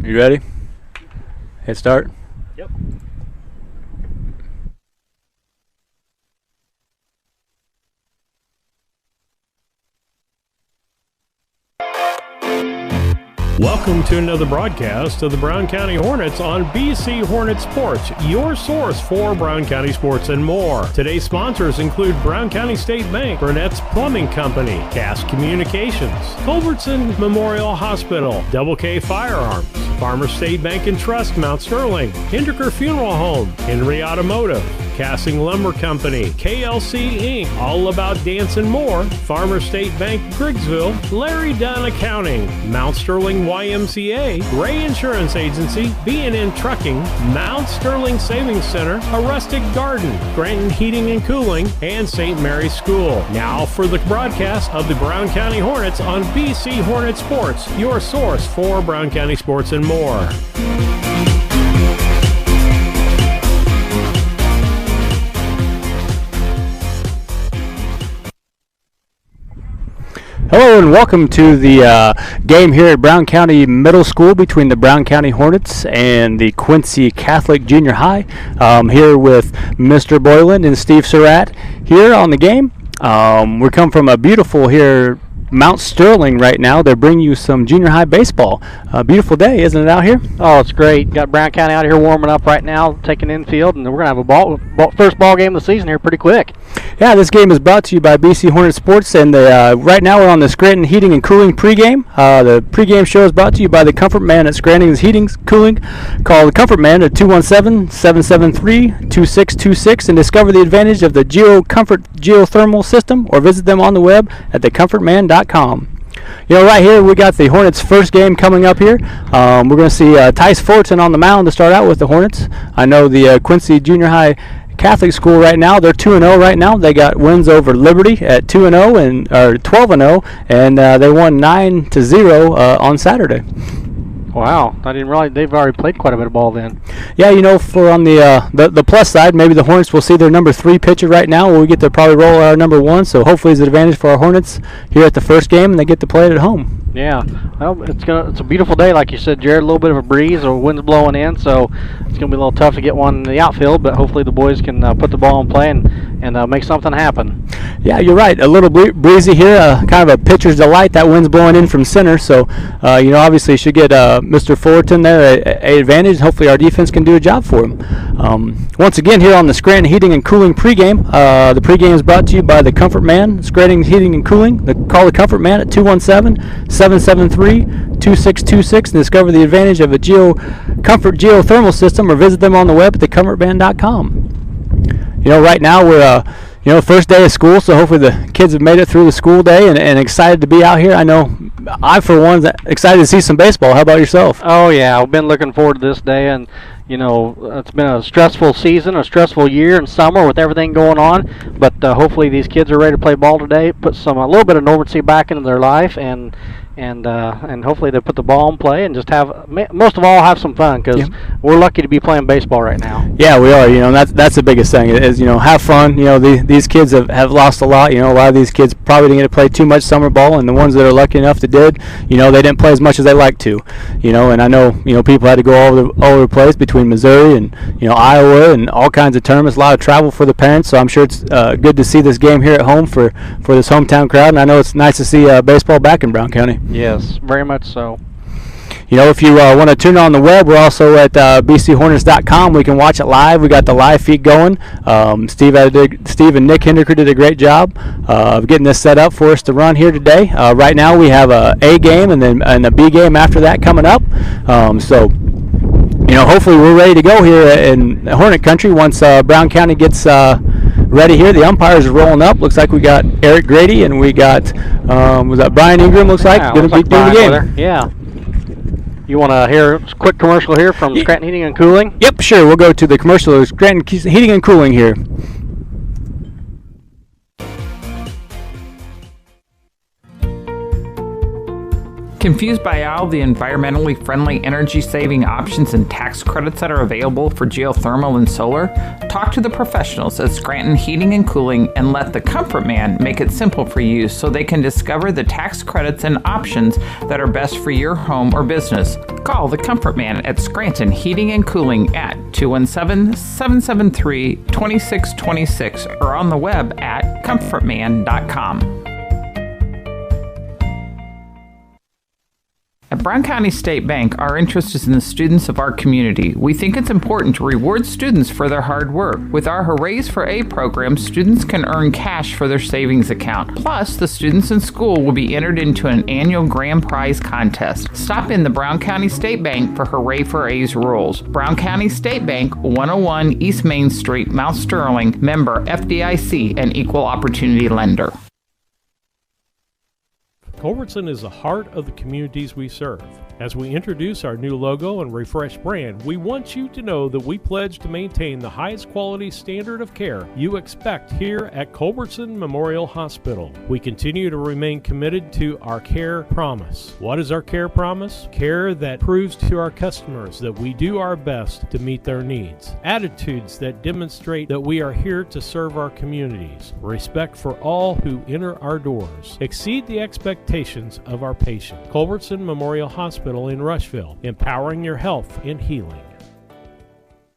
You ready? Hit start. Yep. Welcome to another broadcast of the Brown County Hornets on BC Hornet Sports, your source for Brown County sports and more. Today's sponsors include Brown County State Bank, Burnett's Plumbing Company, Cass Communications, Culbertson Memorial Hospital, Double K Firearms, Farmer State Bank and Trust, Mount Sterling, Hinderker Funeral Home, Henry Automotive, Cassing Lumber Company, KLC Inc., All About Dance and More, Farmer State Bank, Griggsville, Larry Dunn Accounting, Mount Sterling YMCA, Gray Insurance Agency, B&N Trucking, Mount Sterling Savings Center, A Rustic Garden, Granton Heating and Cooling, and St. Mary's School. Now for the broadcast of the Brown County Hornets on BC Hornet Sports, your source for Brown County sports and more. Hello and welcome to the game here at Brown County Middle School between the Brown County Hornets and the Quincy Catholic Junior High. Here with Mr. Boylan and Steve Surratt here on the game. We come from a beautiful here Mount Sterling right now. They're bringing you some junior high baseball. Beautiful day, isn't it, out here? Oh, it's great. Got Brown County out here warming up right now, taking infield, and we're going to have a first ball game of the season here pretty quick. Yeah, this game is brought to you by BC Hornet Sports, and right now we're on the Scranton Heating and Cooling pregame. The pregame show is brought to you by the Comfort Man at Scranton's Heating Cooling. Call the Comfort Man at 217-773-2626 and discover the advantage of the Comfort geothermal system, or visit them on the web at thecomfortman.com. You know, right here we got the Hornets' first game coming up here. We're going to see Tice Fullerton on the mound to start out with the Hornets. I know the Quincy Junior High Catholic School right now, they're 2-0 right now. They got wins over Liberty at 2-0 and or 12-0, and they won 9-0 on Saturday. Wow, I didn't realize they've already played quite a bit of ball then. Yeah, you know, for on the plus side, maybe the Hornets will see their number 3 pitcher right now. We get to probably roll our number 1, so hopefully it's an advantage for our Hornets here at the first game, and they get to play it at home. Yeah, well, it's a beautiful day, like you said, Jared. A little bit of a breeze, or wind's blowing in, so it's going to be a little tough to get one in the outfield, but hopefully the boys can put the ball in play and make something happen. Yeah, you're right. A little breezy here, kind of a pitcher's delight. That wind's blowing in from center, so you know, obviously you should get Mr. Fullerton there a advantage. Hopefully our defense can do a job for him. Once again, here on the Scranton Heating and Cooling pregame, the pregame is brought to you by the Comfort Man, Scranton Heating and Cooling. Call the Comfort Man at 217-773-2626 and discover the advantage of a Comfort geothermal system, or visit them on the web at thecomfortman.com. You know, right now we're first day of school, so hopefully the kids have made it through the school day and excited to be out here. I know I, for one, is excited to see some baseball. How about yourself? Oh, yeah, I've been looking forward to this day, and, you know, it's been a stressful season, a stressful year and summer with everything going on, but hopefully these kids are ready to play ball today, put a little bit of normalcy back into their life, and hopefully they put the ball in play and just most of all have some fun, because we're lucky to be playing baseball right now. Yeah, we are. You know, that's the biggest thing is, you know, have fun. You know, these kids have lost a lot. You know, a lot of these kids probably didn't get to play too much summer ball, and the ones that are lucky enough that did, you know, they didn't play as much as they like to. You know, and I know, you know, people had to go all over the place between Missouri and, you know, Iowa and all kinds of tournaments. A lot of travel for the parents, so I'm sure it's good to see this game here at home for this hometown crowd. And I know it's nice to see baseball back in Brown County. Yes, very much so. You know, if you want to tune on the web, we're also at bchornets.com. We can watch it live. We got the live feed going. Steve and Nick Hinderker did a great job of getting this set up for us to run here today. Right now we have a game and then a B game after that coming up. So, you know, hopefully we're ready to go here in Hornet Country once Brown County gets ready here. The umpires are rolling up. Looks like we got Eric Grady and we got was that Brian Ingram? Looks like going to be doing the game. Yeah. You want to hear a quick commercial here from Scranton Heating and Cooling? Yep, sure. We'll go to the commercial. Scranton Heating and Cooling here. Confused by all the environmentally friendly energy-saving options and tax credits that are available for geothermal and solar? Talk to the professionals at Scranton Heating and Cooling and let the Comfort Man make it simple for you so they can discover the tax credits and options that are best for your home or business. Call the Comfort Man at Scranton Heating and Cooling at 217-773-2626 or on the web at comfortman.com. At Brown County State Bank, our interest is in the students of our community. We think it's important to reward students for their hard work. With our Hoorays for A program, students can earn cash for their savings account. Plus, the students in school will be entered into an annual grand prize contest. Stop in the Brown County State Bank for Hooray for A's rules. Brown County State Bank, 101 East Main Street, Mount Sterling, member FDIC, and equal opportunity lender. Culbertson is the heart of the communities we serve. As we introduce our new logo and refreshed brand, we want you to know that we pledge to maintain the highest quality standard of care you expect here at Culbertson Memorial Hospital. We continue to remain committed to our care promise. What is our care promise? Care that proves to our customers that we do our best to meet their needs. Attitudes that demonstrate that we are here to serve our communities. Respect for all who enter our doors. Exceed the expectations of our patient. Culbertson Memorial Hospital in Rushville, empowering your health and healing.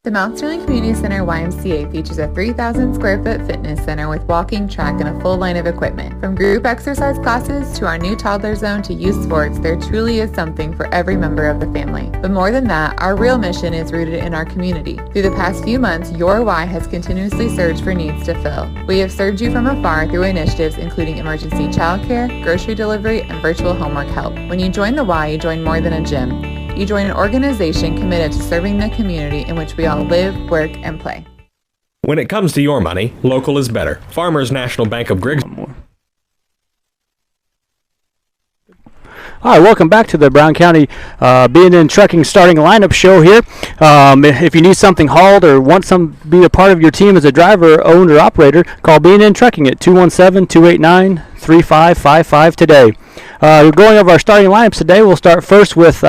The Mount Sterling Community Center YMCA features a 3,000 square foot fitness center with walking track and a full line of equipment. From group exercise classes to our new toddler zone to youth sports, there truly is something for every member of the family. But more than that, our real mission is rooted in our community. Through the past few months, your Y has continuously searched for needs to fill. We have served you from afar through initiatives including emergency childcare, grocery delivery, and virtual homework help. When you join the Y, you join more than a gym. You join an organization committed to serving the community in which we all live, work, and play. When it comes to your money, local is better. Farmers National Bank of Griggs. All right, welcome back to the Brown County B&N Trucking starting lineup show here. If you need something hauled or want some be a part of your team as a driver, owner, or operator, call B&N Trucking at 217-289-3555 today. We're going over our starting lineups today. We'll start first with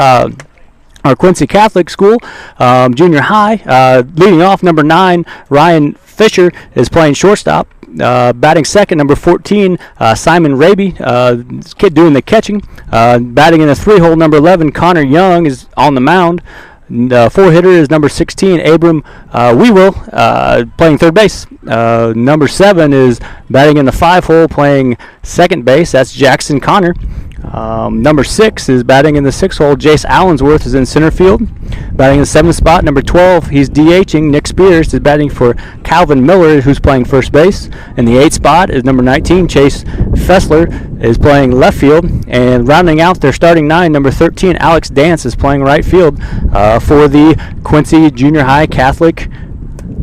our Quincy Catholic School junior high. Leading off, number 9, Ryan Fisher is playing shortstop. Batting second, number 14, Simon Raby, this kid doing the catching. Batting in the 3-hole, number 11, Connor Young is on the mound. The 4-hitter is number 16, Abram Weewill, playing third base. Number 7 is batting in the 5-hole, playing second base. That's Jackson Connor. Number 6 is batting in the 6-hole. Jace Allensworth is in center field. Batting in the 7th spot, number 12, he's DHing. Nick Spears is batting for Calvin Miller, who's playing first base. In the 8th spot is number 19, Chase Fessler is playing left field. And rounding out their starting 9, number 13, Alex Dance is playing right field for the Quincy Junior High Catholic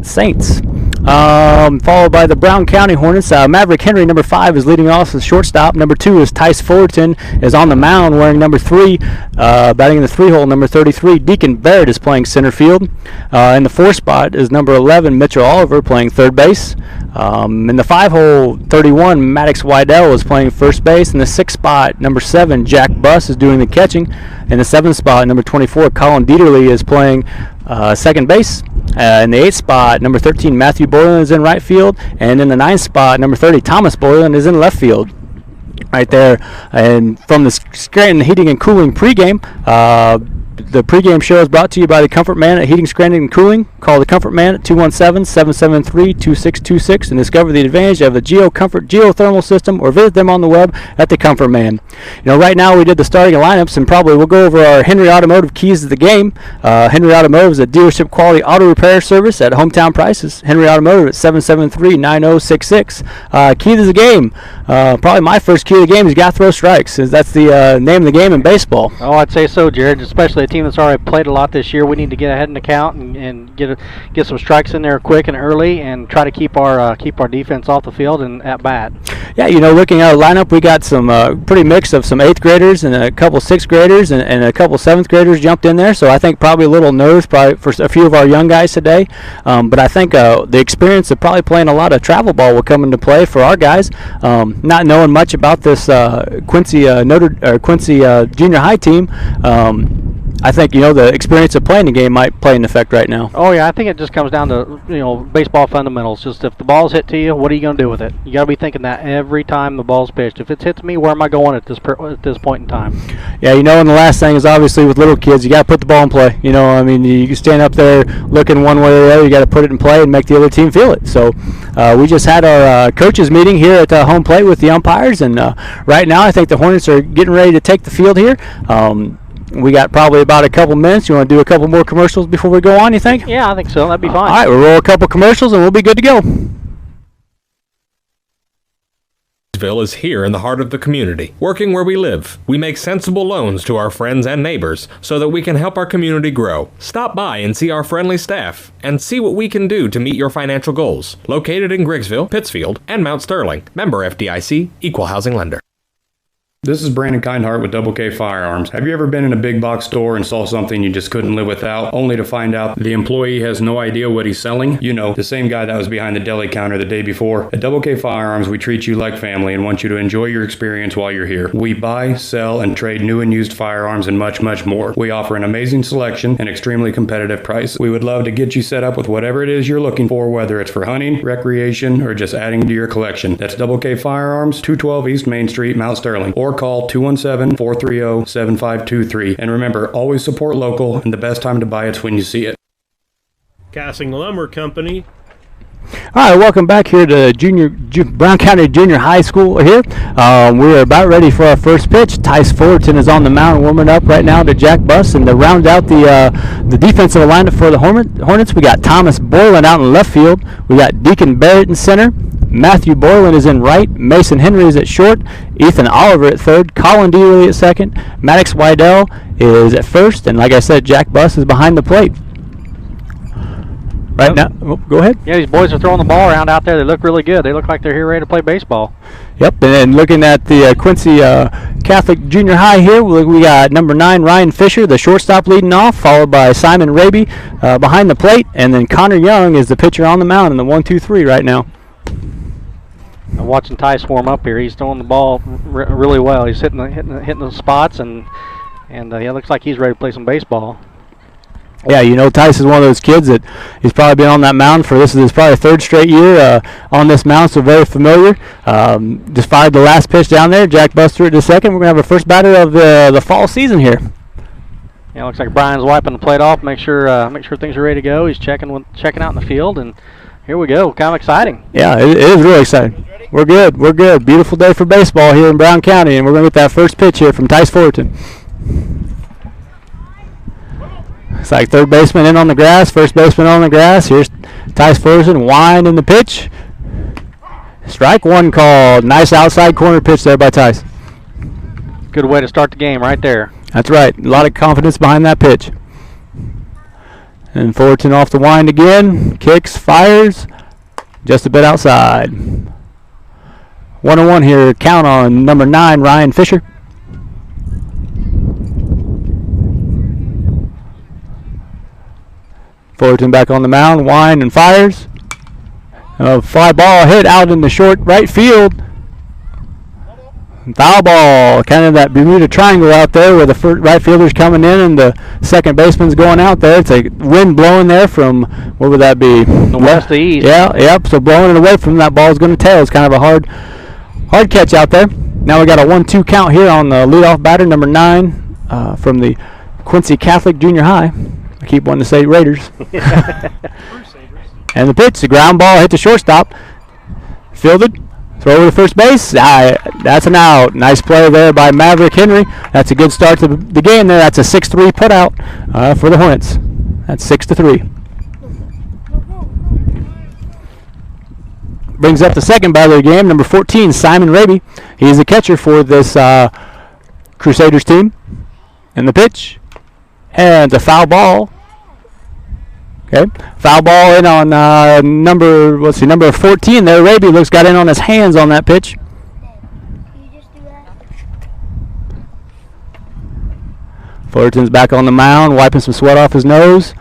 Saints. Followed by the Brown County Hornets. Maverick Henry, number 5, is leading off as shortstop. Number 2 is Tice Fullerton, is on the mound wearing number 3, batting in the 3-hole. Number 33, Deacon Barrett is playing center field. In the 4th spot is number 11, Mitchell Oliver, playing third base. In the 5-hole, 31, Maddox Wydell is playing first base. In the 6th spot, number 7, Jack Buss is doing the catching. In the 7th spot, number 24, Colin Dieterle is playing second base. In the 8th spot, number 13, Matthew Boylan is in right field. And in the 9th spot, number 30, Thomas Boylan is in left field. Right there. And from the Scranton Heating and Cooling pregame, the pregame show is brought to you by the Comfort Man at Heating, Scranton and Cooling. Call the Comfort Man at 217-773-2626 and discover the advantage of the GeoComfort geothermal system, or visit them on the web at the Comfort Man. You know, right now we did the starting lineups, and probably we'll go over our Henry Automotive keys to the game. Henry Automotive is a dealership quality auto repair service at hometown prices. Henry Automotive at 773-9066. Key to the game. Probably my first key to the game is you got to throw strikes. That's the name of the game in baseball. Oh, I'd say so, Jared, especially a team that's already played a lot this year. We need to get ahead in the count and get some strikes in there quick and early, and try to keep our defense off the field and at bat. Yeah, looking at our lineup, we got some pretty mix of some 8th graders and a couple 6th graders and a couple 7th graders jumped in there. So I think probably a little nerves probably for a few of our young guys today. But I think the experience of probably playing a lot of travel ball will come into play for our guys. Not knowing much about this Quincy junior high team. I think the experience of playing the game might play an effect right now. Oh yeah, I think it just comes down to baseball fundamentals. Just if the ball's hit to you, what are you going to do with it? You got to be thinking that every time the ball's pitched. If it's hit to me, where am I going at this point in time? Yeah, and the last thing is obviously with little kids, you got to put the ball in play. You stand up there looking one way or the other, you got to put it in play and make the other team feel it. So we just had our coaches meeting here at home plate with the umpires, and right now I think the Hornets are getting ready to take the field here. We got probably about a couple minutes. You want to do a couple more commercials before we go on, you think? Yeah, I think so. That'd be fine. All right, we'll roll a couple commercials and we'll be good to go. Ville is here in the heart of the community, working where we live. We make sensible loans to our friends and neighbors so that we can help our community grow. Stop by and see our friendly staff and see what we can do to meet your financial goals. Located in Griggsville, Pittsfield, and Mount Sterling. Member FDIC, Equal Housing Lender. This is Brandon Kindhart with Double K Firearms. Have you ever been in a big box store and saw something you just couldn't live without, only to find out the employee has no idea what he's selling? The same guy that was behind the deli counter the day before. At Double K Firearms, we treat you like family and want you to enjoy your experience while you're here. We buy, sell, and trade new and used firearms and much, much more. We offer an amazing selection and extremely competitive price. We would love to get you set up with whatever it is you're looking for, whether it's for hunting, recreation, or just adding to your collection. That's Double K Firearms, 212 East Main Street, Mount Sterling, or call 217-430-7523. And remember, always support local, and the best time to buy it's when you see it. Casting Lumber Company. All right, welcome back here to Brown County Junior High School here. We're about ready for our first pitch. Tice Fullerton is on the mound warming up right now to Jack Buss. And to round out the defensive lineup for the Hornets, we got Thomas Boylan out in left field. We got Deacon Barrett in center. Matthew Boylan is in right. Mason Henry is at short. Ethan Oliver at third. Colin Dealey at second. Maddox Wydell is at first. And like I said, Jack Buss is behind the plate. Right now, go ahead. Yeah, these boys are throwing the ball around out there. They look really good. They look like they're here ready to play baseball. Yep, and then looking at the Quincy Catholic Junior High here, we got number 9, Ryan Fisher, the shortstop leading off, followed by Simon Raby behind the plate, and then Connor Young is the pitcher on the mound in the 1-2-3 right now. I'm watching Tice warm up here. He's throwing the ball really well. He's hitting the spots, and he looks like he's ready to play some baseball. Yeah, Tice is one of those kids that he's probably been on that mound for this is his probably third straight year on this mound, so very familiar. Just fired the last pitch down there. Jack Buss threw it to second. We're going to have our first batter of the fall season here. Yeah, looks like Brian's wiping the plate off, make sure things are ready to go. He's checking out in the field, and here we go. Kind of exciting. Yeah, it is really exciting. We're good. Beautiful day for baseball here in Brown County, and we're going to get that first pitch here from Tice Fullerton. It's like third baseman in on the grass, first baseman on the grass. Here's Tice Fullerton winding the pitch. Strike one called. Nice outside corner pitch there by Tice. Good way to start the game right there. That's right. A lot of confidence behind that pitch. And Fullerton off the wind again. Kicks, fires. Just a bit outside. 1-1 here. Count on number 9, Ryan Fisher. Fullerton back on the mound, wind and fires. A fly ball hit out in the short right field. Foul ball, kind of that Bermuda Triangle out there where the right fielder's coming in and the second baseman's going out there. It's a wind blowing there from, what would that be? The west to east. Yeah, yep, so blowing it away from that ball is going to tail. It's kind of a hard catch out there. Now we got a 1-2 count here on the leadoff batter, number 9 from the Quincy Catholic Junior High. I keep wanting to say Raiders. And the pitch, the ground ball hit the shortstop. Fielded, throw over to first base. That's an out. Nice play there by Maverick Henry. That's a good start to the game there. That's a 6-3 putout for the Hornets. That's 6-3. Brings up the second batter of the game, number 14, Simon Raby. He's the catcher for this Crusaders team. And the pitch. And the foul ball. Okay, foul ball in on number 14 there. Raby got in on his hands on that pitch. Fullerton's back on the mound, wiping some sweat off his nose.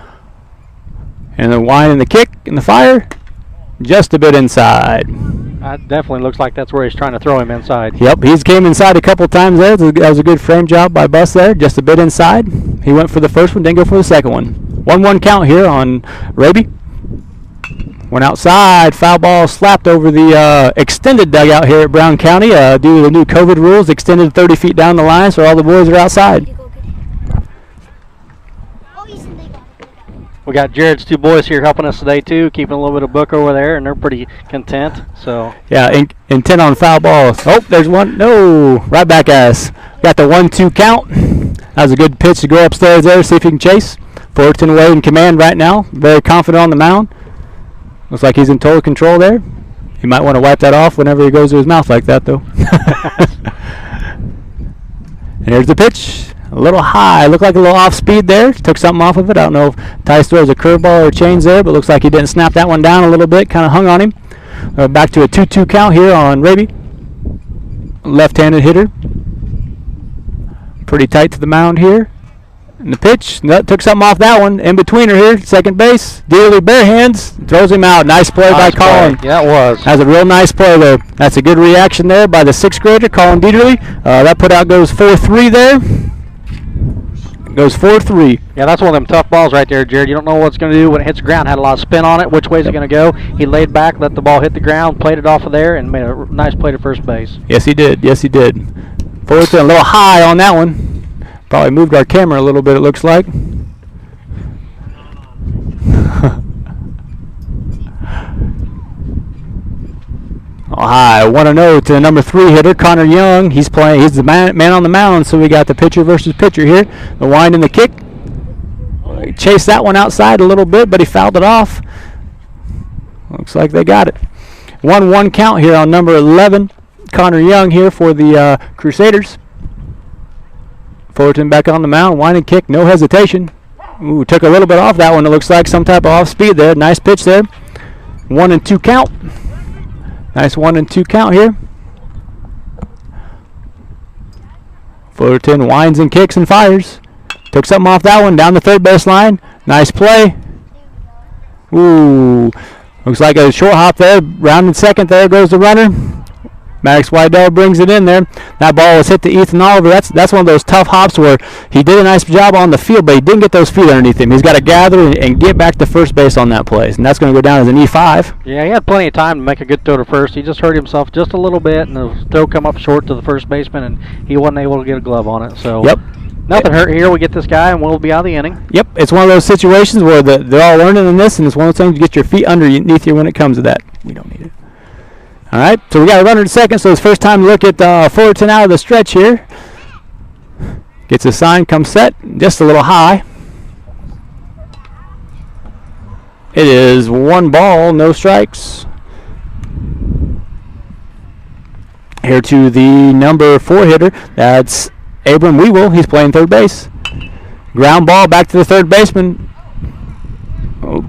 And the wind and the kick and the fire, just a bit inside. That definitely looks like that's where he's trying to throw him inside. Yep, he's came inside a couple times there. That was a good frame job by Bus there, just a bit inside. He went for the first one, didn't go for the second one. 1-1 count here on Raby. Went outside, foul ball slapped over the extended dugout here at Brown County due to the new COVID rules, extended 30 feet down the line, so all the boys are outside. We got Jared's two boys here helping us today too, keeping a little bit of book over there, and they're pretty content. So yeah, intent on foul balls. Oh, there's one. No, right back at us. Got the 1-2 count. That was a good pitch to go upstairs there, see if he can chase. Fullerton away in command right now, very confident on the mound. Looks like he's in total control there. He might want to wipe that off whenever he goes to his mouth like that, though. And here's the pitch. A little high. Looked like a little off speed there. Took something off of it. I don't know if Tice throws a curveball or change there, but looks like he didn't snap that one down a little bit. Kind of hung on him. Back to a 2-2 count here on Raby. Left-handed hitter. Pretty tight to the mound here. And the pitch, took something off that one. In betweener here, second base. Dearly bare hands, throws him out. Nice play by Colin. Yeah, it was. That's a real nice play there. That's a good reaction there by the sixth grader, Colin Dieterly. That put out goes 4-3 there. Goes 4-3. Yeah, that's one of them tough balls right there, Jared. You don't know what it's going to do when it hits the ground. Had a lot of spin on it. Which way is it going to go? He laid back, let the ball hit the ground, played it off of there, and made a nice play to first base. Yes, he did. Yes, he did. Fullerton a little high on that one. Probably moved our camera a little bit, it looks like. High, 1-0 to the number 3 hitter, Connor Young. He's the man on the mound, so we got the pitcher versus pitcher here. The wind and the kick. He chased that one outside a little bit, but he fouled it off. Looks like they got it. 1-1 count here on number 11, Connor Young here for the Crusaders. Fullerton back on the mound, wind and kick, no hesitation. Ooh, took a little bit off that one. It looks like some type of off speed there. Nice pitch there. 1-2 count. Nice 1-2 count here. Fullerton winds and kicks and fires. Took something off that one down the third base line. Nice play. Ooh, looks like a short hop there. Rounded second. There goes the runner. Maddox Wydell brings it in there. That ball was hit to Ethan Oliver. That's one of those tough hops where he did a nice job on the field, but he didn't get those feet underneath him. He's got to gather and get back to first base on that play, and that's going to go down as an E5. Yeah, he had plenty of time to make a good throw to first. He just hurt himself just a little bit, and the throw come up short to the first baseman, and he wasn't able to get a glove on it. So yep. Nothing hurt here. We get this guy, and we'll be out of the inning. Yep, it's one of those situations where they're all learning in this, and it's one of those things you get your feet underneath you when it comes to that. We don't need it. All right, so we got a runner at second, so it's first time to look at Fullerton out of the stretch here. Gets a sign, comes set, just a little high. It is 1 ball, no strikes. Here to the number 4 hitter, that's Abram Weevil. He's playing third base. Ground ball back to the third baseman. Oh.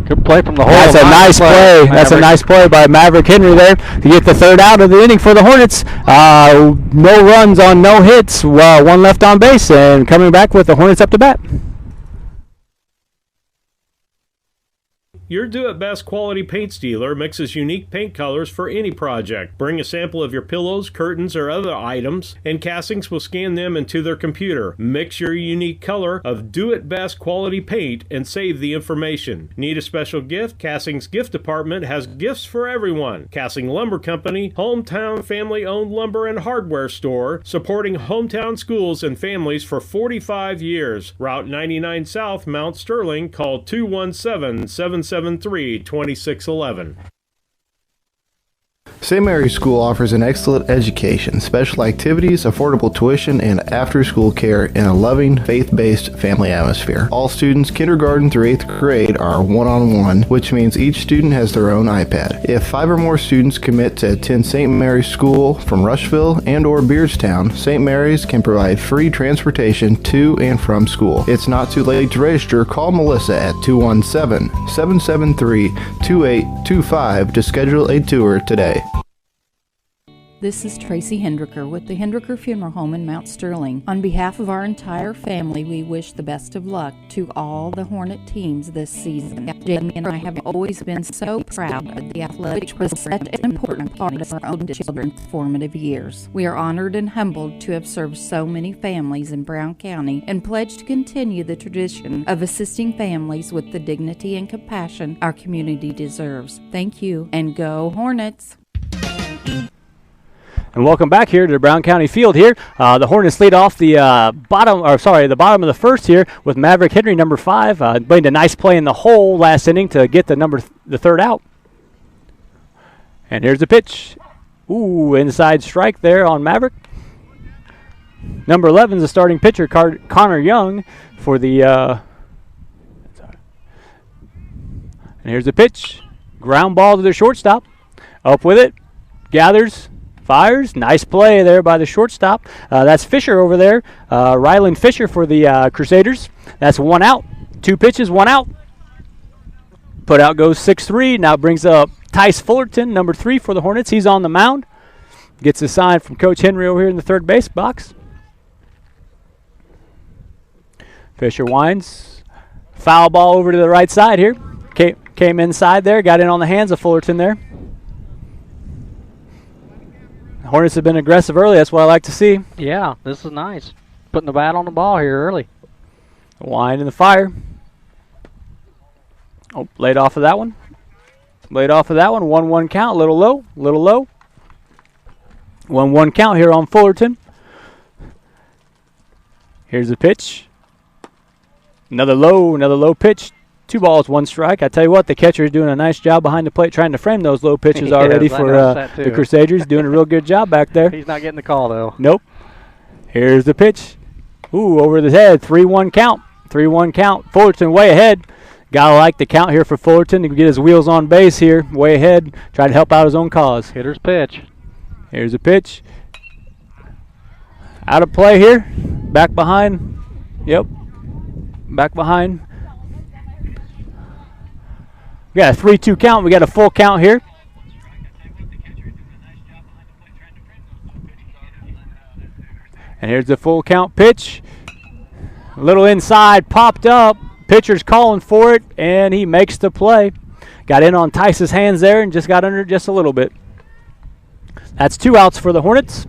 Good play from the hole. That's a nice play. That's a nice play by Maverick Henry there to get the third out of the inning for the Hornets. No runs on no hits. 1 left on base, and coming back with the Hornets up to bat. Your Do-It-Best quality paints dealer mixes unique paint colors for any project. Bring a sample of your pillows, curtains, or other items, and Castings will scan them into their computer. Mix your unique color of Do-It-Best quality paint and save the information. Need a special gift? Castings Gift Department has gifts for everyone. Casting Lumber Company, hometown family-owned lumber and hardware store, supporting hometown schools and families for 45 years. Route 99 South, Mount Sterling. Call 217-773-2611. St. Mary's School offers an excellent education, special activities, affordable tuition, and after-school care in a loving, faith-based family atmosphere. All students, kindergarten through 8th grade, are one-on-one, which means each student has their own iPad. If 5 or more students commit to attend St. Mary's School from Rushville and or Beardstown, St. Mary's can provide free transportation to and from school. It's not too late to register. Call Melissa at 217-773-2825 to schedule a tour today. This is Tracy Hendricker with the Hendricker Funeral Home in Mount Sterling. On behalf of our entire family, we wish the best of luck to all the Hornet teams this season. Jamie and I have always been so proud of the athletics was such an important part of our own children's formative years. We are honored and humbled to have served so many families in Brown County and pledge to continue the tradition of assisting families with the dignity and compassion our community deserves. Thank you, and go Hornets! And welcome back here to the Brown County field here. The Hornets lead off the bottom of the first here with Maverick Henry, number 5, made a nice play in the hole last inning to get the third out. And here's the pitch. Ooh, inside strike there on Maverick. Number 11 is the starting pitcher, Connor Young, for the. And here's the pitch. Ground ball to the shortstop. Up with it. Gathers. Fires. Nice play there by the shortstop. That's Fisher over there. Ryland Fisher for the Crusaders. That's 1 out. 2 pitches, 1 out. Put out goes 6-3. Now brings up Tice Fullerton, number 3 for the Hornets. He's on the mound. Gets a sign from Coach Henry over here in the third base box. Fisher winds. Foul ball over to the right side here. Came inside there. Got in on the hands of Fullerton there. Hornets have been aggressive early. That's what I like to see. Yeah, this is nice. Putting the bat on the ball here early. Wind in the fire. Oh, laid off of that one. 1-1 count. Little low. 1-1 count here on Fullerton. Here's the pitch. Another low pitch. 2 balls, 1 strike. I tell you what, the catcher is doing a nice job behind the plate trying to frame those low pitches already for the Crusaders. Doing a real good job back there. He's not getting the call, though. Nope. Here's the pitch. Ooh, over the head. 3-1 count. Fullerton way ahead. Gotta like the count here for Fullerton to get his wheels on base here. Way ahead. Try to help out his own cause. Hitter's pitch. Here's a pitch. Out of play here. Back behind. Yep. Back behind. We got a 3-2 count. We got a full count here. And here's the full count pitch. A little inside, popped up. Pitcher's calling for it, and he makes the play. Got in on Tice's hands there and just got under just a little bit. That's 2 outs for the Hornets.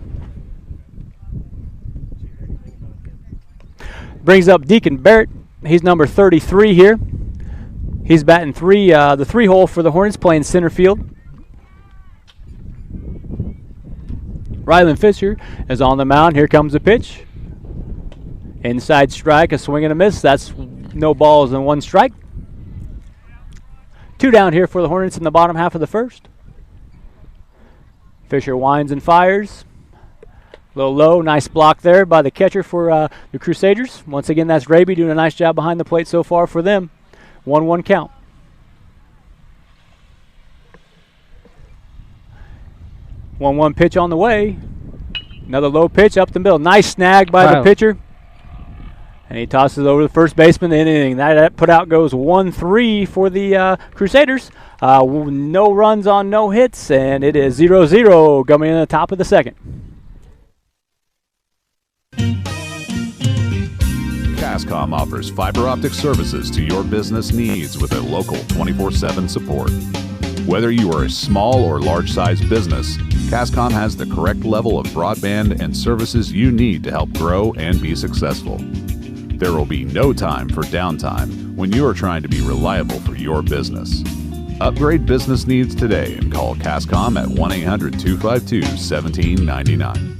Brings up Deacon Barrett. He's number 33 here. He's batting the 3 hole for the Hornets, playing center field. Ryland Fisher is on the mound. Here comes the pitch. Inside strike, a swing and a miss. That's no balls and 1 strike. 2 down here for the Hornets in the bottom half of the first. Fisher winds and fires. A little low, nice block there by the catcher for the Crusaders. Once again, that's Raby doing a nice job behind the plate so far for them. 1-1 count. One pitch on the way. Another low pitch up the middle. Nice snag by the pitcher. And he tosses it over the first baseman in the inning. That put out goes 1-3 for the Crusaders. No runs on no hits, and it is 0-0 coming in the top of the second. Cascom offers fiber optic services to your business needs with a local 24/7 support. Whether you are a small or large-sized business, Cascom has the correct level of broadband and services you need to help grow and be successful. There will be no time for downtime when you are trying to be reliable for your business. Upgrade business needs today and call Cascom at 1-800-252-1799.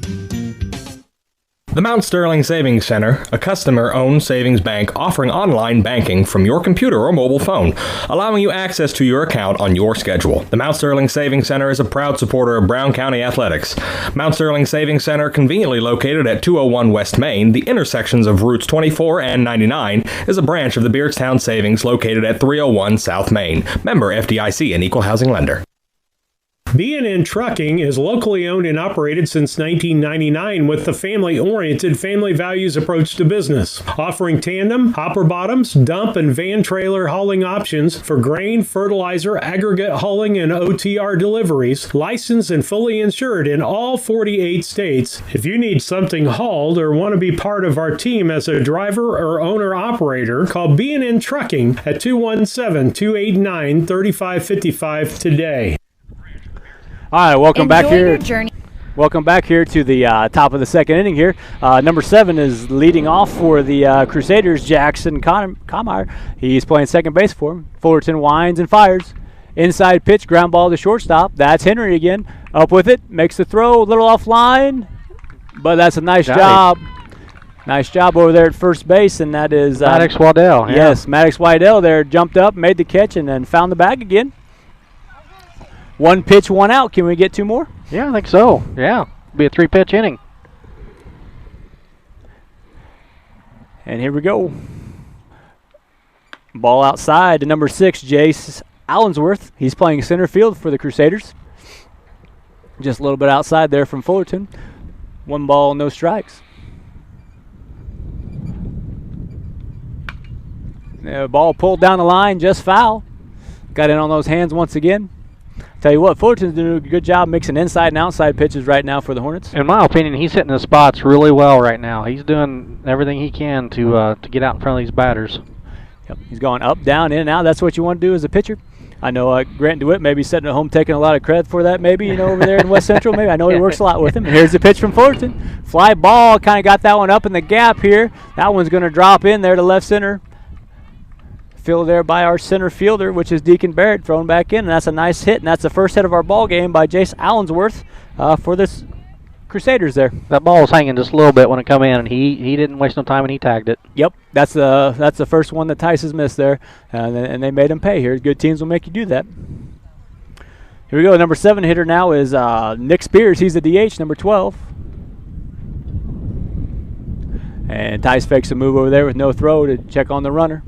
The Mount Sterling Savings Center, a customer-owned savings bank offering online banking from your computer or mobile phone, allowing you access to your account on your schedule. The Mount Sterling Savings Center is a proud supporter of Brown County athletics. Mount Sterling Savings Center, conveniently located at 201 West Main, the intersections of routes 24 and 99, is a branch of the Beardstown Savings located at 301 South Main. Member FDIC and Equal Housing Lender. B&N Trucking is locally owned and operated since 1999 with the family-oriented, family values approach to business, offering tandem, hopper bottoms, dump, and van trailer hauling options for grain, fertilizer, aggregate hauling, and OTR deliveries, licensed and fully insured in all 48 states. If you need something hauled or want to be part of our team as a driver or owner-operator, call B&N Trucking at 217-289-3555 today. All right, welcome back Enjoy here. your journey. Welcome back here to the top of the second inning here. Number 7 is leading off for the Crusaders, Jackson Comeyer. He's playing second base for him. Fullerton winds and fires. Inside pitch, ground ball to shortstop. That's Henry again. Up with it, makes the throw, a little offline, but that's a nice job. Nice job over there at first base, and that is Maddox Waddell. Yeah. Yes, Maddox Waddell there jumped up, made the catch, and then found the bag again. One pitch, one out. Can we get 2 more? Yeah, I think so. Yeah, be a 3-pitch inning. And here we go. Ball outside to number 6, Jace Allensworth. He's playing center field for the Crusaders. Just a little bit outside there from Fullerton. 1 ball, no strikes. Ball pulled down the line, just foul. Got in on those hands once again. Tell you what, Fullerton's doing a good job mixing inside and outside pitches right now for the Hornets. In my opinion, he's hitting the spots really well right now. He's doing everything he can to get out in front of these batters. Yep, he's going up, down, in, and out. That's what you want to do as a pitcher. I know Grant DeWitt maybe sitting at home taking a lot of credit for that maybe, over there in West Central. Maybe I know he works a lot with him. And here's the pitch from Fullerton. Fly ball, kind of got that one up in the gap here. That one's going to drop in there to left center. Fielded there by our center fielder, which is Deacon Barrett, thrown back in, and that's a nice hit, and that's the first hit of our ball game by Jace Allensworth for this Crusaders there. That ball was hanging just a little bit when it come in, and he didn't waste no time, and he tagged it. Yep, that's the first one that Tice has missed there, and they made him pay here. Good teams will make you do that. Here we go. Number 7 hitter now is Nick Spears. He's the DH, number 12. And Tice fakes a move over there with no throw to check on the runner.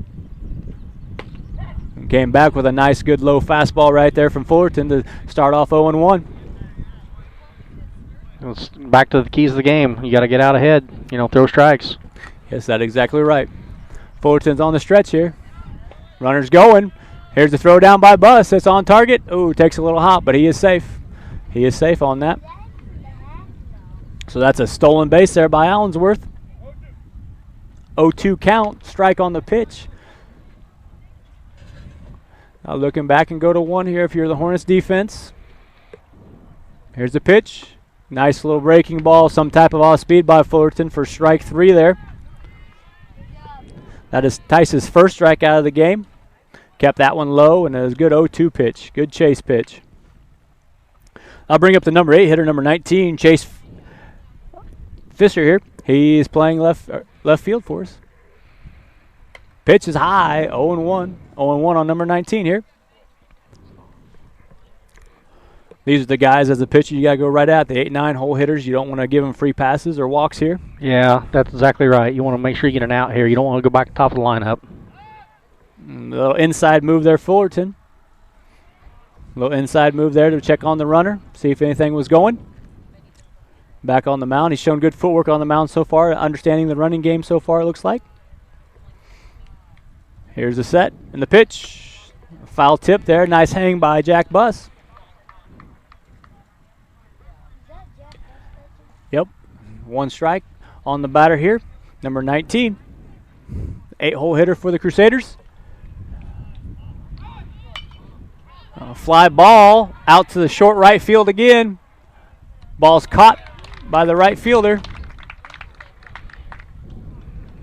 Came back with a nice, good low fastball right there from Fullerton to start off 0-1. It's back to the keys of the game. You got to get out ahead, throw strikes. Yes, that's exactly right. Fullerton's on the stretch here. Runner's going. Here's the throw down by Buss. It's on target. Ooh, takes a little hop, but he is safe. He is safe on that. So that's a stolen base there by Allensworth. 0-2 count, strike on the pitch. Now looking back and go to 1 here if you're the Hornets defense. Here's the pitch. Nice little breaking ball, some type of off speed by Fullerton for strike 3 there. That is Tice's first strike out of the game. Kept that one low, and it was a good 0-2 pitch. Good chase pitch. I'll bring up the number 8 hitter, number 19, Chase Fisher here. He's playing left field for us. Pitch is high, 0-1. 0-1 on number 19 here. These are the guys as a pitcher you got to go right at. The 8-9 hole hitters, you don't want to give them free passes or walks here. Yeah, that's exactly right. You want to make sure you get an out here. You don't want to go back to the top of the lineup. A little inside move there, Fullerton. A little inside move there to check on the runner, see if anything was going. Back on the mound. He's shown good footwork on the mound so far, understanding the running game so far, it looks like. Here's the set and the pitch. Foul tip there. Nice hang by Jack Buss. Yep. 1 strike on the batter here. Number 19. 8-hole hitter for the Crusaders. Fly ball out to the short right field again. Ball's caught by the right fielder.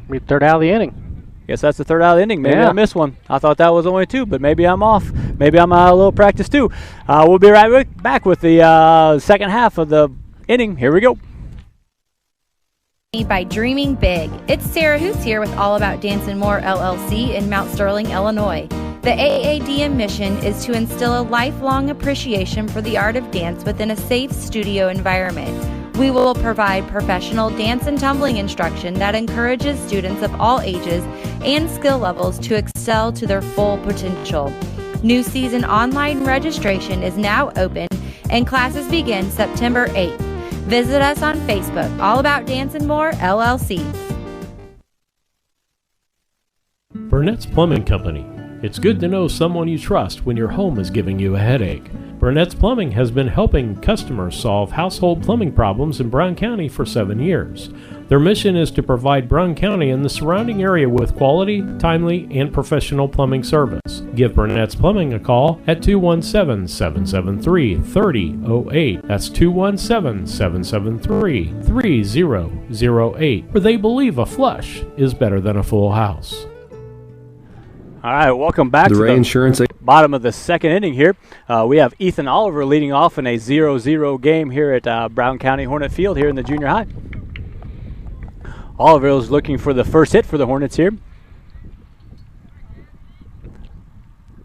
We 3rd out of the inning. Guess that's the 3rd out of the inning. Maybe I missed one. I thought that was only 2, but maybe I'm off. Maybe I'm out of a little practice too. We'll be right back with the second half of the inning. Here we go. by Dreaming Big. It's Sarah Hoots here with All About Dance and More LLC in Mount Sterling, Illinois. The AADM mission is to instill a lifelong appreciation for the art of dance within a safe studio environment. We will provide professional dance and tumbling instruction that encourages students of all ages and skill levels to excel to their full potential. New season online registration is now open and classes begin September 8th. Visit us on Facebook, All About Dance and More LLC. Burnett's Plumbing Company. It's good to know someone you trust when your home is giving you a headache. Burnett's Plumbing has been helping customers solve household plumbing problems in Brown County for 7 years. Their mission is to provide Brown County and the surrounding area with quality, timely, and professional plumbing service. Give Burnett's Plumbing a call at 217-773-3008. That's 217-773-3008, where they believe a flush is better than a full house. All right, welcome back to the bottom of the second inning here. We have Ethan Oliver leading off in a 0-0 game here at Brown County Hornet Field here in the junior high. Oliver is looking for the first hit for the Hornets here.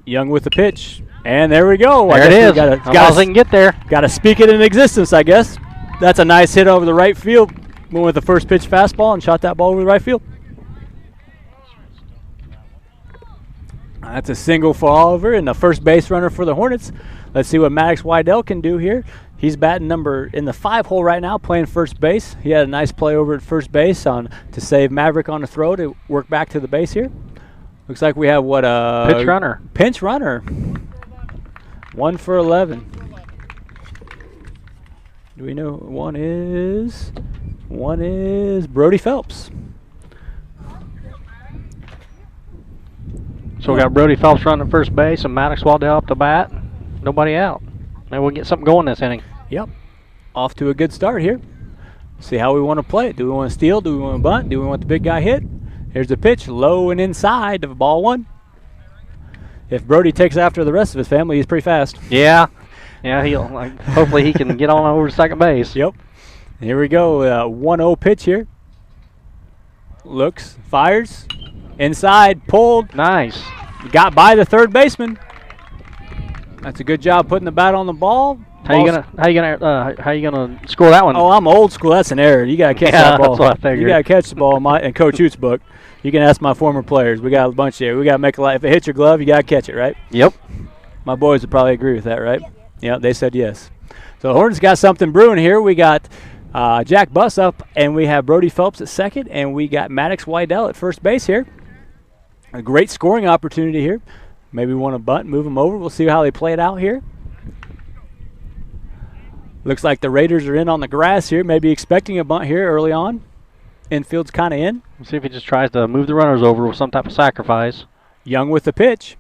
Young with the pitch, and there we go. There it is. They can get there. Got to speak it in existence, I guess. That's a nice hit over the right field. Went with the first pitch fastball and shot that ball over the right field. That's a single for Oliver and the first base runner for the Hornets. Let's see what Maddox Wydell can do here. He's batting number in the 5 hole right now, playing first base. He had a nice play over at first base to save Maverick on the throw to work back to the base here. Looks like we have pinch runner. Pinch runner. 1 for 11. Do we know who one is? One is Brody Phelps. So we got Brody Phelps running at first base and Maddox Waldell up to bat. Nobody out. Maybe we'll get something going this inning. Yep. Off to a good start here. See how we want to play it. Do we want to steal? Do we want to bunt? Do we want the big guy hit? Here's the pitch, low and inside of ball 1. If Brody takes after the rest of his family, he's pretty fast. Yeah. Yeah, hopefully he can get on over to second base. Yep. Here we go. 1-0 pitch here. Looks, fires. Inside, pulled. Nice. Got by the third baseman. That's a good job putting the bat on the ball. How you gonna score that one? Oh, I'm old school. That's an error. You gotta catch that ball. That's what I figured. You gotta catch the ball in Coach Hoots' book. You can ask my former players. We got a bunch here. We gotta make a lot. If it hits your glove, you gotta catch it, right? Yep. My boys would probably agree with that, right? Yeah, they said yes. So the Hornets got something brewing here. We got Jack Buss up, and we have Brody Phelps at second, and we got Maddox Wydell at first base here. A great scoring opportunity here. Maybe we want to bunt, move them over. We'll see how they play it out here. Looks like the Raiders are in on the grass here, maybe expecting a bunt here early on. Infield's kind of in. We'll see if he just tries to move the runners over with some type of sacrifice. Young with the pitch.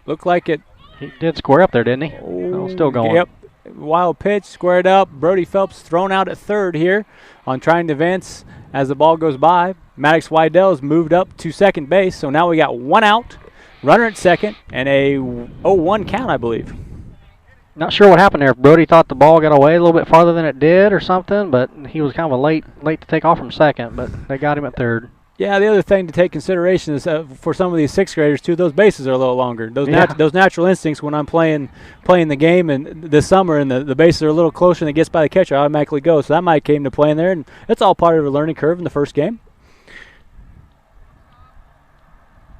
Looked like it. He did square up there, didn't he? Oh, still going. Yep. Wild pitch, squared up. Brody Phelps thrown out at third here on trying to advance as the ball goes by. Maddox Wydell has moved up to second base, so now we got 1 out, runner at second, and a 0-1 count, I believe. Not sure what happened there. If Brody thought the ball got away a little bit farther than it did or something, but he was kind of late to take off from second, but they got him at third. Yeah, the other thing to take consideration is for some of these sixth graders too, those bases are a little longer. Those natural instincts when I'm playing the game and this summer and the bases are a little closer and it gets by the catcher, I automatically go. So that might came to play in there, and it's all part of a learning curve in the first game.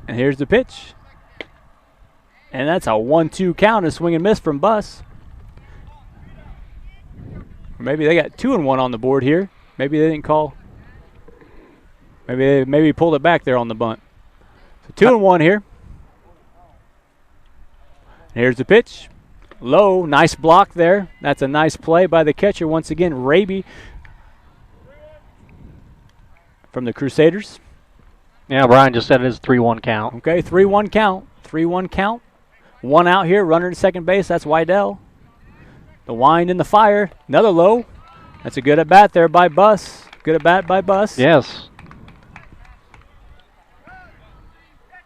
And here's the pitch. And that's a 1-2 count, a swing and miss from Buss. Maybe they got 2-1 on the board here. Maybe they didn't call. Maybe he pulled it back there on the bunt. So 2-1 here. And here's the pitch. Low, nice block there. That's a nice play by the catcher. Once again, Raby from the Crusaders. Yeah, Brian just said it is a 3-1 count. Okay, 3-1 count. 3-1 count. 1 out here, runner to second base. That's Wydell. The wind and the fire. Another low. That's a good at bat there by Buss. Good at bat by Buss. Yes.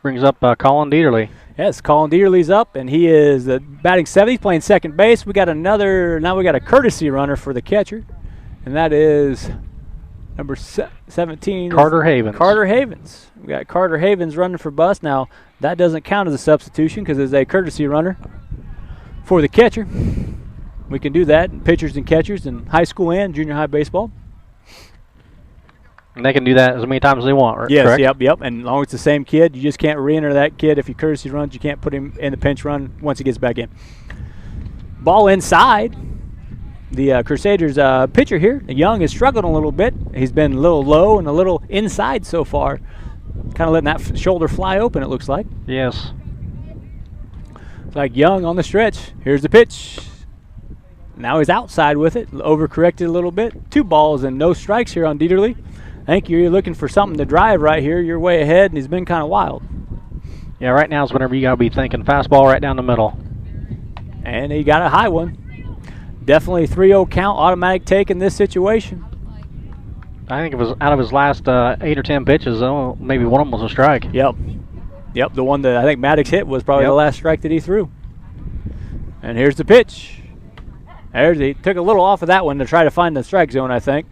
Brings up Colin Dieterle. Yes, Colin Dieterle's up, and he is batting 7th. He's playing second base. Now we got a courtesy runner for the catcher, and that is Number 17. Carter Havens. Carter Havens. We got Carter Havens running for bus. Now, that doesn't count as a substitution because it's a courtesy runner for the catcher. We can do that, pitchers and catchers in high school and junior high baseball. And they can do that as many times as they want, right? Yes, correct? yep. And as long as it's the same kid, you just can't re-enter that kid. If he courtesy runs, you can't put him in the pinch run once he gets back in. Ball inside. The Crusaders pitcher here, Young, is struggling a little bit. He's been a little low and a little inside so far. Kind of letting that shoulder fly open, it looks like. Yes. It's like Young on the stretch. Here's the pitch. Now he's outside with it, overcorrected a little bit. 2 balls and no strikes here on Dieterle. I think you're looking for something to drive right here. You're way ahead, and he's been kind of wild. Yeah, right now is whenever you got to be thinking fastball right down the middle. And he got a high one. Definitely 3-0 count, automatic take in this situation. I think it was out of his last 8 or 10 pitches, though, maybe one of them was a strike. Yep, the one that I think Maddox hit was probably the last strike that he threw. And here's the pitch. He took a little off of that one to try to find the strike zone, I think.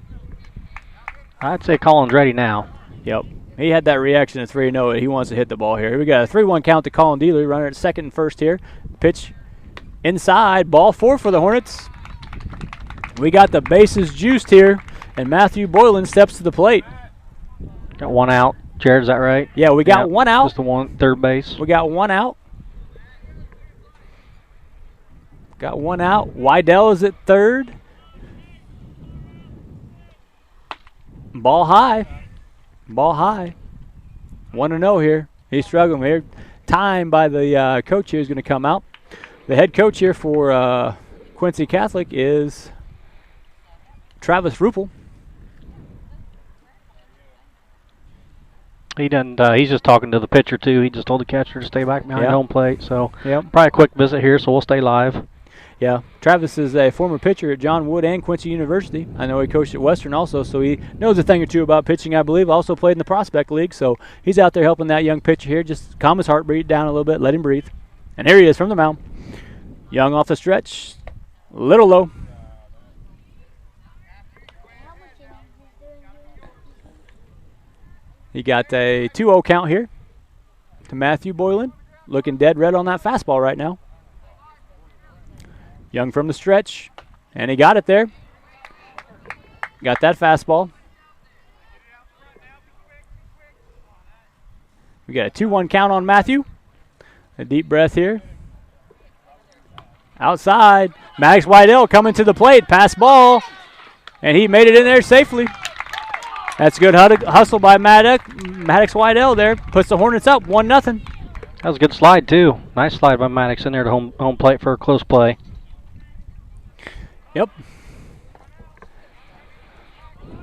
I'd say Colin's ready now. Yep. He had that reaction at 3-0. He wants to hit the ball here. We got a 3-1 count to Colin Dieterle, runner at second and first here. Pitch inside, ball 4 for the Hornets. We got the bases juiced here, and Matthew Boylan steps to the plate. Got 1 out. Jared, is that right? Yeah, we got 1 out. Just the one, third base. We got 1 out. Got 1 out. Wydell is at third. Ball high. 1-0 here. He's struggling here. Time by the coach here is going to come out. The head coach here for Quincy Catholic is Travis Ruppel. He doesn't. He's just talking to the pitcher too. He just told the catcher to stay back behind home plate. So probably a quick visit here. So we'll stay live. Yeah, Travis is a former pitcher at John Wood and Quincy University. I know he coached at Western also, so he knows a thing or two about pitching, I believe. Also played in the Prospect League, so he's out there helping that young pitcher here. Just calm his heartbeat down a little bit, let him breathe. And here he is from the mound. Young off the stretch, little low. He got a 2-0 count here to Matthew Boylan. Looking dead red on that fastball right now. Young from the stretch, and he got it there. Got that fastball. We got a 2-1 count on Matthew. A deep breath here. Outside, Maddox Wydell coming to the plate. Pass ball, and he made it in there safely. That's good hustle by Maddox Wydell there. Puts the Hornets up 1-0. That was a good slide, too. Nice slide by Maddox in there to home plate for a close play. Yep.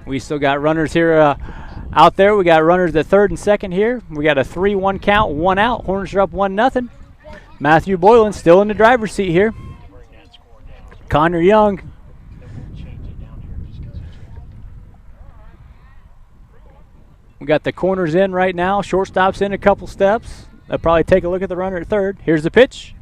We still got runners here out there. We got runners at third and second here. We got a 3-1 count, 1 out. Hornets are up 1-0. Matthew Boylan still in the driver's seat here. Connor Young. We got the corners in right now. Shortstop's in a couple steps. They'll probably take a look at the runner at third. Here's the pitch.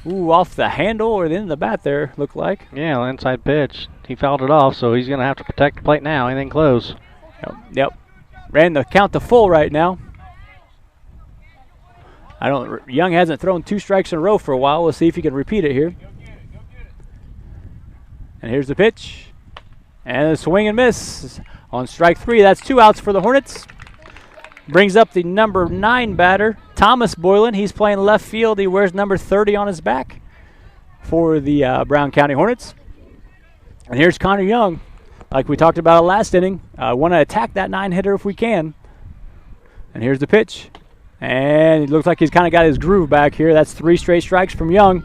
Ooh, off the handle or the end of the bat there, looked like. Yeah, the inside pitch. He fouled it off, so he's going to have to protect the plate now. Anything close. Yep. Ran the count to full right now. Young hasn't thrown 2 strikes in a row for a while. We'll see if he can repeat it here. And here's the pitch. And a swing and miss on strike 3. That's 2 outs for the Hornets. Brings up the number 9 batter, Thomas Boylan. He's playing left field. He wears number 30 on his back for the Brown County Hornets. And here's Connor Young. Like we talked about last inning, want to attack that 9-hitter if we can. And here's the pitch. And it looks like he's kind of got his groove back here. That's 3 straight strikes from Young.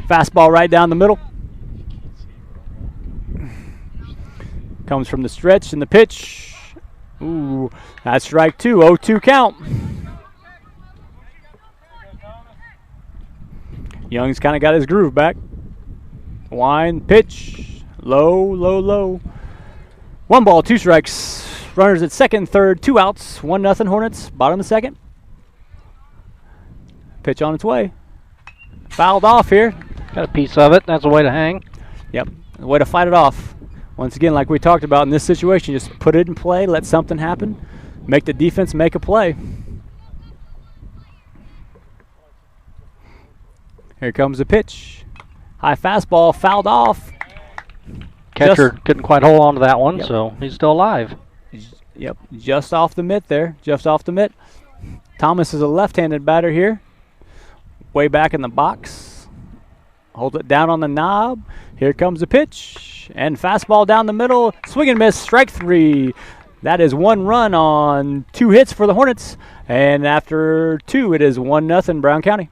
Fastball right down the middle. Comes from the stretch and the pitch. Ooh, that's strike 2, 0-2 count. Young's kind of got his groove back. Line, pitch, low, low, low. 1 ball, 2 strikes. Runners at second, third, 2 outs, 1-0 Hornets. Bottom of the second. Pitch on its way. Fouled off here. Got a piece of it. That's a way to hang. Yep, a way to fight it off. Once again, like we talked about in this situation, just put it in play, let something happen, make the defense make a play. Here comes the pitch. High fastball, fouled off. Catcher couldn't quite hold on to that one, so he's still alive. Yep, just off the mitt there, just off the mitt. Thomas is a left-handed batter here. Way back in the box. Holds it down on the knob. Here comes the pitch. And fastball down the middle. Swing and miss, strike 3. That is 1 run on 2 hits for the Hornets. And after 2, it is 1-0 Brown County.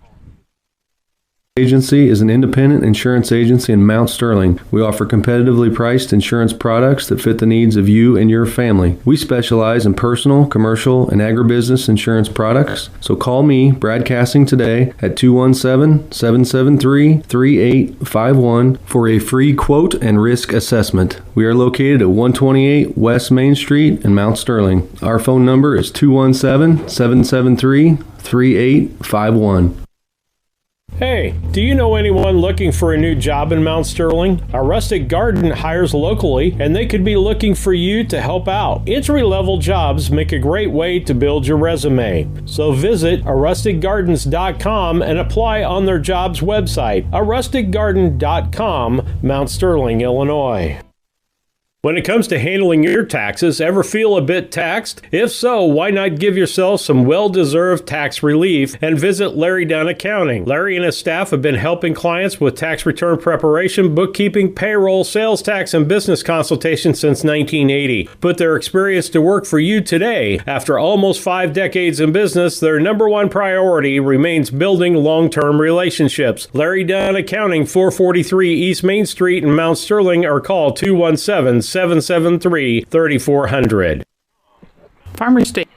Agency is an independent insurance agency in Mount Sterling. We offer competitively priced insurance products that fit the needs of you and your family. We specialize in personal, commercial, and agribusiness insurance products. So call me, Brad Cassing, today at 217-773-3851 for a free quote and risk assessment. We are located at 128 West Main Street in Mount Sterling. Our phone number is 217-773-3851. Hey, do you know anyone looking for a new job in Mount Sterling? A Rustic Garden hires locally, and they could be looking for you to help out. Entry-level jobs make a great way to build your resume. So visit arusticgardens.com and apply on their jobs website, arusticgarden.com, Mount Sterling, Illinois. When it comes to handling your taxes, ever feel a bit taxed? If so, why not give yourself some well-deserved tax relief and visit Larry Dunn Accounting. Larry and his staff have been helping clients with tax return preparation, bookkeeping, payroll, sales tax, and business consultation since 1980. Put their experience to work for you today. After almost 5 decades in business, their number one priority remains building long-term relationships. Larry Dunn Accounting, 443 East Main Street in Mount Sterling, or call 217-773-3400. Farmers State.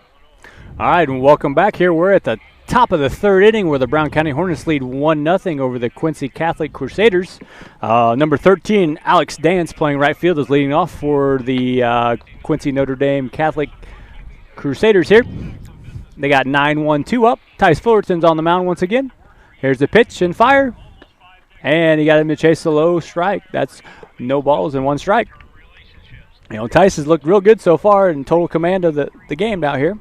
All right, and welcome back here. We're at the top of the 3rd inning where the Brown County Hornets lead 1-0 over the Quincy Catholic Crusaders. Number 13, Alex Dance, playing right field, is leading off for the Quincy Notre Dame Catholic Crusaders here. They got 9-1-2 up. Tice Fullerton's on the mound once again. Here's the pitch and fire. And he got him to chase the low strike. That's no balls and 1 strike. You know, Tice has looked real good so far in total command of the game out here.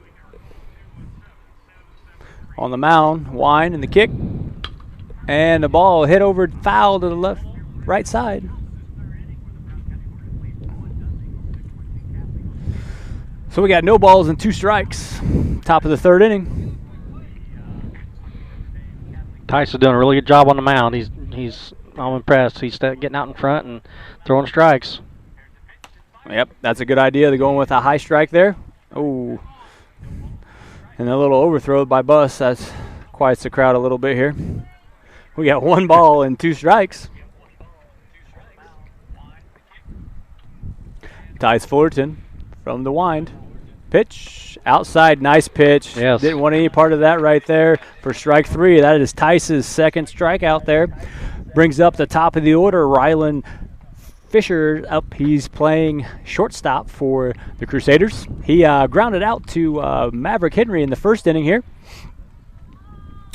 On the mound, Wine and the kick. And the ball hit over foul to the right side. So we got no balls and 2 strikes. Top of the 3rd inning. Tice has done a really good job on the mound. I'm impressed. He's getting out in front and throwing strikes. Yep, that's a good idea. They're going with a high strike there. Oh, and a little overthrow by Bus. That quiets the crowd a little bit here. We got 1 ball and 2 strikes. Tice Fullerton from the wind. Pitch, outside, nice pitch. Yes. Didn't want any part of that right there for strike 3. That is Tice's 2nd strikeout there. Brings up the top of the order, Rylan Fisher up. He's playing shortstop for the Crusaders. He grounded out to Maverick Henry in the 1st inning here.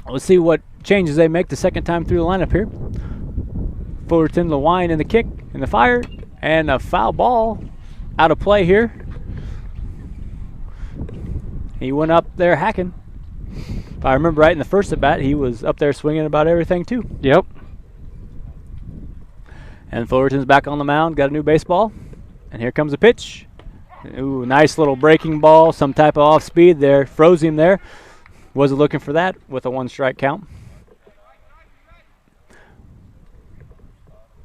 Let's see what changes they make the 2nd time through the lineup here. Fullerton, the wind, and the kick, and the fire, and a foul ball out of play here. He went up there hacking. If I remember right, in the 1st at bat, he was up there swinging about everything too. Yep. And Fullerton's back on the mound, got a new baseball. And here comes a pitch. Ooh, nice little breaking ball, some type of off speed there. Froze him there. Wasn't looking for that with a 1-strike count.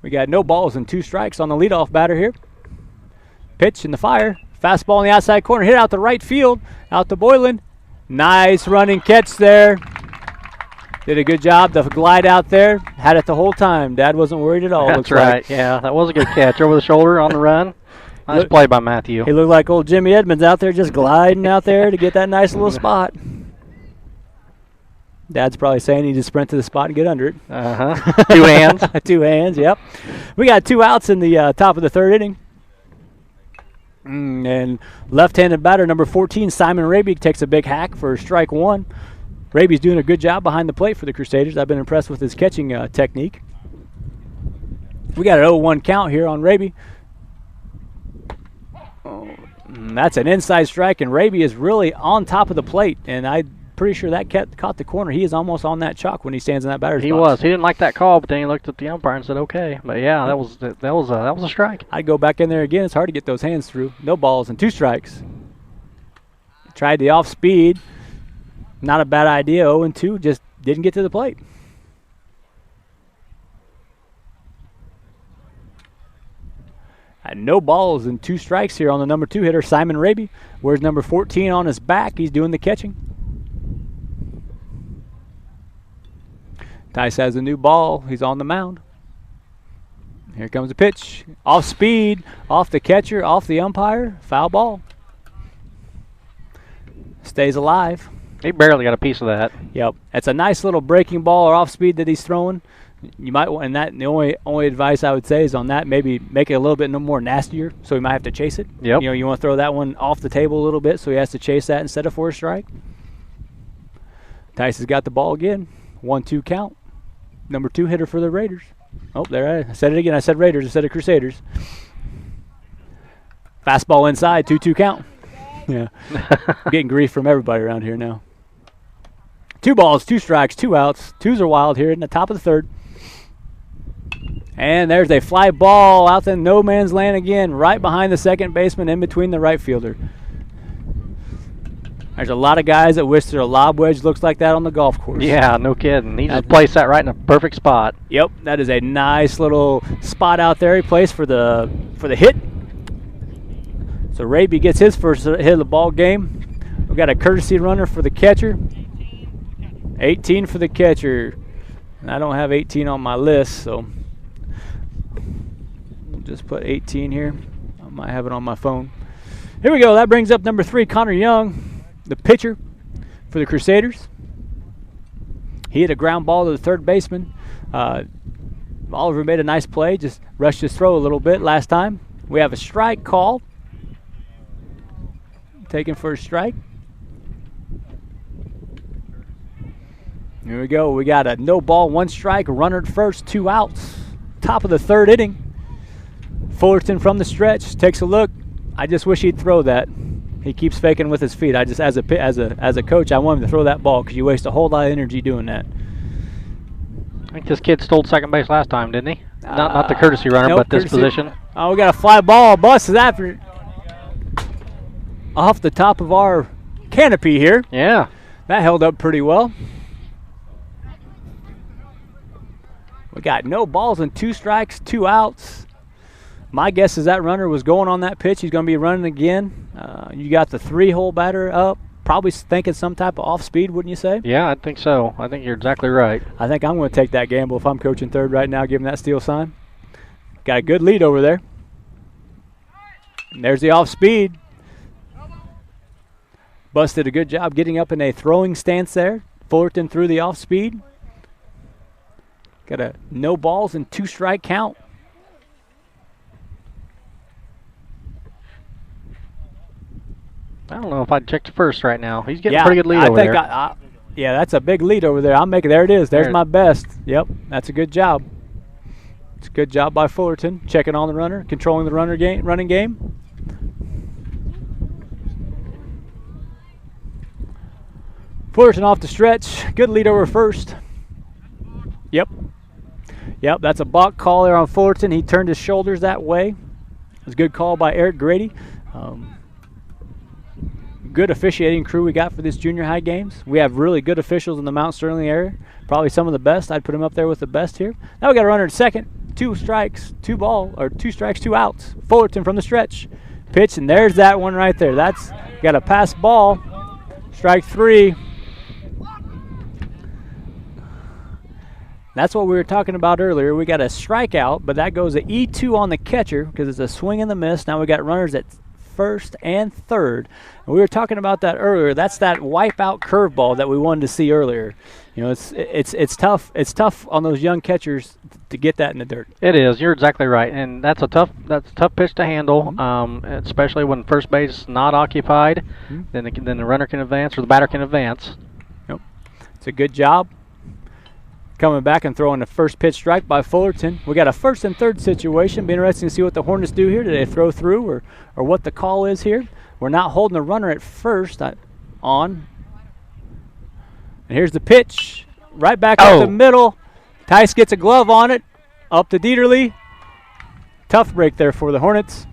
We got no balls and 2 strikes on the leadoff batter here. Pitch in the fire. Fastball in the outside corner, hit out the right field, out to Boylan. Nice running catch there. Did a good job to glide out there. Had it the whole time. Dad wasn't worried at all. That's right. Like. Yeah, that was a good catch over the shoulder on the run. Nice play by Matthew. He looked like old Jimmy Edmonds out there just gliding out there to get that nice little spot. Dad's probably saying he just sprint to the spot and get under it. 2 hands. 2 hands, yep. We got 2 outs in the top of the 3rd inning. And left-handed batter number 14, Simon Raby, takes a big hack for strike 1. Raby's doing a good job behind the plate for the Crusaders. I've been impressed with his catching technique. We got an 0-1 count here on Raby. That's an inside strike, and Raby is really on top of the plate, and I'm pretty sure that caught the corner. He is almost on that chalk when he stands in that batter's box. He was. He didn't like that call, but then he looked at the umpire and said, "Okay." But yeah, that was a strike. I'd go back in there again. It's hard to get those hands through. No balls and 2 strikes. Tried the off speed. Not a bad idea. 0-2. Just didn't get to the plate. No balls and 2 strikes here on the number 2 hitter, Simon Raby. Wears number 14 on his back. He's doing the catching. Tice has a new ball. He's on the mound. Here comes the pitch. Off speed, off the catcher, off the umpire. Foul ball. Stays alive. He barely got a piece of that. Yep. It's a nice little breaking ball or off speed that he's throwing. You might want, and that the only advice I would say is on that, maybe make it a little bit more nastier, so he might have to chase it. Yep. You want to throw that one off the table a little bit, so he has to chase that instead of for a strike. Tice has got the ball again. 1-2 count. Number 2 hitter for the Raiders. Oh, there I said it again. I said Raiders instead of Crusaders. Fastball inside. 2-2 count. Yeah. Getting grief from everybody around here now. 2 balls, 2 strikes, 2 outs. 2s are wild here in the top of the 3rd. And there's a fly ball out in no man's land again, right behind the second baseman, in between the right fielder. There's a lot of guys that wish their lob wedge looks like that on the golf course. Yeah, no kidding. He just placed that right in a perfect spot. Yep, that is a nice little spot out there he placed for the hit. So Raby gets his first hit of the ball game. We've got a courtesy runner for the catcher. 18 for the catcher. And I don't have 18 on my list, so we'll just put 18 here. I might have it on my phone. Here we go. That brings up number 3, Connor Young, the pitcher for the Crusaders. He hit a ground ball to the third baseman. Oliver made a nice play, just rushed his throw a little bit last time. We have a strike called. Taken for a strike. Here we go. We got a no ball, 1 strike, runner at first, 2 outs. Top of the 3rd inning. Fullerton from the stretch takes a look. I just wish he'd throw that. He keeps faking with his feet. I just, as a coach, I want him to throw that ball because you waste a whole lot of energy doing that. I think this kid stole second base last time, didn't he? Not the courtesy runner, nope, but this position. Oh, we got a fly ball. Bus is after off the top of our canopy here. Yeah. That held up pretty well. We got no balls and 2 strikes, 2 outs. My guess is that runner was going on that pitch. He's going to be running again. You got the 3-hole batter up. Probably thinking some type of off speed, wouldn't you say? Yeah, I think so. I think you're exactly right. I think I'm going to take that gamble if I'm coaching third right now, give him that steal sign. Got a good lead over there. And there's the off speed. Bus did a good job getting up in a throwing stance there. Fullerton threw the off speed. Got a no balls and 2 strike count. I don't know if I'd check to first right now. He's getting a pretty good lead over there. Yeah, that's a big lead over there. There it is. There's my best. Yep, that's a good job. It's a good job by Fullerton. Checking on the runner, controlling the running game. Fullerton off the stretch. Good lead over first. Yep, that's a balk call there on Fullerton. He turned his shoulders that way. It was a good call by Eric Grady. Good officiating crew we got for this junior high games. We have really good officials in the Mount Sterling area. Probably some of the best. I'd put them up there with the best here. Now we got a runner at second. 2 strikes, 2 outs. Fullerton from the stretch. Pitch, and there's that one right there. That's got a pass ball. Strike 3. That's what we were talking about earlier. We got a strikeout, but that goes to E2 on the catcher because it's a swing and the miss. Now we got runners at first and third. And we were talking about that earlier. That's that wipeout curveball that we wanted to see earlier. You know, it's tough. It's tough on those young catchers to get that in the dirt. It is. You're exactly right, and that's a tough pitch to handle, especially when first base is not occupied. Then the runner can advance or the batter can advance. Yep, it's a good job. Coming back and throwing the first pitch strike by Fullerton. We got a first and third situation. Be interesting to see what the Hornets do here. Do they throw through or what the call is here? We're not holding the runner at first. On. And here's the pitch. Right back up the middle. Tice gets a glove on it. Up to Dieterle. Tough break there for the Hornets.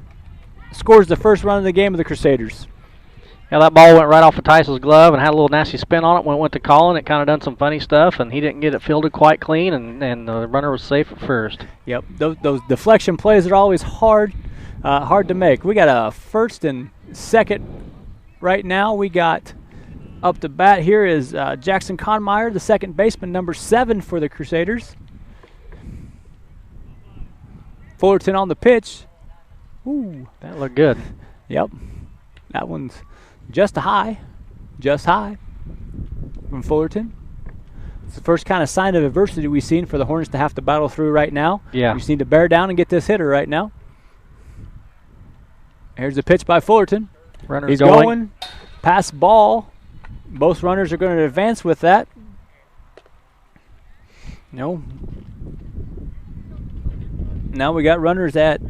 Scores the first run of the game of the Crusaders. Yeah, that ball went right off of Tice's glove and had a little nasty spin on it when it went to Colin. It kind of done some funny stuff, and he didn't get it fielded quite clean, and the runner was safe at first. Yep, those deflection plays are always hard to make. We got a first and second right now. We got up to bat here is Jackson Conmeyer, the second baseman, number 7 for the Crusaders. Fullerton on the pitch. Ooh, that looked good. Yep, that one's just high from Fullerton. It's the first kind of sign of adversity we've seen for the Hornets to have to battle through right now. Yeah. We just need to bear down and get this hitter right now. Here's the pitch by Fullerton. Runner's He's going. Pass ball. Both runners are going to advance with that. No. Now we got runners at,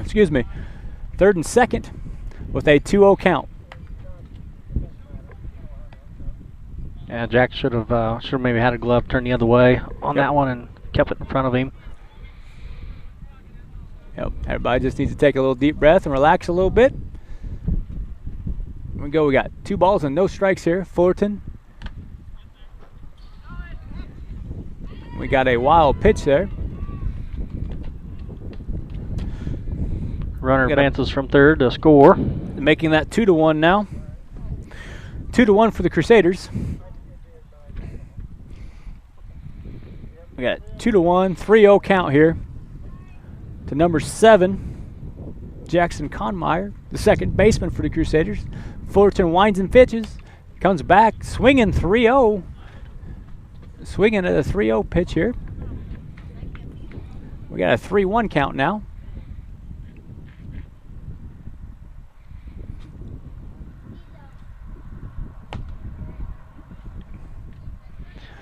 excuse me, third and second with a 2-0 count. Yeah, Jack should have maybe had a glove turned the other way on that one and kept it in front of him. Yep. Everybody just needs to take a little deep breath and relax a little bit. Here we go. We got 2 balls and no strikes here. Fullerton. We got a wild pitch there. Runner advances from third to score. Making that 2-1 now. 2-1 for the Crusaders. We got 2-1, 3-0 count here to number 7, Jackson Conmeyer, the second baseman for the Crusaders. Fullerton winds and pitches, comes back, swinging 3-0. Swinging at a 3-0 pitch here. We got a 3-1 count now.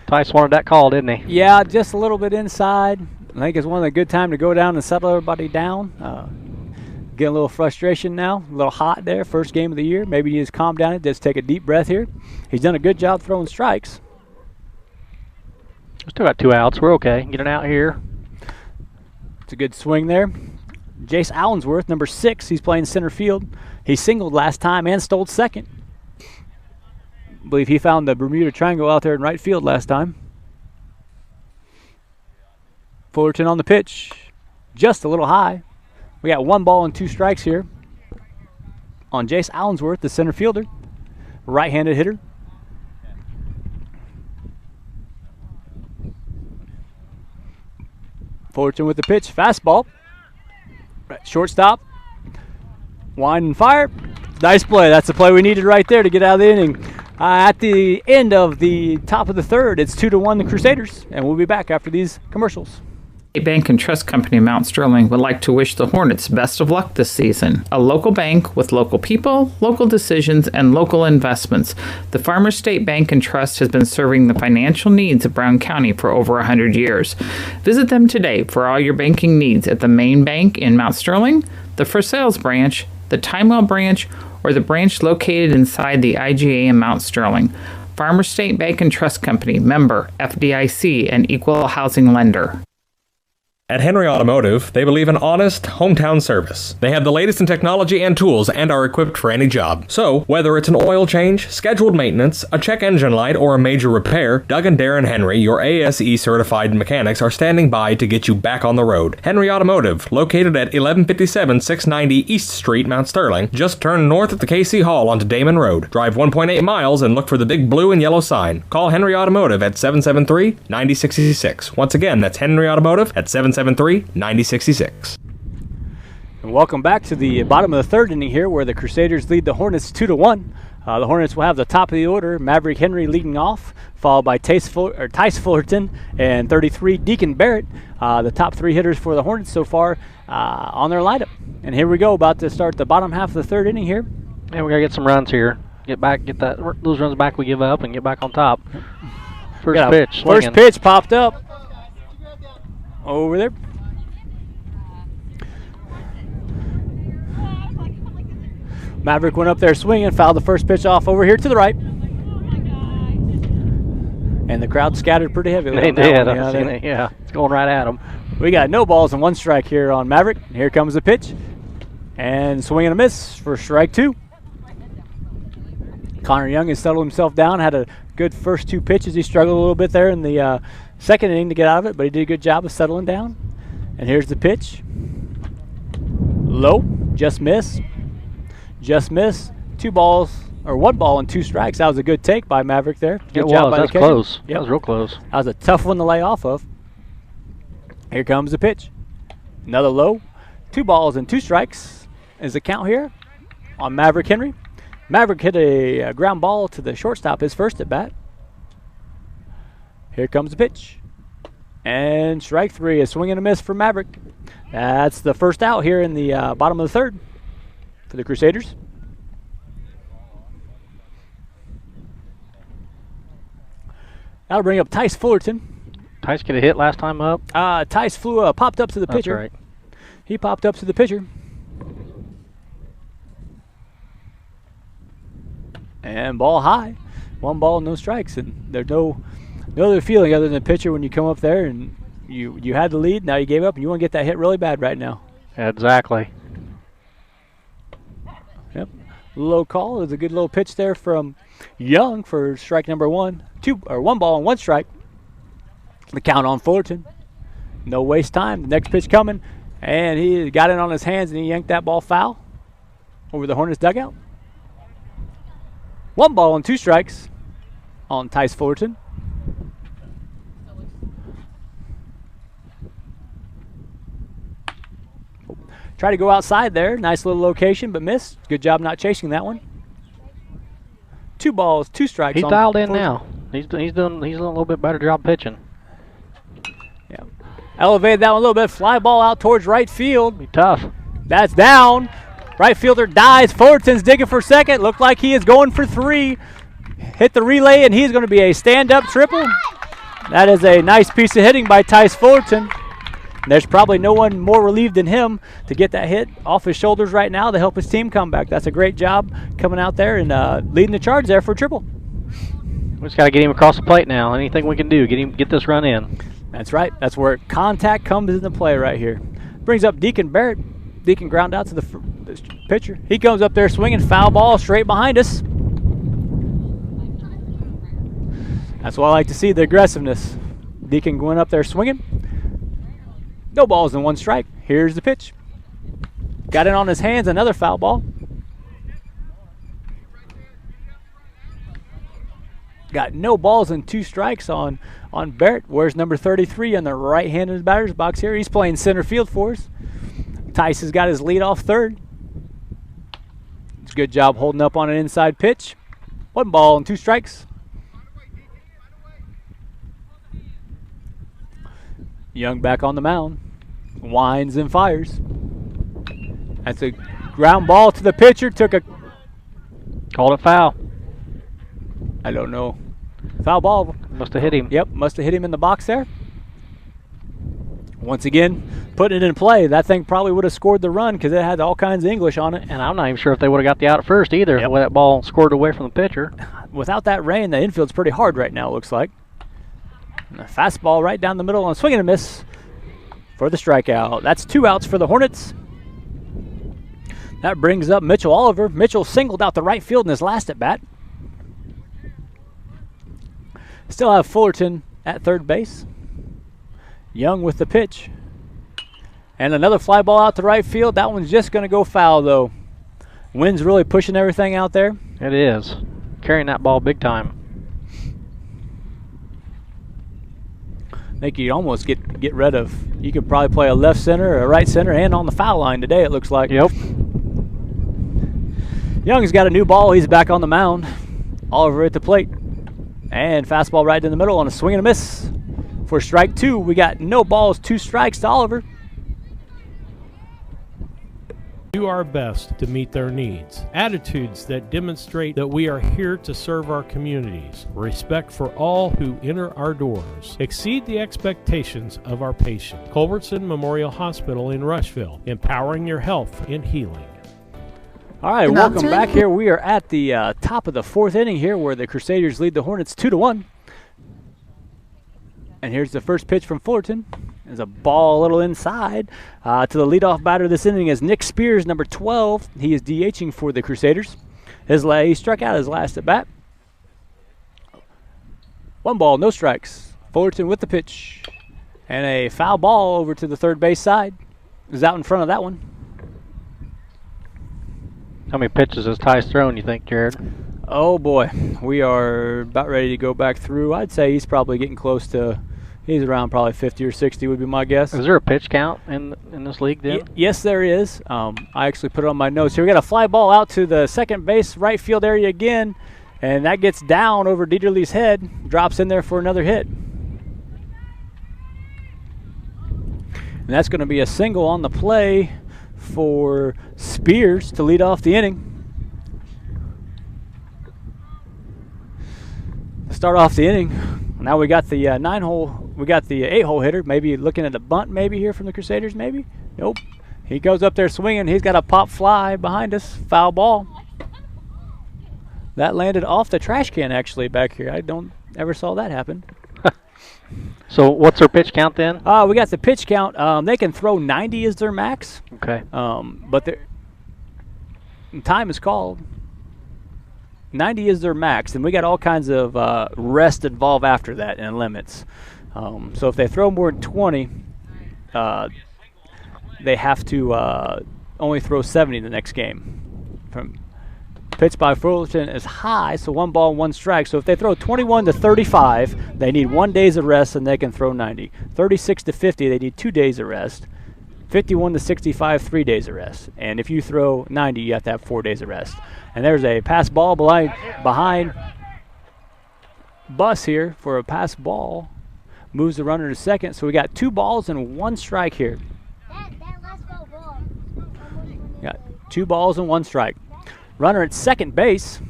Tice wanted that call, didn't he? Yeah, just a little bit inside. I think it's one of the good time to go down and settle everybody down. Getting a little frustration now, a little hot there. First game of the year. Maybe you just calm down and just take a deep breath here. He's done a good job throwing strikes. We still got 2 outs. We're okay. Get it out here. It's a good swing there. Jace Allensworth, number 6. He's playing center field. He singled last time and stole second. I believe he found the Bermuda Triangle out there in right field last time. Fullerton on the pitch. Just a little high. We got 1 ball and 2 strikes here on Jace Allensworth, the center fielder. Right-handed hitter. Fullerton with the pitch. Fastball. Right, shortstop. Wind and fire. Nice play. That's the play we needed right there to get out of the inning. At the end of the top of the third, it's 2-1 the Crusaders, and we'll be back after these commercials. State Bank and Trust Company of Mount Sterling would like to wish the Hornets best of luck this season. A local bank with local people, local decisions, and local investments. The Farmers State Bank and Trust has been serving the financial needs of Brown County for over 100 years. Visit them today for all your banking needs at the main bank in Mount Sterling, the For Sales branch, the Timewell branch, or the branch located inside the IGA in Mount Sterling. Farmers State Bank and Trust Company, member FDIC, and equal housing lender. At Henry Automotive, they believe in honest, hometown service. They have the latest in technology and tools and are equipped for any job. So, whether it's an oil change, scheduled maintenance, a check engine light, or a major repair, Doug and Darren Henry, your ASE certified mechanics, are standing by to get you back on the road. Henry Automotive, located at 1157 690 East Street, Mount Sterling. Just turn north at the KC Hall onto Damon Road. Drive 1.8 miles and look for the big blue and yellow sign. Call Henry Automotive at 773-9066. Once again, that's Henry Automotive at 773-9066. And welcome back to the bottom of the third inning here, where the Crusaders lead the Hornets 2-1. The Hornets will have the top of the order, Maverick Henry leading off, followed by Tice Fullerton and 33 Deacon Barrett. The top 3 hitters for the Hornets so far on their lineup. And here we go, about to start the bottom half of the third inning here. And we gotta get some runs here. Get those runs back we give up and get back on top. First pitch. First pitch popped up over there. Maverick went up there swinging, fouled the first pitch off over here to the right. And the crowd scattered pretty heavily. They did. Yeah, it's going right at them. We got no balls and 1 strike here on Maverick. Here comes the pitch. And swing and a miss for strike 2. Connor Young has settled himself down, had a good first 2 pitches. He struggled a little bit there in the second inning to get out of it, but he did a good job of settling down. And here's the pitch. Low, just miss. Just miss. 2 balls, or 1 ball and 2 strikes. That was a good take by Maverick there. Good job by the catcher. Close. Yep. That was real close. That was a tough one to lay off of. Here comes the pitch. Another low. 2 balls and 2 strikes is the count here on Maverick Henry. Maverick hit a ground ball to the shortstop, his first at bat. Here comes the pitch. And strike 3, a swing and a miss for Maverick. That's the first out here in the bottom of the 3rd for the Crusaders. That'll bring up Tice Fullerton. Tice get a hit last time up? Tice popped up to the pitcher. That's right. He popped up to the pitcher. And ball high. 1 ball, no strikes. And there's no other feeling other than the pitcher when you come up there and you had the lead, now you gave up, and you want to get that hit really bad right now. Exactly. Yep. Low call. There's a good little pitch there from Young for strike number 1. 1 ball and 1 strike. The count on Fullerton. No waste time. The next pitch coming. And he got it on his hands and he yanked that ball foul over the Hornets dugout. 1 ball and 2 strikes on Tice Fullerton. Try to go outside there. Nice little location, but missed. Good job not chasing that one. 2 balls, 2 strikes. He's dialed in now. He's doing a little bit better job pitching. Yeah. Elevated that one a little bit. Fly ball out towards right field. Be tough. That's down. Right fielder dies. Fullerton's digging for second. Looked like he is going for 3. Hit the relay, and he's going to be a stand-up triple. That is a nice piece of hitting by Tice Fullerton. There's probably no one more relieved than him to get that hit off his shoulders right now to help his team come back. That's a great job coming out there and leading the charge there for a triple. We just got to get him across the plate now. Anything we can do, get this run in. That's right. That's where contact comes into play right here. Brings up Deacon Barrett. Deacon ground out to the pitcher. He comes up there swinging, foul ball straight behind us. That's what I like to see, the aggressiveness. Deacon going up there swinging. No balls and 1 strike. Here's the pitch. Got it on his hands, another foul ball. Got no balls and 2 strikes on Barrett. Where's number 33 on the right hand of his batter's box here? He's playing center field for us. Tice has got his lead off 3rd. It's a good job holding up on an inside pitch. 1 ball and 2 strikes. Young back on the mound. Winds and fires. That's a ground ball to the pitcher. Called it foul. I don't know. Foul ball. Must have hit him. Yep, must have hit him in the box there. Once again, putting it in play. That thing probably would have scored the run because it had all kinds of English on it. And I'm not even sure if they would have got the out at first either. Yep. When that ball scored away from the pitcher. Without that rain, the infield's pretty hard right now, it looks like. And a fastball right down the middle on a swing and a miss for the strikeout. That's 2 outs for the Hornets. That brings up Mitchell Oliver. Mitchell singled out the right field in his last at bat. Still have Fullerton at 3rd base. Young with the pitch. And another fly ball out to right field. That one's just going to go foul, though. Wind's really pushing everything out there. It is. Carrying that ball big time. I think you'd almost get rid of. You could probably play a left center or a right center and on the foul line today, it looks like. Yep. Young's got a new ball. He's back on the mound. Oliver at the plate. And fastball right in the middle on a swing and a miss. For strike 2, we got no balls, 2 strikes to Oliver. Do our best to meet their needs. Attitudes that demonstrate that we are here to serve our communities. Respect for all who enter our doors. Exceed the expectations of our patient. Culbertson Memorial Hospital in Rushville, empowering your health and healing. All right, welcome back here. We are at the top of the 4th inning here where the Crusaders lead the Hornets 2-1. And here's the first pitch from Fullerton. There's a ball a little inside. To the leadoff batter this inning is Nick Spears, number 12. He is DHing for the Crusaders. He struck out his last at bat. 1 ball, no strikes. Fullerton with the pitch. And a foul ball over to the third base side. Is out in front of that one. How many pitches has Ty's thrown, you think, Jared? Oh, boy. We are about ready to go back through. I'd say he's probably getting close to, he's around probably 50 or 60 would be my guess. Is there a pitch count in this league, then? Yes, there is. I actually put it on my notes here. We got a fly ball out to the second base right field area again, and that gets down over Dieterle's head, drops in there for another hit. And that's going to be a single on the play for Spears to lead off the inning. To start off the inning, now we got the 9-hole, we got the 8-hole hitter, maybe looking at a bunt maybe here from the Crusaders, maybe? Nope. He goes up there swinging. He's got a pop fly behind us, foul ball. That landed off the trash can actually back here. I don't ever saw that happen. So what's their pitch count then? We got the pitch count. They can throw 90 as their max. Okay. But their time is called. 90 is their max, and we got all kinds of rest involved after that and limits. So if they throw more than 20, they have to only throw 70 in the next game. Pitch by Fullerton is high, so 1 ball, 1 strike. So if they throw 21 to 35, they need 1 day's of rest, and they can throw 90. 36 to 50, they need 2 days of rest. 51 to 65, 3 days of rest. And if you throw 90, you have to have 4 days of rest. And there's a pass ball behind Bus here for a pass ball. Moves the runner to second. So we got 2 balls and 1 strike here. Got 2 balls and 1 strike. Runner at second base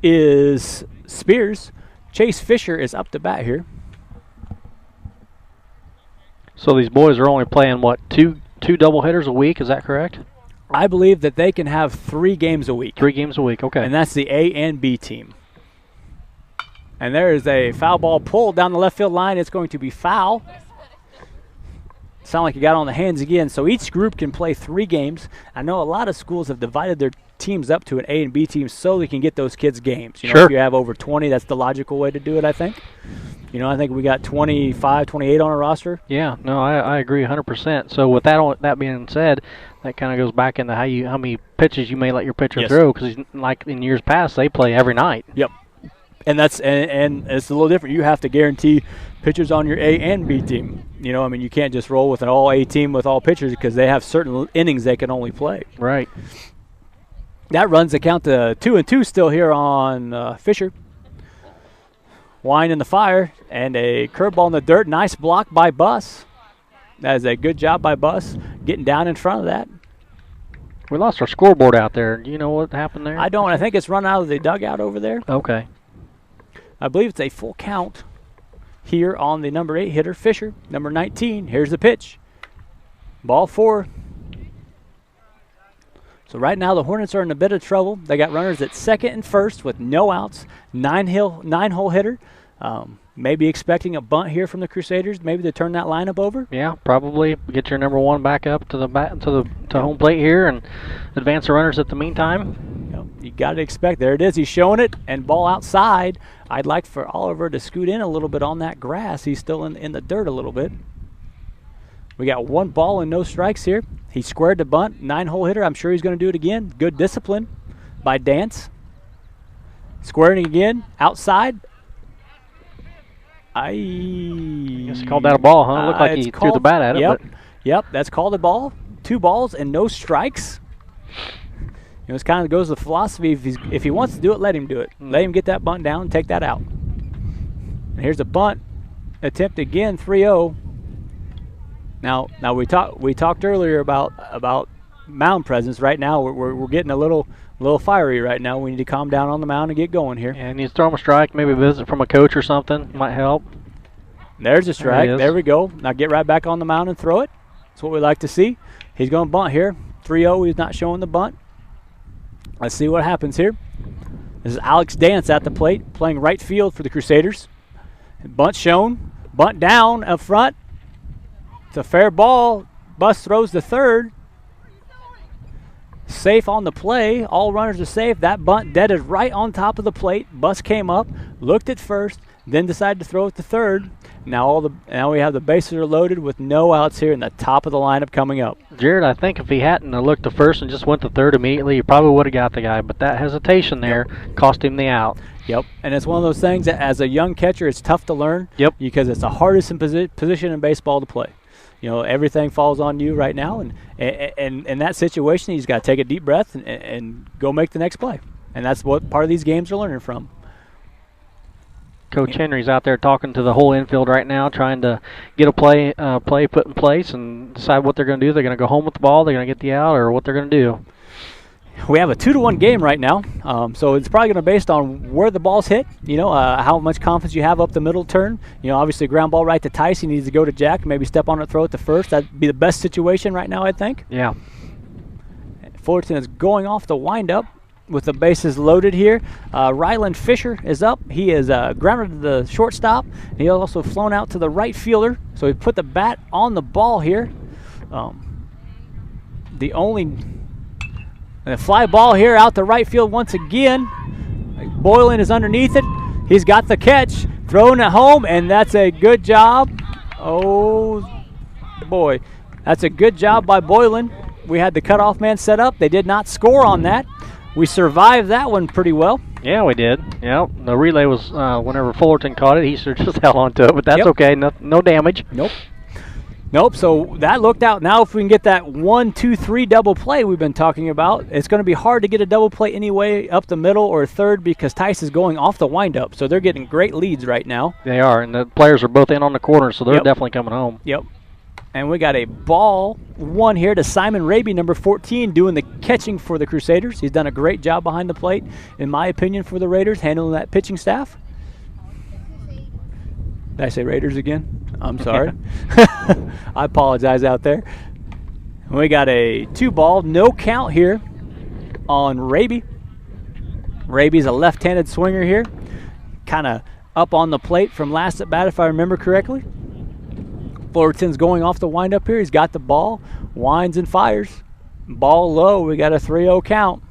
is Spears. Chase Fisher is up to bat here. So these boys are only playing, what, two doubleheaders a week? Is that correct? I believe that they can have 3 games a week. 3 games a week, okay. And that's the A and B team. And there is a foul ball pulled down the left field line. It's going to be foul. Sound like you got on the hands again. So each group can play 3 games. I know a lot of schools have divided their teams up to an A and B team so they can get those kids games. You know, if you have over 20, that's the logical way to do it, I think. You know, I think we got 25, 28 on our roster. Yeah, no, I agree 100%. So with that being said, that kind of goes back into how many pitches you may let your pitcher throw, because like in years past, they play every night. Yep. And that's and it's a little different. You have to guarantee pitchers on your A and B team. You know, I mean, you can't just roll with an all-A team with all pitchers because they have certain innings they can only play. Right. That runs the count to 2-2 still here on Fisher. Wine in the fire and a curveball in the dirt. Nice block by Bus. That is a good job by Bus getting down in front of that. We lost our scoreboard out there. Do you know what happened there? I don't. I think it's run out of the dugout over there. Okay. I believe it's a full count here on the number 8 hitter, Fisher. Number 19. Here's the pitch. Ball 4. So right now the Hornets are in a bit of trouble. They got runners at second and first with no outs. 9-hole hitter. Maybe expecting a bunt here from the Crusaders, maybe to turn that lineup over. Yeah, probably get your number 1 back up to home plate here and advance the runners at the meantime. You got to expect. There it is. He's showing it, and ball outside. I'd like for Oliver to scoot in a little bit on that grass. He's still in the dirt a little bit. We got 1 ball and no strikes here. He squared the bunt, 9-hole hitter. I'm sure he's going to do it again. Good discipline by Dance. Squaring again, outside. I guess he called that a ball, huh? It looked like he threw the bat at it. Yep, that's called a ball. 2 balls and no strikes. You know, it kind of goes with the philosophy. If he wants to do it, let him do it. Let him get that bunt down and take that out. And here's a bunt attempt again, 3-0. Now we talked earlier about mound presence. Right now we're getting a little fiery right now. We need to calm down on the mound and get going here. And he's throwing a strike, maybe a visit from a coach or something might help. There's a strike. There we go. Now get right back on the mound and throw it. That's what we like to see. He's going to bunt here. 3-0. He's not showing the bunt. Let's see what happens here. This is Alex Dance at the plate, playing right field for the Crusaders. Bunt shown. Bunt down up front. It's a fair ball. Bus throws to third. Safe on the play. All runners are safe. That bunt deaded right on top of the plate. Bus came up, looked at first, then decided to throw it to third. Now we have the bases are loaded with no outs here in the top of the lineup coming up. Jared, I think if he hadn't looked to first and just went to third immediately, he probably would have got the guy. But that hesitation there cost him the out. Yep, and it's one of those things that as a young catcher, it's tough to learn. Yep. Because it's the hardest position in baseball to play. You know, everything falls on you right now, and in that situation, he's got to take a deep breath and go make the next play. And that's what part of these games are learning from. Coach Henry's out there talking to the whole infield right now, trying to get a play put in place and decide what they're going to do. They're going to go home with the ball, they're going to get the out, or what they're going to do. We have a 2-1 game right now, so it's probably going to be based on where the ball's hit, how much confidence you have up the middle turn. Obviously a ground ball right to Tice. He needs to go to Jack, maybe step on it, throw it to first. That'd be the best situation right now, I think. Yeah. Fullerton is going off the windup with the bases loaded here. Ryland Fisher is up. He is grounded to the shortstop. He also flown out to the right fielder, so he put the bat on the ball here. The fly ball here out to right field once again. Boylan is underneath it. He's got the catch. Throwing it home, and that's a good job. Oh, boy. That's a good job by Boylan. We had the cutoff man set up. They did not score on that. We survived that one pretty well. Yeah, we did. Yeah, the relay was whenever Fullerton caught it, he sort of just held on to it, but that's okay. No damage. Nope, so that looked out. Now if we can get that 1-2-3 double play we've been talking about, it's going to be hard to get a double play anyway up the middle or third because Tice is going off the windup. So they're getting great leads right now. They are, and the players are both in on the corner, so they're definitely coming home. Yep. And we got a ball one here to Simon Raby, number 14, doing the catching for the Crusaders. He's done a great job behind the plate, in my opinion, for the Raiders, handling that pitching staff. Did I say Raiders again? I'm sorry. I apologize out there. We got a 2-ball, no count here on Raby. Raby's a left-handed swinger here. Kind of up on the plate from last at bat, if I remember correctly. Fullerton's going off the windup here. He's got the ball, winds and fires. Ball low. We got a 3-0 count.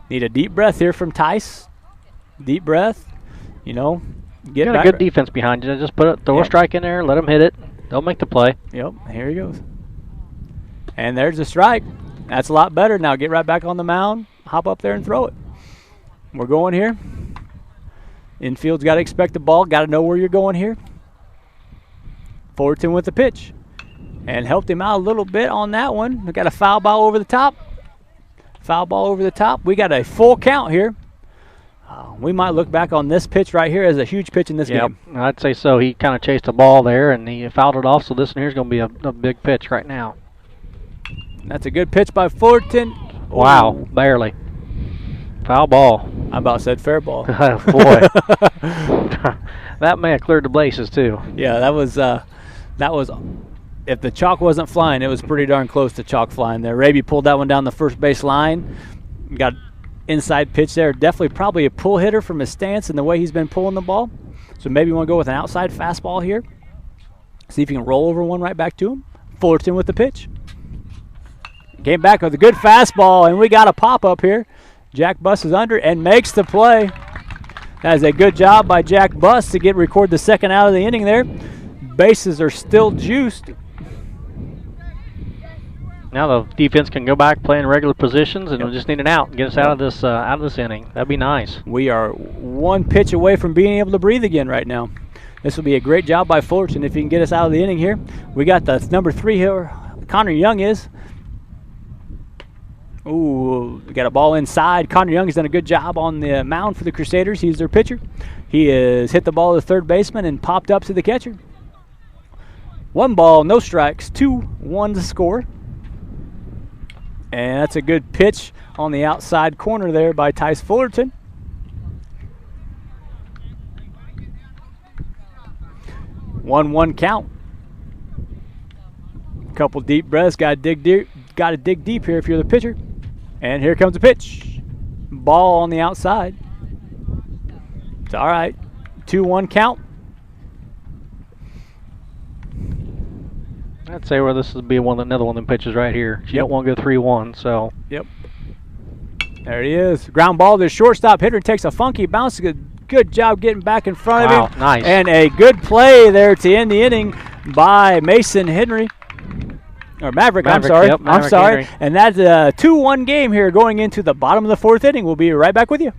Need a deep breath here from Tice. Deep breath. Get a good defense behind you. Just throw a strike in there, let them hit it. They'll make the play. Yep, here he goes. And there's a strike. That's a lot better. Now get right back on the mound, hop up there and throw it. We're going here. Infield's got to expect the ball, got to know where you're going here. Fullerton with the pitch. And helped him out a little bit on that one. We got a foul ball over the top. Foul ball over the top. We got a full count here. We might look back on this pitch right here as a huge pitch in this game. I'd say so. He kind of chased the ball there, and he fouled it off, so this one here is going to be a big pitch right now. That's a good pitch by Fullerton. Wow, barely. Foul ball. I about said fair ball. Boy. That may have cleared the bases, too. Yeah, that was, if the chalk wasn't flying, it was pretty darn close to chalk flying there. Raby pulled that one down the first base line. Got inside pitch there. Definitely probably a pull hitter from his stance and the way he's been pulling the ball. So maybe you want to go with an outside fastball here. See if you can roll over one right back to him. Fullerton with the pitch. Came back with a good fastball, and we got a pop-up here. Jack Buss is under and makes the play. That is a good job by Jack Buss to record the second out of the inning there. Bases are still juiced. Now the defense can go back, play in regular positions, and we'll just need an out and get us out of this inning. That'd be nice. We are one pitch away from being able to breathe again right now. This will be a great job by Fullerton if he can get us out of the inning here. We got the number 3 here. Connor Young is. Ooh, we got a ball inside. Connor Young has done a good job on the mound for the Crusaders. He's their pitcher. He has hit the ball to the third baseman and popped up to the catcher. 1 ball, no strikes, 2-1 to score. And that's a good pitch on the outside corner there by Tice Fullerton. 1-1 count. Couple deep breaths. Got to dig deep here if you're the pitcher. And here comes the pitch. Ball on the outside. It's all right. 2-1 count. I'd say where this would be another one of them pitches right here. You don't want to go 3-1, so. Yep. There he is. Ground ball to the shortstop. Hitter takes a funky bounce. Good job getting back in front of him. Nice. And a good play there to end the inning by Mason Henry. Or Maverick, I'm sorry. Yep, Maverick I'm sorry. Henry. And that's a 2-1 game here going into the bottom of the fourth inning. We'll be right back with you.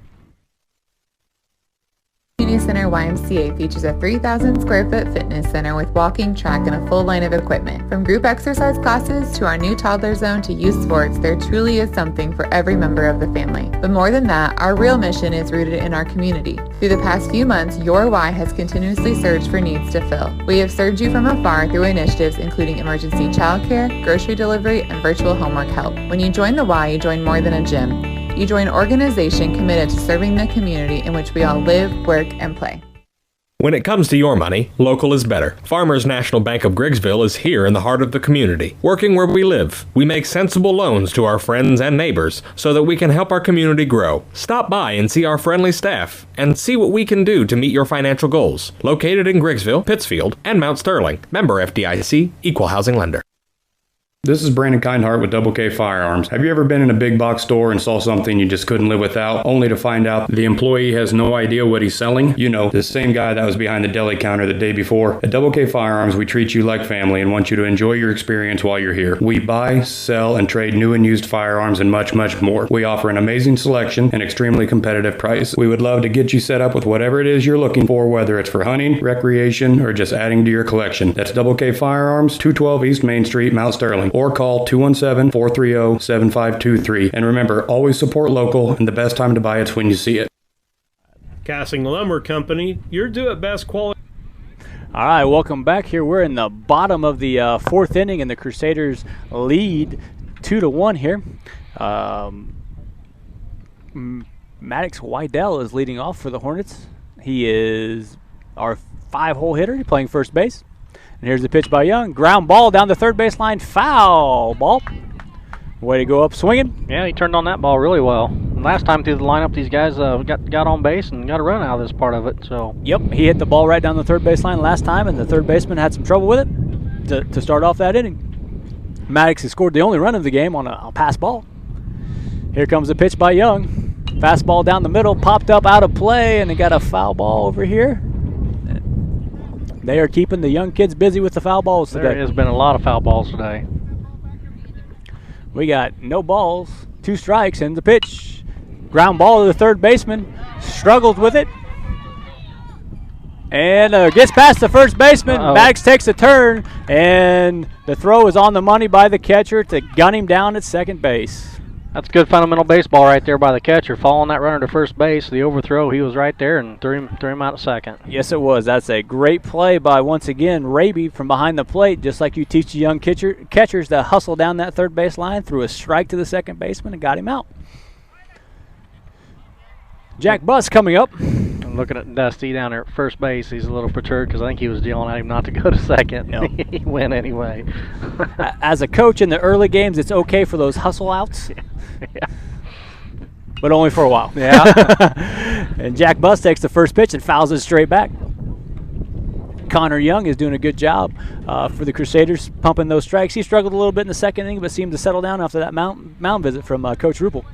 Community Center YMCA features a 3,000 square foot fitness center with walking track and a full line of equipment. From group exercise classes to our new toddler zone to youth sports, there truly is something for every member of the family. But more than that, our real mission is rooted in our community. Through the past few months, your Y has continuously searched for needs to fill. We have served you from afar through initiatives including emergency childcare, grocery delivery, and virtual homework help. When you join the Y, you join more than a gym. You join an organization committed to serving the community in which we all live, work, and play. When it comes to your money, local is better. Farmers National Bank of Griggsville is here in the heart of the community, working where we live. We make sensible loans to our friends and neighbors so that we can help our community grow. Stop by and see our friendly staff and see what we can do to meet your financial goals. Located in Griggsville, Pittsfield, and Mount Sterling. Member FDIC, Equal Housing Lender. This is Brandon Kindhart with Double K Firearms. Have you ever been in a big box store and saw something you just couldn't live without, only to find out the employee has no idea what he's selling? You know, the same guy that was behind the deli counter the day before. At Double K Firearms, we treat you like family and want you to enjoy your experience while you're here. We buy, sell, and trade new and used firearms and much, much more. We offer an amazing selection and extremely competitive price. We would love to get you set up with whatever it is you're looking for, whether it's for hunting, recreation, or just adding to your collection. That's Double K Firearms, 212 East Main Street, Mount Sterling. Or call 217-430-7523. And remember, always support local, and the best time to buy it's when you see it. Casting Lumber Company, your do-it-best quality. All right, welcome back here. We're in the bottom of the fourth inning, and the Crusaders lead 2-1 here. Maddox Wydell is leading off for the Hornets. He is our 5-hole hitter. He's playing first base. And here's the pitch by Young. Ground ball down the third baseline. Foul ball. Way to go up swinging. Yeah, he turned on that ball really well. Last time through the lineup, these guys got on base and got a run out of this part of it. So. Yep, he hit the ball right down the third baseline last time, and the third baseman had some trouble with it to start off that inning. Maddox has scored the only run of the game on a pass ball. Here comes the pitch by Young. Fastball down the middle, popped up out of play, and they got a foul ball over here. They are keeping the young kids busy with the foul balls today. There has been a lot of foul balls today. We got no balls, 2 strikes, and the pitch. Ground ball to the third baseman. Struggles with it. And gets past the first baseman. Maddox takes a turn, and the throw is on the money by the catcher to gun him down at second base. That's good fundamental baseball right there by the catcher. Following that runner to first base, the overthrow, he was right there and threw him out at second. Yes, it was. That's a great play by, once again, Raby from behind the plate, just like you teach the young catchers to hustle down that third base line, threw a strike to the second baseman and got him out. Jack Buss coming up. I'm looking at Dusty down there at first base. He's a little perturbed because I think he was yelling at him not to go to second. No. He went anyway. As a coach in the early games, it's okay for those hustle outs. Yeah. But only for a while. Yeah. And Jack Buss takes the first pitch and fouls it straight back. Connor Young is doing a good job for the Crusaders, pumping those strikes. He struggled a little bit in the second inning, but seemed to settle down after that mound visit from Coach Ruppel.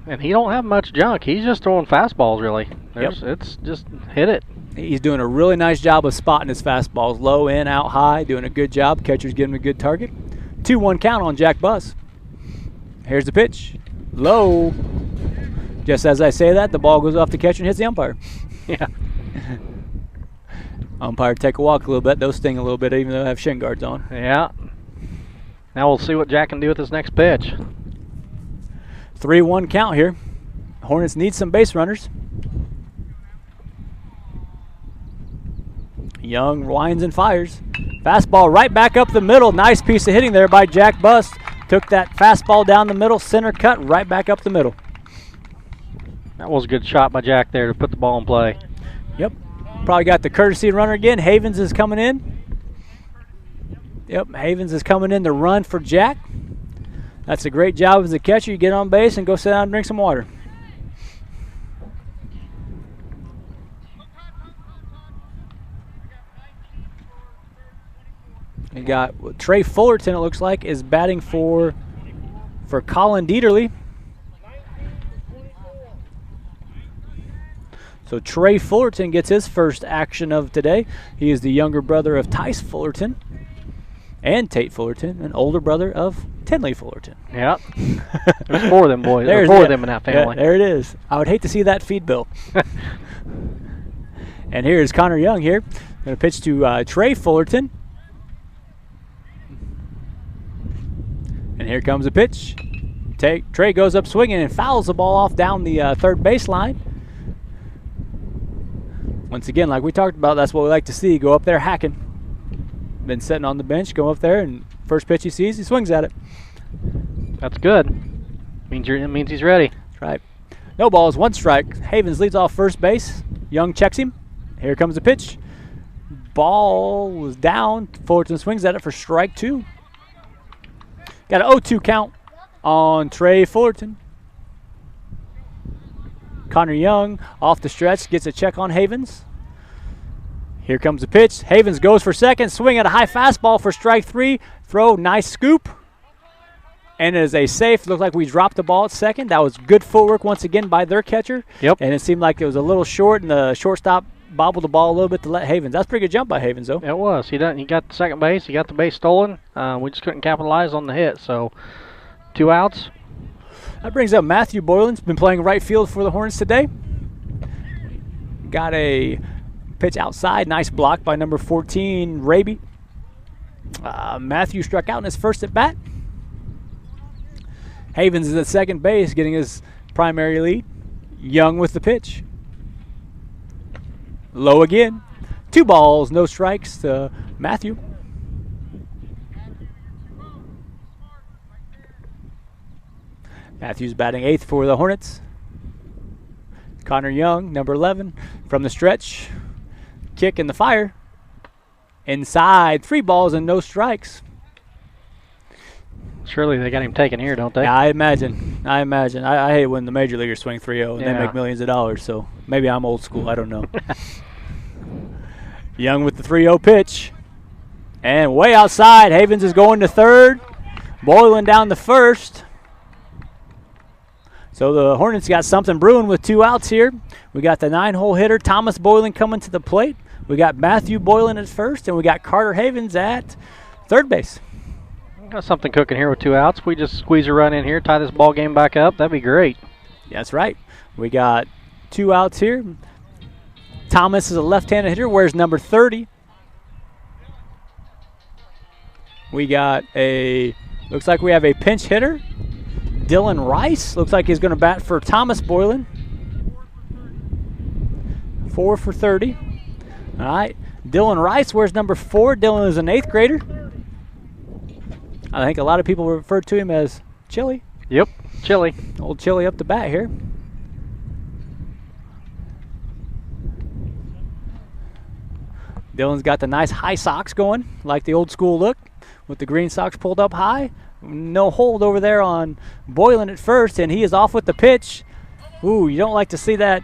And he don't have much junk. He's just throwing fastballs, really. Yep. It's just hit it. He's doing a really nice job of spotting his fastballs. Low, in, out, high, doing a good job. Catcher's giving him a good target. 2-1 count on Jack Buss. Here's the pitch. Low. Just as I say that, the ball goes off the catcher and hits the umpire. Yeah. Umpire take a walk a little bit. Those sting a little bit even though they have shin guards on. Yeah. Now we'll see what Jack can do with his next pitch. 3-1 count here. Hornets need some base runners. Young winds and fires. Fastball right back up the middle. Nice piece of hitting there by Jack Buss. Took that fastball down the middle, center cut, right back up the middle. That was a good shot by Jack there to put the ball in play. Yep. Probably got the courtesy runner again. Havens is coming in. Yep, Havens is coming in to run for Jack. That's a great job as a catcher. You get on base and go sit down and drink some water. We got Trey Fullerton, it looks like, is batting for Colin Dieterle. So Trey Fullerton gets his first action of today. He is the younger brother of Tice Fullerton and Tate Fullerton, an older brother of Tinley Fullerton. Yeah. There's 4 of them boys. There's 4 of them in that family. Yeah, there it is. I would hate to see that feed bill. And here is Connor Young here. Going to pitch to Trey Fullerton. And here comes a pitch. Trey goes up swinging and fouls the ball off down the third baseline. Once again, like we talked about, that's what we like to see. Go up there hacking. Been sitting on the bench, go up there, and first pitch he sees, he swings at it. That's good. It means he's ready. That's right. No balls, 1 strike. Havens leads off first base. Young checks him. Here comes the pitch. Ball was down. Fullerton swings at it for strike 2. Got an 0-2 count on Trey Fullerton. Connor Young off the stretch gets a check on Havens. Here comes the pitch. Havens goes for second. Swing at a high fastball for strike 3. Throw, nice scoop. And it is a safe. Looked like we dropped the ball at second. That was good footwork once again by their catcher. Yep. And it seemed like it was a little short, and the shortstop bobbled the ball a little bit to let Havens. That's a pretty good jump by Havens, though. It was. He got the second base. He got the base stolen. We just couldn't capitalize on the hit. So 2 outs. That brings up Matthew Boylan's been playing right field for the Hornets today. Got a pitch outside. Nice block by number 14, Raby. Matthew struck out in his first at bat. Havens is at second base, getting his primary lead. Young with the pitch. Low again. 2 balls, no strikes to Matthew. Matthews batting 8th for the Hornets. Connor Young, number 11, from the stretch. Kick in the fire. Inside, 3 balls and no strikes. Surely they got him taken here, don't they? Yeah, I imagine. I hate when the major leaguers swing 3-0 and they make millions of dollars, so maybe I'm old school. I don't know. Young with the 3-0 pitch. And way outside, Havens is going to third. Boylan down to first. So the Hornets got something brewing with 2 outs here. We got the 9-hole hitter, Thomas Boylan, coming to the plate. We got Matthew Boylan at first, and we got Carter Havens at third base. Got something cooking here with 2 outs. We just squeeze a run in here, tie this ball game back up. That'd be great. That's right. We got 2 outs here. Thomas is a left-handed hitter, wears number 30. We got looks like we have a pinch hitter. Dylan Rice looks like he's going to bat for Thomas Boylan. 4 for 30. All right. Dylan Rice wears number 4. Dylan is an 8th grader. I think a lot of people refer to him as Chili. Yep, Chili. Old Chili up the bat here. Dylan's got the nice high socks going, like the old school look, with the green socks pulled up high. No hold over there on Boylan at first, and he is off with the pitch. Ooh, you don't like to see that.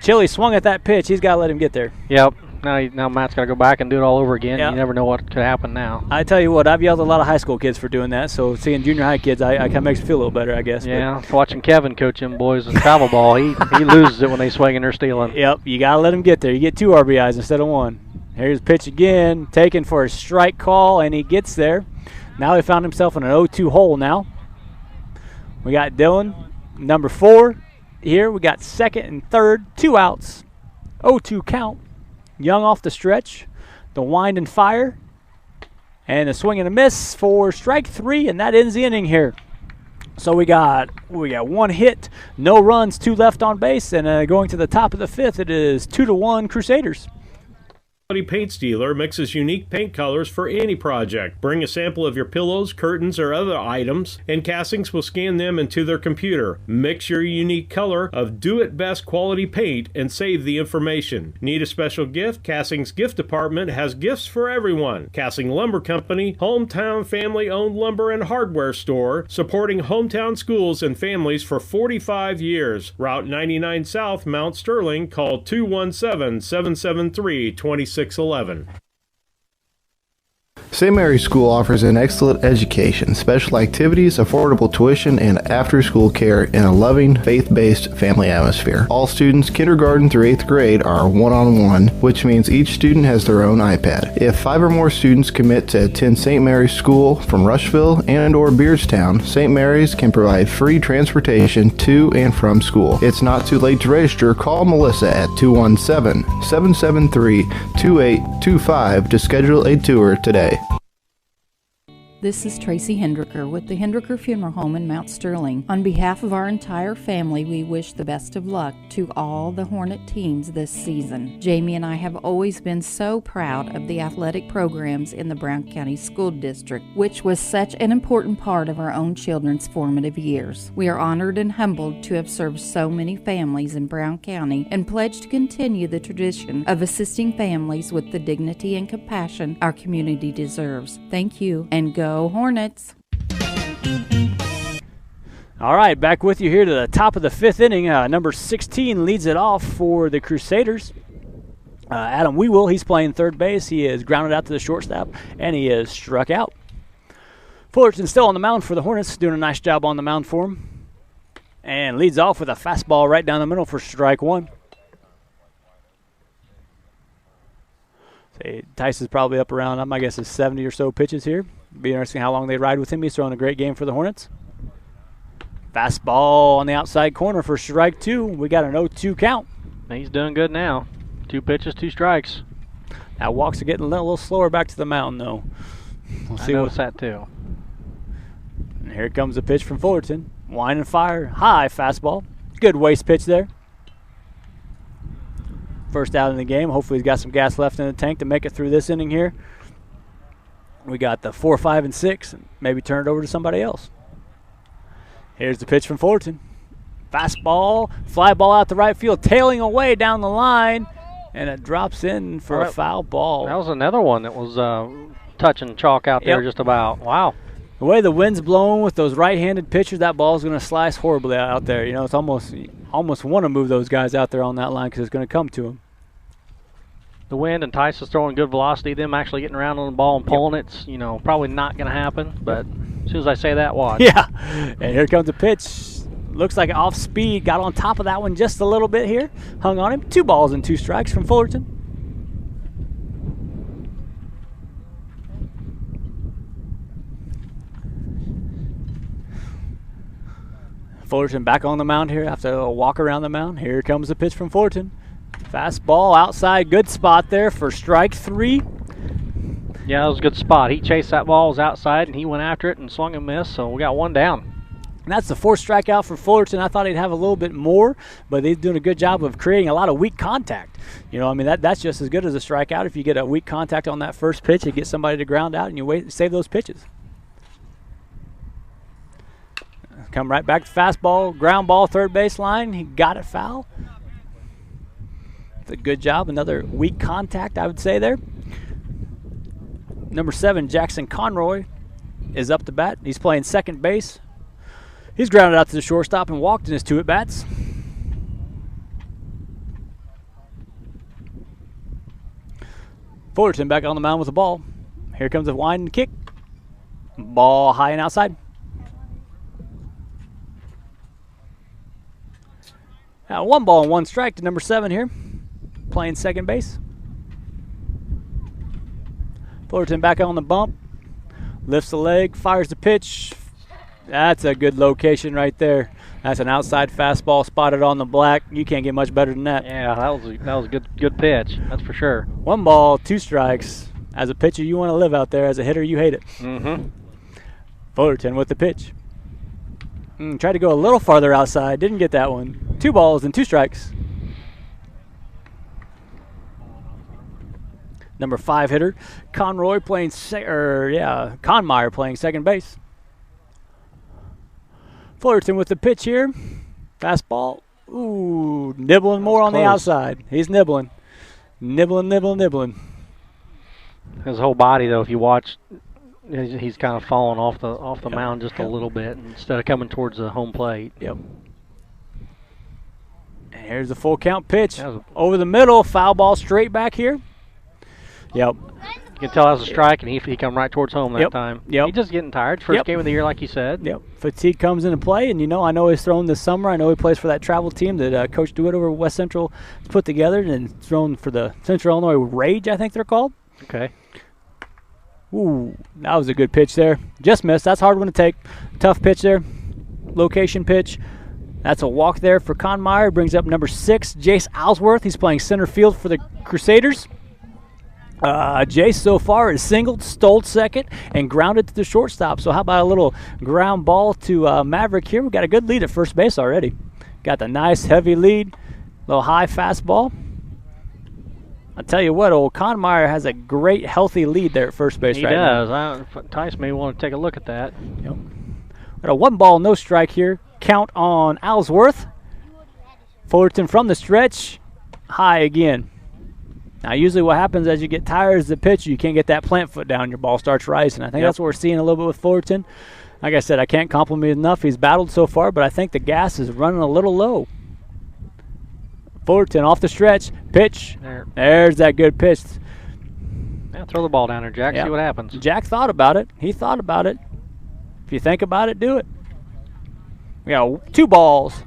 Chili swung at that pitch. He's got to let him get there. Yep. Now Matt's got to go back and do it all over again. Yep. You never know what could happen now. I tell you what, I've yelled at a lot of high school kids for doing that, so seeing junior high kids, I kind of makes me feel a little better, I guess. Yeah, watching Kevin coach them boys in travel ball, he loses it when they swing and they're stealing. Yep, you got to let him get there. You get 2 RBIs instead of 1. Here's the pitch again, taken for a strike call, and he gets there. Now he found himself in an 0-2 hole now. We got Dylan, number 4 here. We got second and third, 2 outs, 0-2 count. Young off the stretch, the wind and fire, and a swing and a miss for strike 3, and that ends the inning here. So we got 1 hit, no runs, 2 left on base, and going to the top of the 5th, it is 2-1 Crusaders. Paints dealer mixes unique paint colors for any project. Bring a sample of your pillows, curtains, or other items, and Castings will scan them into their computer. Mix your unique color of do-it-best quality paint and save the information. Need a special gift? Castings gift department has gifts for everyone. Casting Lumber Company, hometown family-owned lumber and hardware store, supporting hometown schools and families for 45 years. Route 99 South, Mount Sterling. Call 217-773-2611. St. Mary's School offers an excellent education, special activities, affordable tuition, and after-school care in a loving, faith-based family atmosphere. All students, kindergarten through 8th grade, are one-on-one, which means each student has their own iPad. If 5 or more students commit to attend St. Mary's School from Rushville and/or Beardstown, St. Mary's can provide free transportation to and from school. It's not too late to register. Call Melissa at 217-773-2825 to schedule a tour today. This is Tracy Hendricker with the Hendricker Funeral Home in Mount Sterling. On behalf of our entire family, we wish the best of luck to all the Hornet teams this season. Jamie and I have always been so proud of the athletic programs in the Brown County School District, which was such an important part of our own children's formative years. We are honored and humbled to have served so many families in Brown County and pledge to continue the tradition of assisting families with the dignity and compassion our community deserves. Thank you, and go Hornets. All right, back with you here to the top of the 5th inning. Number 16 leads it off for the Crusaders. Adam Wewell, he's playing third base. He is grounded out to the shortstop, and he is struck out. Fullerton still on the mound for the Hornets, doing a nice job on the mound for him. And leads off with a fastball right down the middle for strike one. Tice is probably up around, my guess is 70 or so pitches here. Be interesting how long they ride with him. He's throwing a great game for the Hornets. Fastball on the outside corner for strike two. We got an 0-2 count. He's doing good now. 2 pitches, 2 strikes. Now walks are getting a little slower back to the mound, though. We'll see. I noticed that, too. And here comes the pitch from Fullerton. Wine and fire. High fastball. Good waste pitch there. First out in the game. Hopefully he's got some gas left in the tank to make it through this inning here. We got the 4, 5, and 6, and maybe turn it over to somebody else. Here's the pitch from Fullerton. Fastball, fly ball out the right field, tailing away down the line, and it drops in for a foul ball. That was another one that was touching chalk out there just about. Wow. The way the wind's blowing with those right-handed pitchers, that ball's going to slice horribly out there. You know, it's almost want to move those guys out there on that line because it's going to come to them. The wind and Tice is throwing good velocity. Them actually getting around on the ball and pulling it's, probably not going to happen. But as soon as I say that, watch. Yeah. And here comes the pitch. Looks like off speed. Got on top of that one just a little bit here. Hung on him. 2 balls and 2 strikes from Fullerton. Fullerton back on the mound here after a walk around the mound. Here comes the pitch from Fullerton. Fastball outside, good spot there for strike 3. Yeah, that was a good spot. He chased that ball, was outside, and he went after it and swung and missed, so we got 1 down. And that's the 4th strikeout for Fullerton. I thought he'd have a little bit more, but he's doing a good job of creating a lot of weak contact. That's just as good as a strikeout. If you get a weak contact on that first pitch, you get somebody to ground out, and you save those pitches. Come right back to fastball, ground ball, third base line. He got it foul. It's a good job. Another weak contact, I would say there. Number 7, Jackson Conroy, is up to bat. He's playing second base. He's grounded out to the shortstop and walked in his 2 at-bats. Fullerton back on the mound with the ball. Here comes a wind and kick. Ball high and outside. Now 1 ball and 1 strike to number 7 here, playing second base. Fullerton back on the bump, lifts the leg, fires the pitch. That's a good location right there. That's an outside fastball spotted on the black. You can't get much better than that. Yeah, that was a good pitch. That's for sure. 1 ball, 2 strikes. As a pitcher, you want to live out there. As a hitter, you hate it. Mm-hmm. Fullerton with the pitch. Tried to go a little farther outside. Didn't get that one. 2 balls and 2 strikes. number 5 hitter. Conmeyer playing second base. Fullerton with the pitch here. Fastball. Ooh, nibbling more on the outside. He's nibbling. Nibbling. His whole body, though, if you watch, he's kind of falling off the mound just a little bit instead of coming towards the home plate. Yep. And here's the full count pitch. Over the middle, foul ball straight back here. Yep. You can tell that was a strike, and he come right towards home that time. Yep. He's just getting tired. First game of the year, like you said. Yep. Fatigue comes into play, and I know he's thrown this summer. I know he plays for that travel team that Coach DeWitt over West Central put together, and thrown for the Central Illinois Rage, I think they're called. Okay. Ooh, that was a good pitch there. Just missed. That's a hard one to take. Tough pitch there. Location pitch. That's a walk there for Conmeyer. Brings up number 6, Jace Ellsworth. He's playing center field for the Crusaders. Jace so far is singled, stole second, and grounded to the shortstop. So how about a little ground ball to Maverick here? We've got a good lead at first base already. Got the nice heavy lead, little high fastball. I'll tell you what, old Conmeyer has a great healthy lead there at first base right now. He does. Tice may want to take a look at that. Yep. Got a 1-ball, no strike here. Count on Ellsworth. Fullerton from the stretch. High again. Now, usually what happens as you get tired as the pitcher, you can't get that plant foot down, your ball starts rising. I think that's what we're seeing a little bit with Fullerton. Like I said, I can't compliment enough. He's battled so far, but I think the gas is running a little low. Fullerton off the stretch. Pitch. There's that good pitch. Yeah, throw the ball down there, Jack. See what happens. Jack thought about it. He thought about it. If you think about it, do it. We got 2 balls.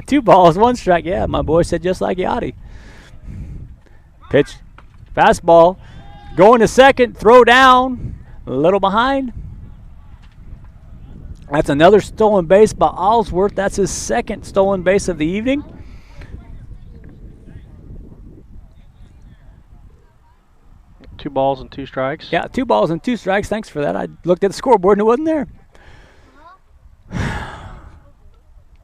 2 balls, 1 strike. Yeah, my boy said just like Yachty. Pitch, fastball, going to second, throw down, a little behind. That's another stolen base by Ellsworth. That's his 2nd stolen base of the evening. Two balls and 2 strikes. Yeah, 2 balls and 2 strikes. Thanks for that. I looked at the scoreboard and it wasn't there.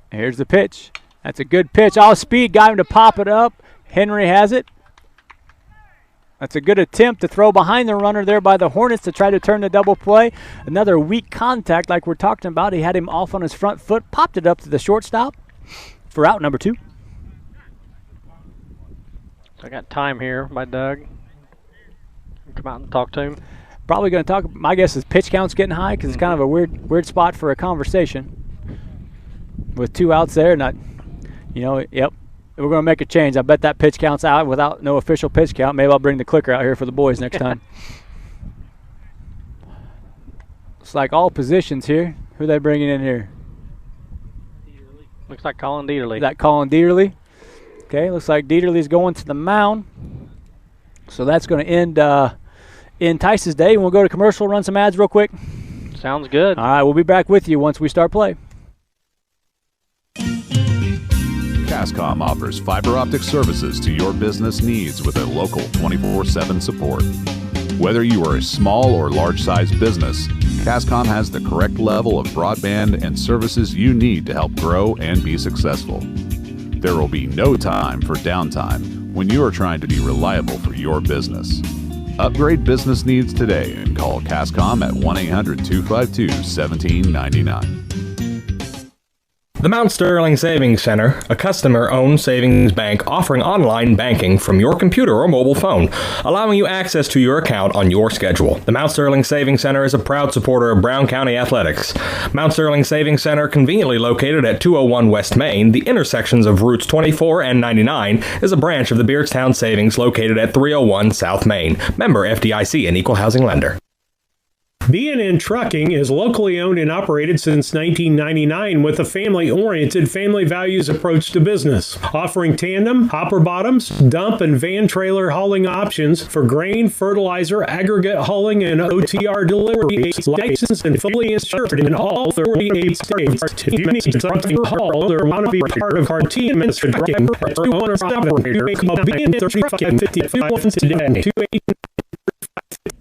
Here's the pitch. That's a good pitch. All speed, got him to pop it up. Henry has it. That's a good attempt to throw behind the runner there by the Hornets to try to turn the double play. Another weak contact like we're talking about. He had him off on his front foot, popped it up to the shortstop for out number 2. So I got time here by Doug. Come out and talk to him. Probably going to talk. My guess is pitch count's getting high because it's kind of a weird spot for a conversation. With 2 outs there, not, yep. We're going to make a change. I bet that pitch count's out without no official pitch count. Maybe I'll bring the clicker out here for the boys next time. It's like all positions here. Who are they bringing in here? Looks like Colin Dieterle. Is that Colin Dieterle? Okay, looks like Dieterle's going to the mound. So that's going to end Tice's day. We'll go to commercial, run some ads real quick. Sounds good. All right, we'll be back with you once we start play. Cascom offers fiber optic services to your business needs with a local 24/7 support. Whether you are a small or large-sized business, Cascom has the correct level of broadband and services you need to help grow and be successful. There will be no time for downtime when you are trying to be reliable for your business. Upgrade business needs today and call Cascom at 1-800-252-1799. The Mount Sterling Savings Center, a customer-owned savings bank offering online banking from your computer or mobile phone, allowing you access to your account on your schedule. The Mount Sterling Savings Center is a proud supporter of Brown County athletics. Mount Sterling Savings Center, conveniently located at 201 West Main, the intersections of routes 24 and 99, is a branch of the Beardstown Savings located at 301 South Main. Member FDIC and Equal Housing Lender. B&N Trucking is locally owned and operated since 1999 with a family-oriented, family values approach to business, offering tandem, hopper bottoms, dump, and van trailer hauling options for grain, fertilizer, aggregate hauling, and OTR delivery. Licensed and fully insured in all 38 states. If you need something hauled or want to be part of our team and trucking, operator, call B&N Trucking 51 today.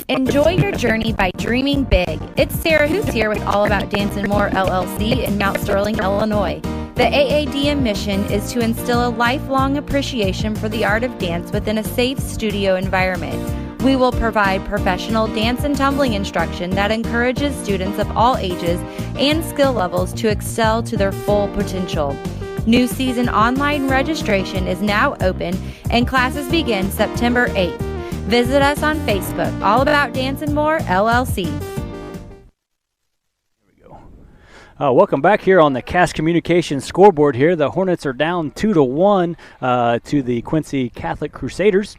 Enjoy your journey by dreaming big. It's Sarah Hoos here with All About Dance and More LLC in Mount Sterling, Illinois. The AADM mission is to instill a lifelong appreciation for the art of dance within a safe studio environment. We will provide professional dance and tumbling instruction that encourages students of all ages and skill levels to excel to their full potential. New season online registration is now open and classes begin September 8th. Visit us on Facebook, All About Dance and More, LLC. Welcome back here on the Cass Communications scoreboard here. The Hornets are down 2-1 to the Quincy Catholic Crusaders.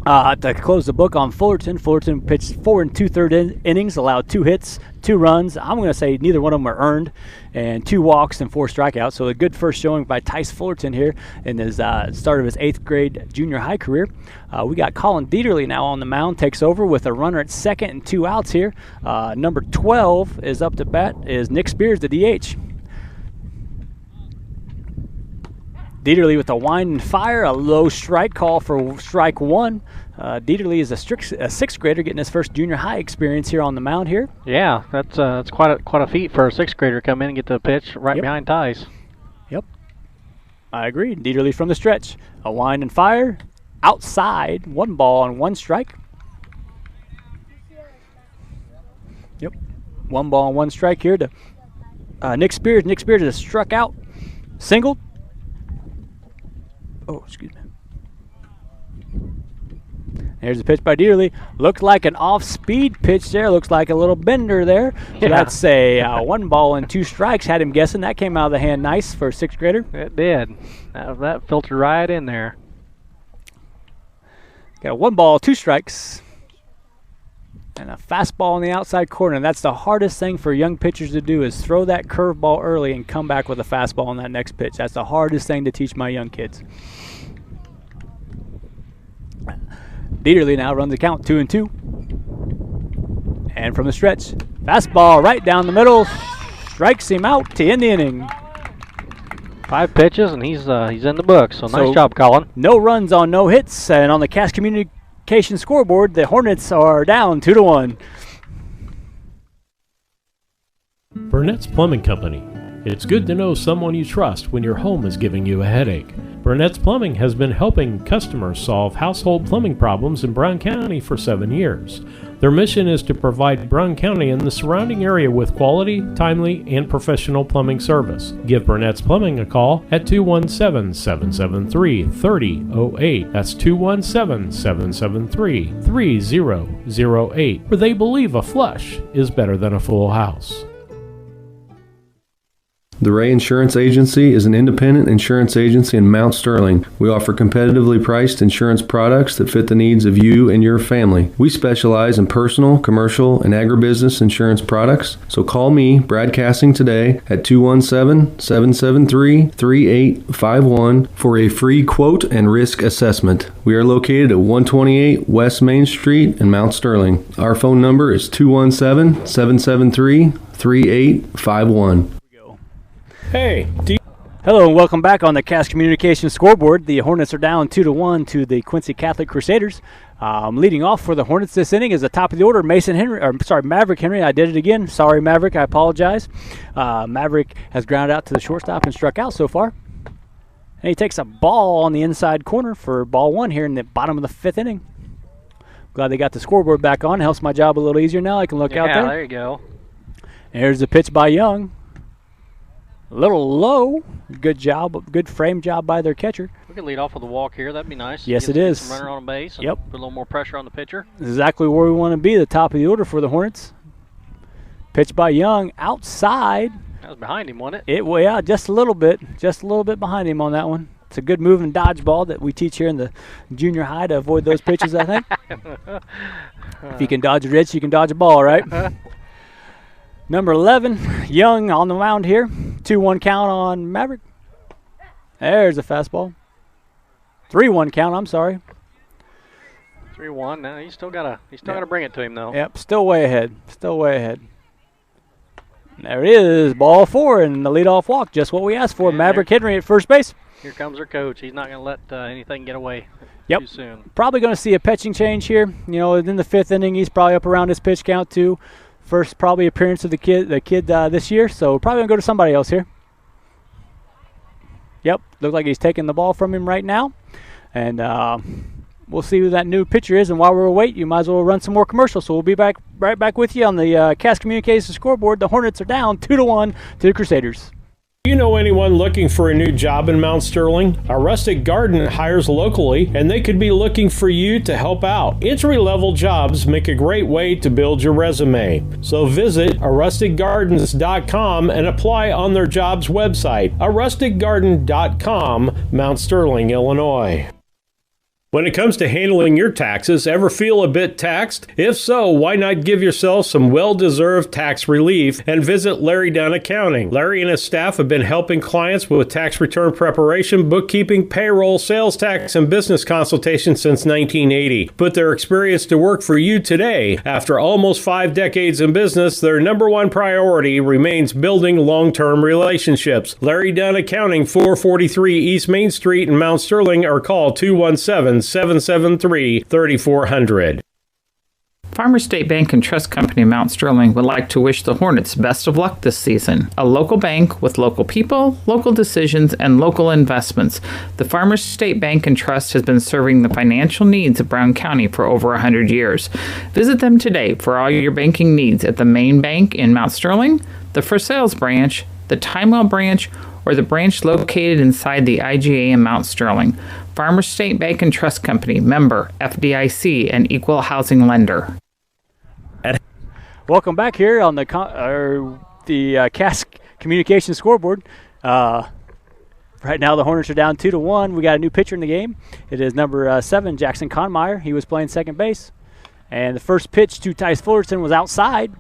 To close the book on Fullerton, Fullerton pitched 4 2/3 innings, allowed 2 hits, 2 runs. I'm going to say neither one of them were earned, and 2 walks and 4 strikeouts. So a good first showing by Tice Fullerton here in his start of his 8th grade junior high career. We got Colin Dieterle now on the mound, takes over with a runner at second and 2 outs here. Number 12 is up to bat is Nick Spears, the DH. Dieterle with a wind and fire, a low strike call for strike 1. Dieterle is a 6th grader getting his first junior high experience here on the mound here. Yeah, that's quite a feat for a 6th grader to come in and get the pitch right behind Tice. Yep, I agree. Dieterle from the stretch, a wind and fire, outside, 1 ball and 1 strike. Yep, 1 ball and 1 strike here to Nick Spears. Nick Spears has struck out, singled. Oh, excuse me. Here's a pitch by Dieterle. Looked like an off-speed pitch there. Looks like a little bender there. So that's a 1 ball and 2 strikes. Had him guessing. That came out of the hand nice for a 6th grader. It did. That filtered right in there. Got a 1 ball, 2 strikes. And a fastball on the outside corner. And that's the hardest thing for young pitchers to do is throw that curveball early and come back with a fastball on that next pitch. That's the hardest thing to teach my young kids. Dieterle now runs the count 2-2. And from the stretch, fastball right down the middle. Strikes him out to end the inning. 5 pitches and he's in the book. So nice job, Colin. No runs on no hits. And on the Cass Communication scoreboard, the Hornets are down 2-1. Burnett's Plumbing Company. It's good to know someone you trust when your home is giving you a headache. Burnett's Plumbing has been helping customers solve household plumbing problems in Brown County for 7 years. Their mission is to provide Brown County and the surrounding area with quality, timely, and professional plumbing service. Give Burnett's Plumbing a call at 217-773-3008. That's 217-773-3008, where they believe a flush is better than a full house. The Ray Insurance Agency is an independent insurance agency in Mount Sterling. We offer competitively priced insurance products that fit the needs of you and your family. We specialize in personal, commercial, and agribusiness insurance products. So call me, Brad Cassing, today at 217-773-3851 for a free quote and risk assessment. We are located at 128 West Main Street in Mount Sterling. Our phone number is 217-773-3851. Hey, hello and welcome back on the Cass Communication scoreboard. The Hornets are down 2-1 to the Quincy Catholic Crusaders. Leading off for the Hornets this inning is the top of the order, Maverick Henry. I did it again. Sorry, Maverick. I apologize. Maverick has grounded out to the shortstop and struck out so far. And he takes a ball on the inside corner for ball 1 here in the bottom of the 5th inning. Glad they got the scoreboard back on. Helps my job a little easier now. I can look out there. Yeah, there you go. And here's the pitch by Young. A little low. Good job. Good frame job by their catcher. We could lead off with a walk here. That'd be nice. Yes, get it is. Some runner on base. And Yep. Put a little more pressure on the pitcher. Exactly where we want to be, the top of the order for the Hornets. Pitch by Young outside. That was behind him, wasn't it? Yeah, just a little bit. Just a little bit behind him on that one. It's a good move and dodge ball that we teach here in the junior high to avoid those pitches, I think. If you can dodge a ridge, you can dodge a ball, right? Number 11, Young on the mound here. 2-1 count on Maverick. There's a fastball. 3-1 count, I'm sorry. 3-1. Now he's still gotta bring it to him though. Yep, still way ahead. Still way ahead. There it is, ball 4 and the leadoff walk, just what we asked for. Maverick Henry at first base. Here comes our coach. He's not gonna let anything get away too soon. Probably gonna see a pitching change here. You know, in the 5th inning, he's probably up around his pitch count too. First probably appearance of the kid this year, so probably going to go to somebody else here. Yep, looks like he's taking the ball from him right now. And we'll see who that new pitcher is, and while we're waiting, you might as well run some more commercials. So we'll be right back with you on the Cass Communications scoreboard. The Hornets are down 2-1 to the Crusaders. Do you know anyone looking for a new job in Mount Sterling? A Rustic Garden hires locally, and they could be looking for you to help out. Entry-level jobs make a great way to build your resume. So visit arusticgardens.com and apply on their jobs website, arusticgarden.com, Mount Sterling, Illinois. When it comes to handling your taxes, ever feel a bit taxed? If so, why not give yourself some well-deserved tax relief and visit Larry Dunn Accounting. Larry and his staff have been helping clients with tax return preparation, bookkeeping, payroll, sales tax, and business consultation since 1980. Put their experience to work for you today. After almost 5 decades in business, their number one priority remains building long-term relationships. Larry Dunn Accounting, 443 East Main Street in Mount Sterling, or call 217-773-3400. Farmers State Bank and Trust Company of Mount Sterling would like to wish the Hornets best of luck this season. A local bank with local people, local decisions, and local investments. The Farmers State Bank and Trust has been serving the financial needs of Brown County for over 100 years. Visit them today for all your banking needs at the main bank in Mount Sterling, the For Sales branch, the Timewell branch, or the branch located inside the IGA in Mount Sterling. Farmers State Bank and Trust Company, member FDIC, and equal housing lender. Welcome back here on the Cass Communications scoreboard. Right now the Hornets are down 2-1. We got a new pitcher in the game. It is number 7, Jackson Conmeyer. He was playing second base. And the first pitch to Tice Fullerton was outside.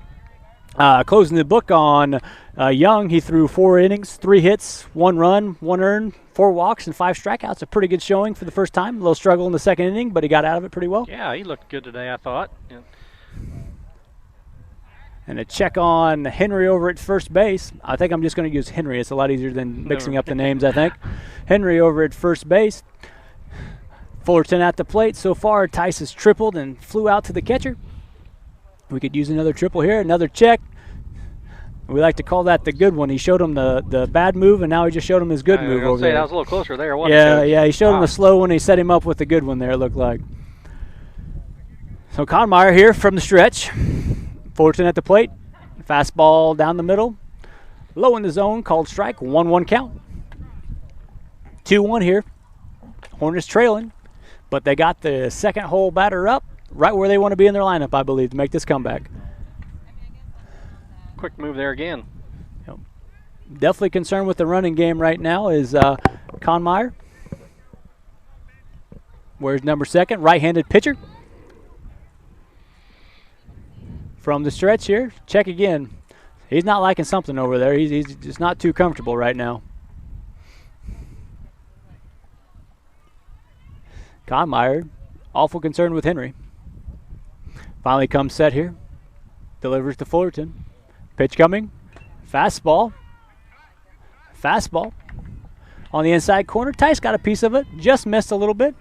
Closing the book on Young, he threw 4 innings, 3 hits, 1 run, 1 earned, 4 walks, and 5 strikeouts. A pretty good showing for the first time. A little struggle in the second inning, but he got out of it pretty well. Yeah, he looked good today, I thought. Yeah. And a check on Henry over at first base. I think I'm just going to use Henry. It's a lot easier than mixing up the names, I think. Henry over at first base. Fullerton at the plate. So far, Tice has tripled and flew out to the catcher. We could use another triple here, another check. We like to call that the good one. He showed him the bad move, and now he just showed him his good move over there. That was a little closer there, wasn't it? Yeah, he showed him the slow one. He set him up with the good one there, it looked like. So Conmeyer here from the stretch. Fullerton at the plate. Fastball down the middle. Low in the zone, called strike. 1-1 count. 2-1 here. Hornets trailing, but they got the second hole batter up right where they want to be in their lineup, I believe, to make this comeback. Quick move there again. Definitely concerned with the running game right now is Conmeyer. Where's number 2, right-handed pitcher. From the stretch here, check again. He's not liking something over there. He's just not too comfortable right now. Conmeyer, awful concerned with Henry. Finally comes set here. Delivers to Fullerton. Pitch coming. Fastball. Fastball. On the inside corner. Tice got a piece of it. Just missed a little bit.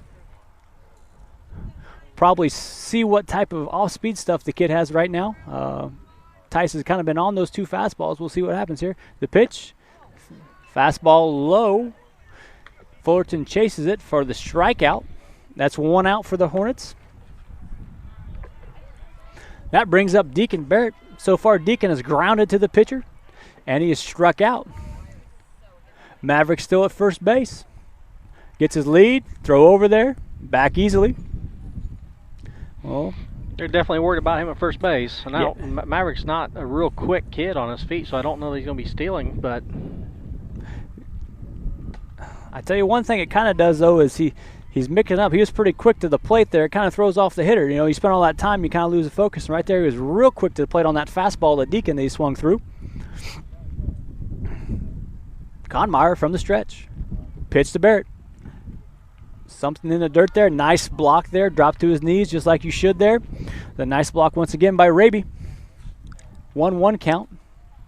Probably see what type of off-speed stuff the kid has right now. Tice has kind of been on those 2 fastballs. We'll see what happens here. The pitch. Fastball low. Fullerton chases it for the strikeout. That's 1 out for the Hornets. That brings up Deacon Barrett. So far, Deacon is grounded to the pitcher, and he is struck out. Maverick still at first base. Gets his lead, throw over there, back easily. Well, they're definitely worried about him at first base. And yeah. Maverick's not a real quick kid on his feet, so I don't know that he's going to be stealing, but I tell you one thing it kind of does, though, is he's mixing up. He was pretty quick to the plate there. It kind of throws off the hitter. You know, you spend all that time, you kind of lose the focus. And right there, he was real quick to the plate on that fastball that Deacon that he swung through. Conmeyer from the stretch. Pitch to Barrett. Something in the dirt there. Nice block there. Drop to his knees just like you should there. The nice block once again by Raby. 1-1 count.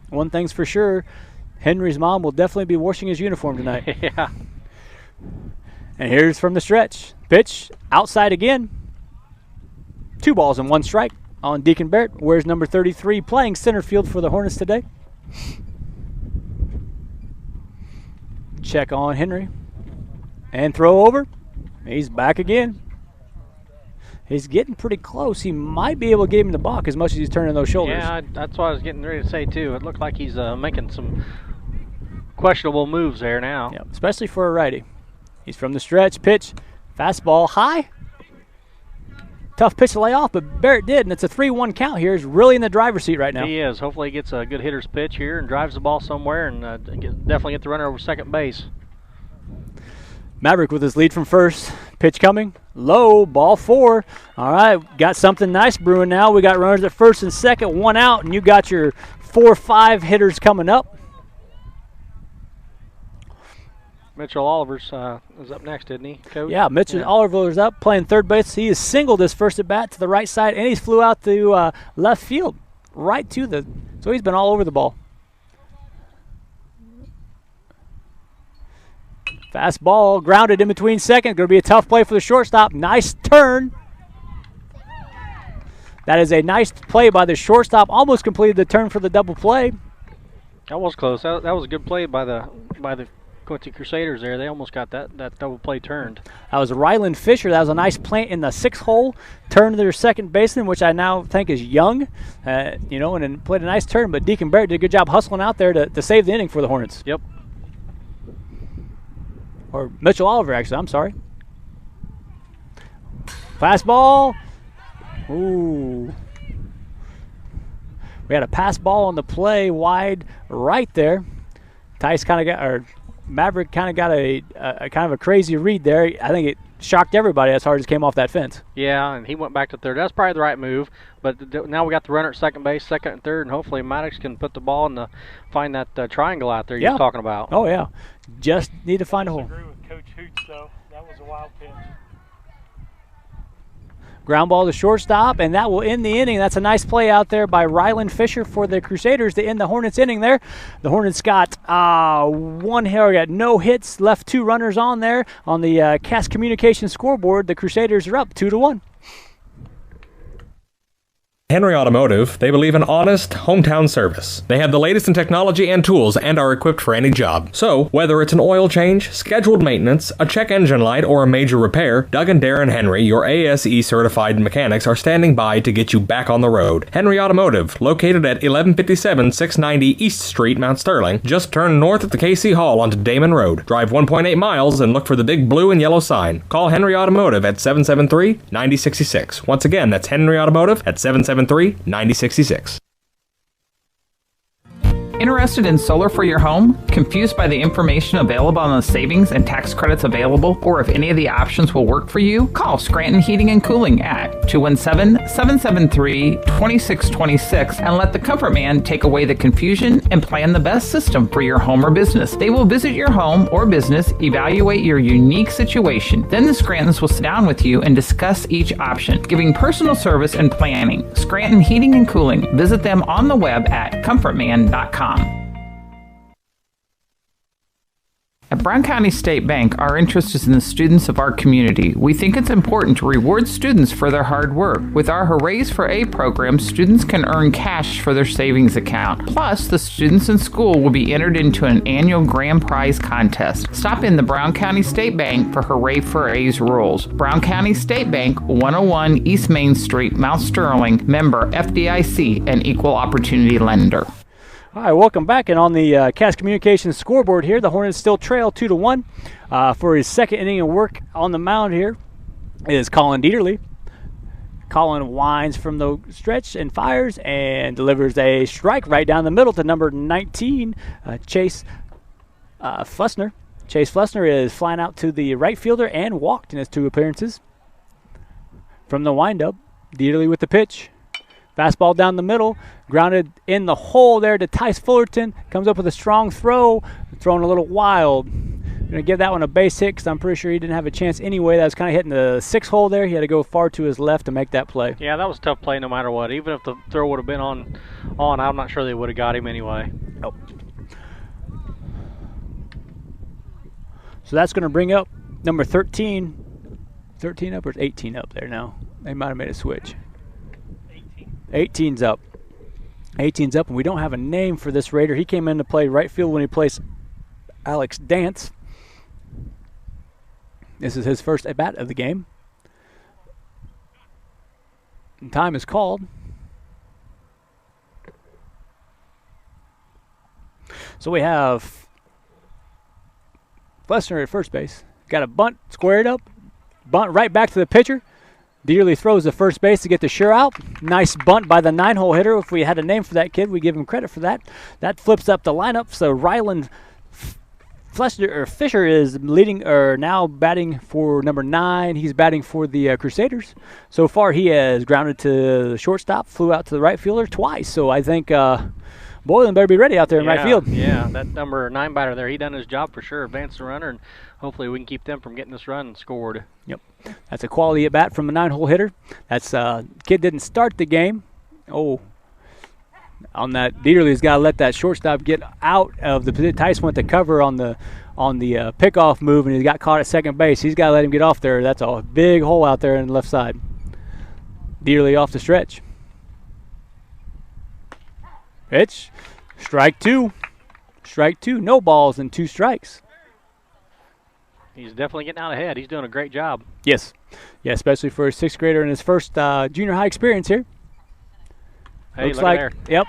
One thing's for sure. Henry's mom will definitely be washing his uniform tonight. Yeah. And here's from the stretch. Pitch outside again. 2 balls and 1 strike on Deacon Barrett. Where's number 33 playing center field for the Hornets today? Check on Henry. And throw over. He's back again. He's getting pretty close. He might be able to get him in the balk as much as he's turning those shoulders. Yeah, that's what I was getting ready to say, too. It looked like he's making some questionable moves there now. Yeah, especially for a righty. He's from the stretch, pitch, fastball, high. Tough pitch to lay off, but Barrett did, and it's a 3-1 count here. He's really in the driver's seat right now. He is. Hopefully he gets a good hitter's pitch here and drives the ball somewhere and definitely get the runner over second base. Maverick with his lead from first. Pitch coming. Low. Ball 4. All right. Got something nice brewing now. We got runners at first and second. 1 out, and you got your 4-5 hitters coming up. Mitchell Oliver's is up next, isn't he, Coach? Yeah, Mitchell Oliver's up, playing third base. He has singled his first at bat to the right side, and he's flew out to left field, right to the. So he's been all over the ball. Fastball grounded in between second. Going to be a tough play for the shortstop. Nice turn. That is a nice play by the shortstop. Almost completed the turn for the double play. That was close. That was a good play by the Quincy Crusaders there. They almost got that double play turned. That was Ryland Fisher. That was a nice plant in the 6th hole. Turned to their second baseman, which I now think is Young, and then played a nice turn. But Deacon Barrett did a good job hustling out there to save the inning for the Hornets. Yep. Or Mitchell Oliver, actually. I'm sorry. Fastball. Ooh. We had a pass ball on the play wide right there. Maverick kind of got a kind of a crazy read there. I think it shocked everybody as hard as it came off that fence. Yeah, and he went back to third. That's probably the right move. But now we got the runner at second base, second and third, and hopefully Maddox can put the ball in find that triangle out there you're talking about. Oh, yeah. Just need to find a hole. I agree with Coach Hoots, though. That was a wild pitch. Ground ball to shortstop, and that will end the inning. That's a nice play out there by Ryland Fisher for the Crusaders to end the Hornets inning there. The Hornets got one hit, got no hits, left 2 runners on there. On the Cass Communications scoreboard, the Crusaders are up 2-1. Henry Automotive, they believe in honest, hometown service. They have the latest in technology and tools and are equipped for any job. So, whether it's an oil change, scheduled maintenance, a check engine light, or a major repair, Doug and Darren Henry, your ASE certified mechanics, are standing by to get you back on the road. Henry Automotive, located at 1157 690 East Street, Mount Sterling. Just turn north at the KC Hall onto Damon Road. Drive 1.8 miles and look for the big blue and yellow sign. Call Henry Automotive at 773-9066. Once again, that's Henry Automotive at 773-9066. Interested in solar for your home? Confused by the information available on the savings and tax credits available, or if any of the options will work for you? Call Scranton Heating and Cooling at 217-773-2626 and let the Comfort Man take away the confusion and plan the best system for your home or business. They will visit your home or business, evaluate your unique situation. Then the Scrantons will sit down with you and discuss each option, giving personal service and planning. Scranton Heating and Cooling. Visit them on the web at comfortman.com. At Brown County State Bank, our interest is in the students of our community. We think it's important to reward students for their hard work. With our Hoorays for A program, students can earn cash for their savings account. Plus, the students in school will be entered into an annual grand prize contest. Stop in the Brown County State Bank for Hooray for A's rules. Brown County State Bank, 101 East Main Street, Mount Sterling, member FDIC, and equal opportunity lender. All right, welcome back. And on the Cass Communications scoreboard here, the Hornets still trail 2-1. For his second inning of work on the mound here is Colin Dieterle. Colin winds from the stretch and fires and delivers a strike right down the middle to number 19, Chase Flessner. Chase Flessner is flying out to the right fielder and walked in his 2 appearances. From the windup, Dieterle with the pitch. Fastball down the middle, grounded in the hole there to Tice Fullerton. Comes up with a strong throw, throwing a little wild. Going to give that one a base hit because I'm pretty sure he didn't have a chance anyway. That was kind of hitting the 6th hole there. He had to go far to his left to make that play. Yeah, that was a tough play no matter what. Even if the throw would have been on, I'm not sure they would have got him anyway. Nope. So that's going to bring up number 13. 13 up or 18 up there now? They might have made a switch. 18's up. 18's up, and we don't have a name for this Raider. He came in to play right field when he placed Alex Dance. This is his first at-bat of the game. Time is called. So we have Flessner at first base. Got a bunt squared up. Bunt right back to the pitcher. Dearly throws to first base to get the sure out. Nice bunt by the 9-hole hitter. If we had a name for that kid, we give him credit for that. That flips up the lineup. So Ryland Fisher is leading, or now batting for number 9. He's batting for the Crusaders. So far, he has grounded to the shortstop, flew out to the right fielder twice. So I think Boylan better be ready out there in right field. Yeah, that number 9 batter there, he done his job for sure. Advance the runner, and hopefully we can keep them from getting this run scored. Yep, that's a quality at bat from a 9-hole hitter. That's kid didn't start the game. Oh. On that, Dearly's got to let that shortstop get out of the position. Tice went to cover on the pickoff move, and he got caught at second base. He's got to let him get off there. That's a big hole out there on the left side. Dearly off the stretch. Pitch. Strike 2. Strike 2. No balls and 2 strikes. He's definitely getting out ahead. He's doing a great job. Yes. Yeah, especially for a 6th grader in his first junior high experience here. Hey, looks look like, there. Yep.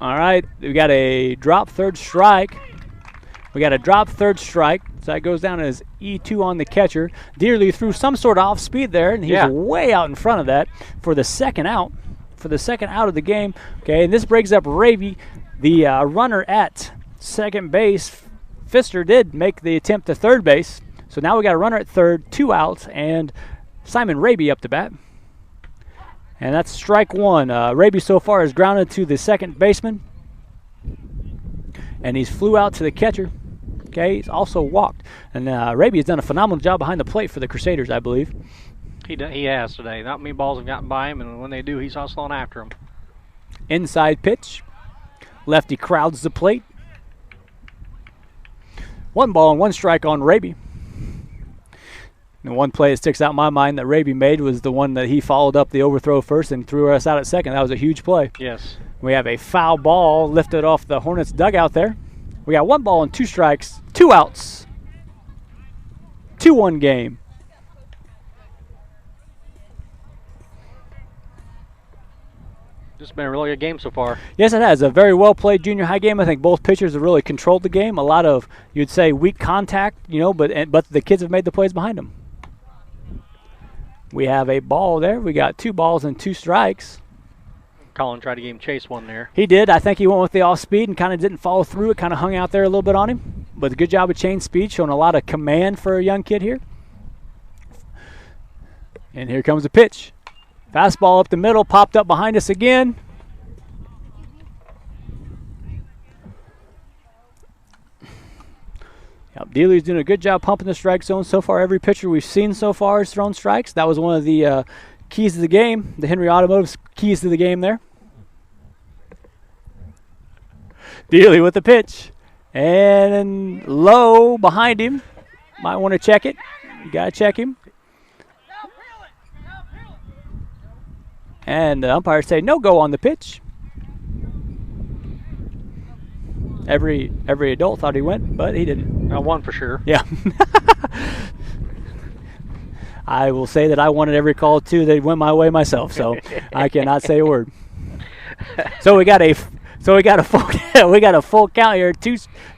All right, we got a drop third strike. We got a drop third strike. So that goes down as E2 on the catcher. Dearly threw some sort of off speed there, and he's way out in front of that for the second out. For the second out of the game. Okay, and this brings up Ravy, the runner at second base. Pfister did make the attempt to third base. So now we got a runner at third, 2 outs, and Simon Raby up to bat. And that's strike 1. Raby so far is grounded to the second baseman. And he's flew out to the catcher. Okay, he's also walked. And Raby has done a phenomenal job behind the plate for the Crusaders, I believe. He has today. Not many balls have gotten by him, and when they do, he's hustling after them. Inside pitch. Lefty crowds the plate. 1 ball and 1 strike on Raby. And one play that sticks out in my mind that Raby made was the one that he followed up the overthrow first and threw us out at second. That was a huge play. Yes. We have a foul ball lifted off the Hornets dugout there. We got 1 ball and 2 strikes, 2 outs. 2-1 game. This has been a really good game so far. Yes, it has. A very well-played junior high game. I think both pitchers have really controlled the game. A lot of, you'd say, weak contact, but the kids have made the plays behind them. We have a ball there. We got 2 balls and 2 strikes. Colin tried to give him chase one there. He did. I think he went with the off-speed and kind of didn't follow through. It kind of hung out there a little bit on him. But a good job of chain speed, showing a lot of command for a young kid here. And here comes the pitch. Fastball up the middle, popped up behind us again. Dealey's doing a good job pumping the strike zone. So far, every pitcher we've seen so far has thrown strikes. That was one of the keys to the game, the Henry Automotive's keys to the game there. Dealey with the pitch. And low behind him. Might want to check it. You got to check him. And the umpires say no go on the pitch. Every adult thought he went, but he didn't. One for sure. Yeah. I will say that I wanted every call too. They went my way myself, so I cannot say a word. So we got a full count here.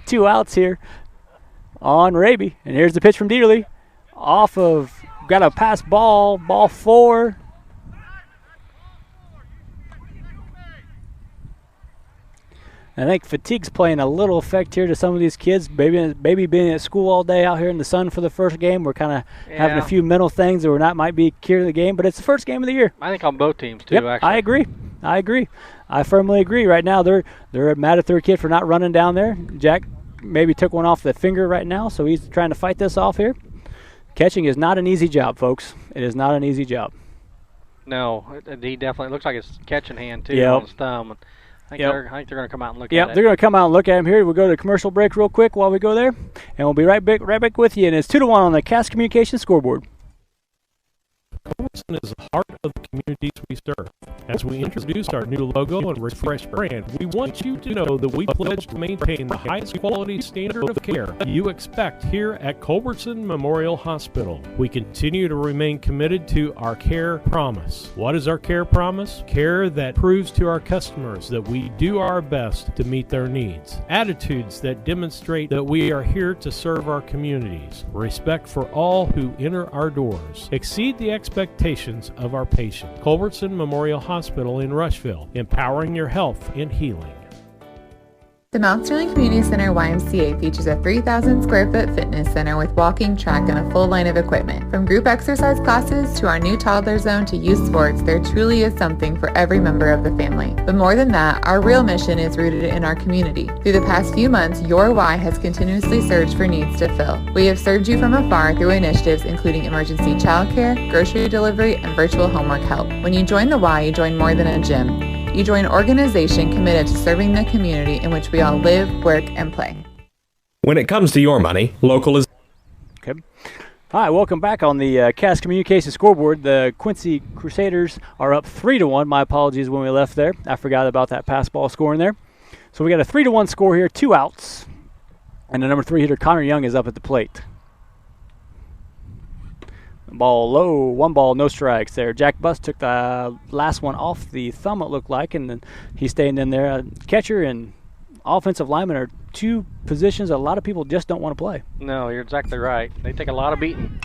Two outs here on Raby, and here's the pitch from Dearly. Got a pass ball 4. I think fatigue's playing a little effect here to some of these kids. Maybe being at school all day out here in the sun for the first game, we're kind of having a few mental things that might be curing the game. But it's the first game of the year. I think on both teams too. Yep, actually, I agree. I firmly agree. Right now, they're mad at their kid for not running down there. Jack maybe took one off the finger right now, so he's trying to fight this off here. Catching is not an easy job, folks. It is not an easy job. No, he definitely looks like his catching hand too on his thumb. I think they're going to come out and look at it. Yeah, they're going to come out and look at him here. We'll go to commercial break real quick while we go there, and we'll be right back with you. And it's 2-1 on the Cass Communications scoreboard. Wilson is the heart of the communities we serve. As we introduce our new logo and refreshed brand, we want you to know that we pledge to maintain the highest quality standard of care you expect here at Culbertson Memorial Hospital. We continue to remain committed to our care promise. What is our care promise? Care that proves to our customers that we do our best to meet their needs. Attitudes that demonstrate that we are here to serve our communities. Respect for all who enter our doors. Exceed the expectations of our patients. Culbertson Memorial Hospital in Rushville, empowering your health and healing. The Mount Sterling Community Center YMCA features a 3,000 square foot fitness center with walking, track, and a full line of equipment. From group exercise classes to our new toddler zone to youth sports, there truly is something for every member of the family. But more than that, our real mission is rooted in our community. Through the past few months, your Y has continuously searched for needs to fill. We have served you from afar through initiatives including emergency childcare, grocery delivery, and virtual homework help. When you join the Y, you join more than a gym. You join an organization committed to serving the community in which we all live, work, and play. When it comes to your money, local is... Okay. Hi, welcome back on the Cass Communications scoreboard. The Quincy Crusaders are up 3-1. My apologies when we left there. I forgot about that pass ball scoring there. So we got a 3-1 score here, 2 outs. And the number 3 hitter, Connor Young, is up at the plate. Ball low, 1 ball, no strikes there. Jack Buss took the last one off the thumb, it looked like, and then he's staying in there. Catcher and offensive lineman are 2 positions a lot of people just don't want to play. No, you're exactly right. They take a lot of beating.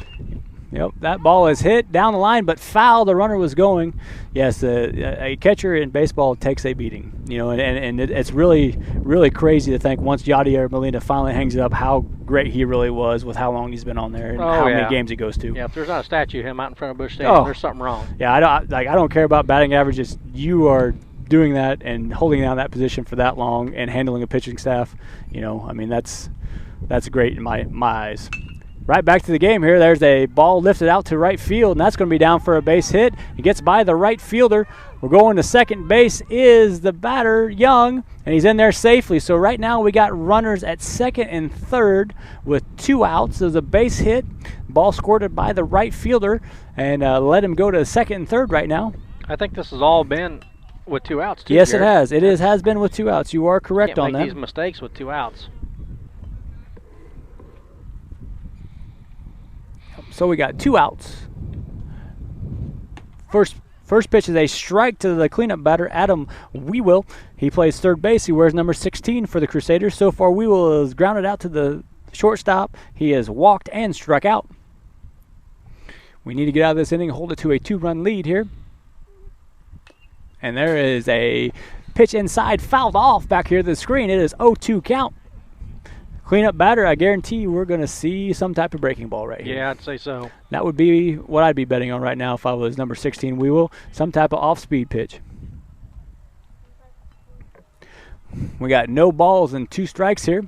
Yep, that ball is hit down the line, but foul. The runner was going. Yes, a catcher in baseball takes a beating. You know, and it's really, really crazy to think once Yadier Molina finally hangs it up, how great he really was with how long he's been on there and how many games he goes to. Yeah, if there's not a statue of him out in front of Busch Stadium, there's something wrong. Yeah, I don't care about batting averages. You are doing that and holding down that position for that long and handling a pitching staff. You know, I mean that's great in my eyes. Right back to the game here. There's a ball lifted out to right field, and that's going to be down for a base hit. It gets by the right fielder. We're going to second base is the batter, Young, and he's in there safely. So right now we got runners at second and third with 2 outs. There's a base hit. Ball scored by the right fielder, and let him go to second and third right now. I think this has all been with 2 outs, too, Yes, Jared. it has. It has been with 2 outs. You are correct on that. Can't make these mistakes with 2 outs. So we got 2 outs. First pitch is a strike to the cleanup batter, Adam Weewill. He plays third base. He wears number 16 for the Crusaders. So far, Weewill is grounded out to the shortstop. He has walked and struck out. We need to get out of this inning, hold it to a 2-run lead here. And there is a pitch inside, fouled off back here to the screen. It is 0-2 count. Cleanup batter, I guarantee you we're going to see some type of breaking ball right here. Yeah, I'd say so. That would be what I'd be betting on right now if I was number 16. We will. Some type of off-speed pitch. We got no balls and 2 strikes here.